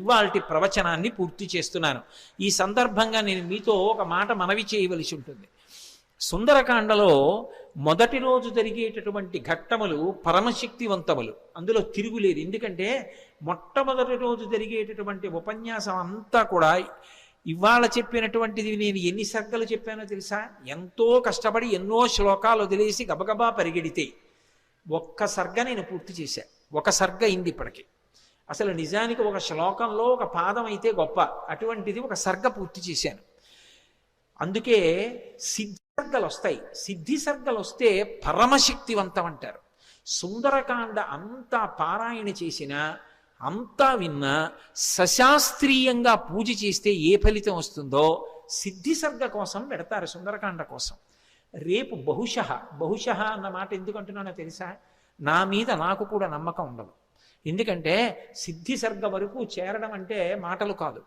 ఇవాల్టి ప్రవచనాన్ని పూర్తి చేస్తున్నాను. ఈ సందర్భంగా నేను మీతో ఒక మాట మనవి చేయవలసి ఉంటుంది. సుందరకాండలో మొదటి రోజు జరిగేటటువంటి ఘట్టములు పరమశక్తివంతములు, అందులో తిరుగులేదు. ఎందుకంటే మొట్టమొదటి రోజు జరిగేటటువంటి ఉపన్యాసం అంతా కూడా ఇవాళ చెప్పినటువంటిది నేను ఎన్ని సర్గలు చెప్పానో తెలుసా? ఎంతో కష్టపడి ఎన్నో శ్లోకాలు వదిలేసి గబగబా పరిగెడితే ఒక్క సర్గ నేను పూర్తి చేశా. ఒక సర్గ అయింది ఇప్పటికి. అసలు నిజానికి ఒక శ్లోకంలో ఒక పాదం అయితే గొప్ప, అటువంటిది ఒక సర్గ పూర్తి చేశాను. అందుకే సిద్ధి సర్గలు వస్తాయి. సిద్ధి సర్గలు వస్తే పరమశక్తివంతం అంటారు. సుందరకాండ అంతా పారాయణ చేసినా, అంతా విన్నా, సశాస్త్రీయంగా పూజ చేస్తే ఏ ఫలితం వస్తుందో సిద్ధి సర్గ కోసం పెడతారు, సుందరకాండ కోసం. రేపు బహుశః అన్న మాట ఎందుకు అంటున్నానో తెలుసా? నా మీద నాకు కూడా నమ్మకం ఉండదు. ఎందుకంటే సిద్ధి సర్గ వరకు చేరడం అంటే మాటలు కాదు.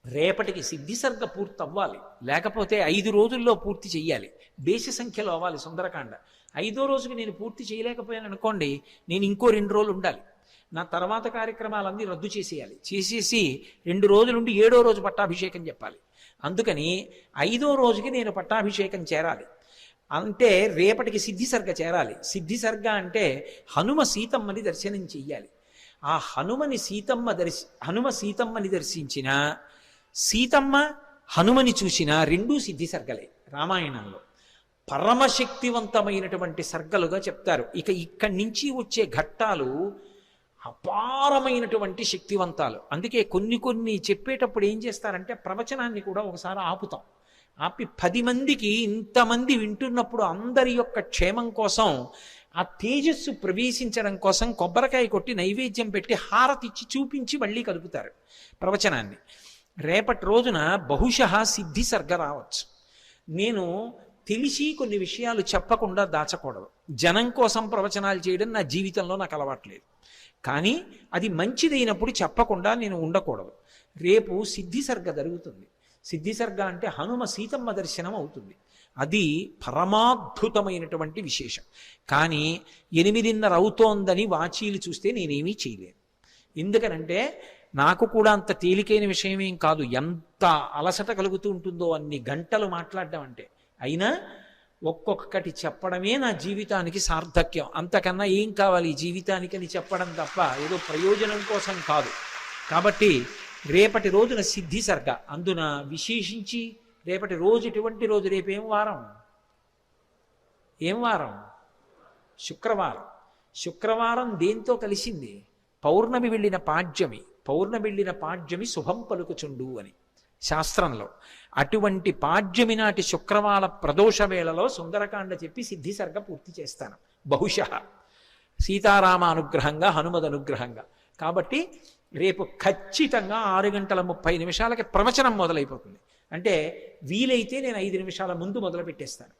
రేపటికి సిద్ధి సర్గ పూర్తి అవ్వాలి, లేకపోతే 5 రోజుల్లో పూర్తి చెయ్యాలి. బేసి సంఖ్యలో అవ్వాలి సుందరకాండ. 5వ రోజుకి నేను పూర్తి చేయలేకపోయాను అనుకోండి, నేను ఇంకో 2 రోజులు ఉండాలి. నా తర్వాత కార్యక్రమాలన్నీ రద్దు చేసేయాలి. చేసేసి 2 రోజులుండి 7వ రోజు పట్టాభిషేకం చెప్పాలి. అందుకని 5వ రోజుకి నేను పట్టాభిషేకం చేరాలి. అంటే రేపటికి సిద్ధి సర్గ చేరాలి. సిద్ధి సర్గ అంటే హనుమ సీతమ్మని దర్శనం చెయ్యాలి. ఆ హనుమ సీతమ్మని దర్శించిన, సీతమ్మ హనుమని చూసిన రెండూ సిద్ధి సర్గలే రామాయణంలో. పరమశక్తివంతమైనటువంటి సర్గలుగా చెప్తారు. ఇక్కడి నుంచి వచ్చే ఘట్టాలు అపారమైనటువంటి శక్తివంతాలు. అందుకే కొన్ని చెప్పేటప్పుడు ఏం చేస్తారంటే ప్రవచనాన్ని కూడా ఒకసారి ఆపుతాం. ఆపి 10 మందికి, ఇంతమంది వింటున్నప్పుడు అందరి యొక్క క్షేమం కోసం, ఆ తేజస్సు ప్రవేశించడం కోసం కొబ్బరికాయ కొట్టి నైవేద్యం పెట్టి హారతిచ్చి చూపించి మళ్ళీ కలుపుతారు ప్రవచనాన్ని. రేపటి రోజున బహుశః సిద్ధి సర్గ రావచ్చు. నేను తెలిసి కొన్ని విషయాలు చెప్పకుండా దాచకూడదు. జనం కోసం ప్రవచనాలు చేయడం నా జీవితంలో నాకు అలవాట్లేదు. కానీ అది మంచిదైనప్పుడు చెప్పకుండా నేను ఉండకూడదు. రేపు సిద్ధి సర్గ జరుగుతుంది. సిద్ధి సర్గ అంటే హనుమ సీతమ్మ దర్శనం అవుతుంది. అది పరమాద్భుతమైనటువంటి విశేషం. కానీ 8:30 అవుతోందని వాచీలు చూస్తే నేనేమీ చేయలేను. ఎందుకనంటే నాకు కూడా అంత తేలికైన విషయమేం కాదు. ఎంత అలసట కలుగుతూ ఉంటుందో అన్ని గంటలు మాట్లాడడం అంటే. అయినా ఒక్కొక్కటి చెప్పడమే నా జీవితానికి సార్థక్యం. అంతకన్నా ఏం కావాలి ఈ జీవితానికి అని చెప్పడం తప్ప ఏదో ప్రయోజనం కోసం కాదు. కాబట్టి రేపటి రోజున సిద్ధి సర్గ. అందున విశేషించి రేపటి రోజు ఎటువంటి రోజు? రేపేం వారం? ఏం వారం? శుక్రవారం. శుక్రవారం దేంతో కలిసింది? పౌర్ణమి వెళ్ళిన పాడ్యమి. పౌర్ణమి వెళ్ళిన పాడ్యమి శుభం పలుకుచుండు అని శాస్త్రంలో. అటువంటి పాడ్యమి నాటి శుక్రవార ప్రదోష వేళలో సుందరకాండ చెప్పి సిద్ధి సర్గ పూర్తి చేస్తాను బహుశః, సీతారామ అనుగ్రహంగా, హనుమద్ అనుగ్రహంగా. కాబట్టి రేపు ఖచ్చితంగా 6:30 ప్రవచనం మొదలైపోతుంది. అంటే వీలైతే నేను 5 నిమిషాల ముందు మొదలు పెట్టేస్తాను.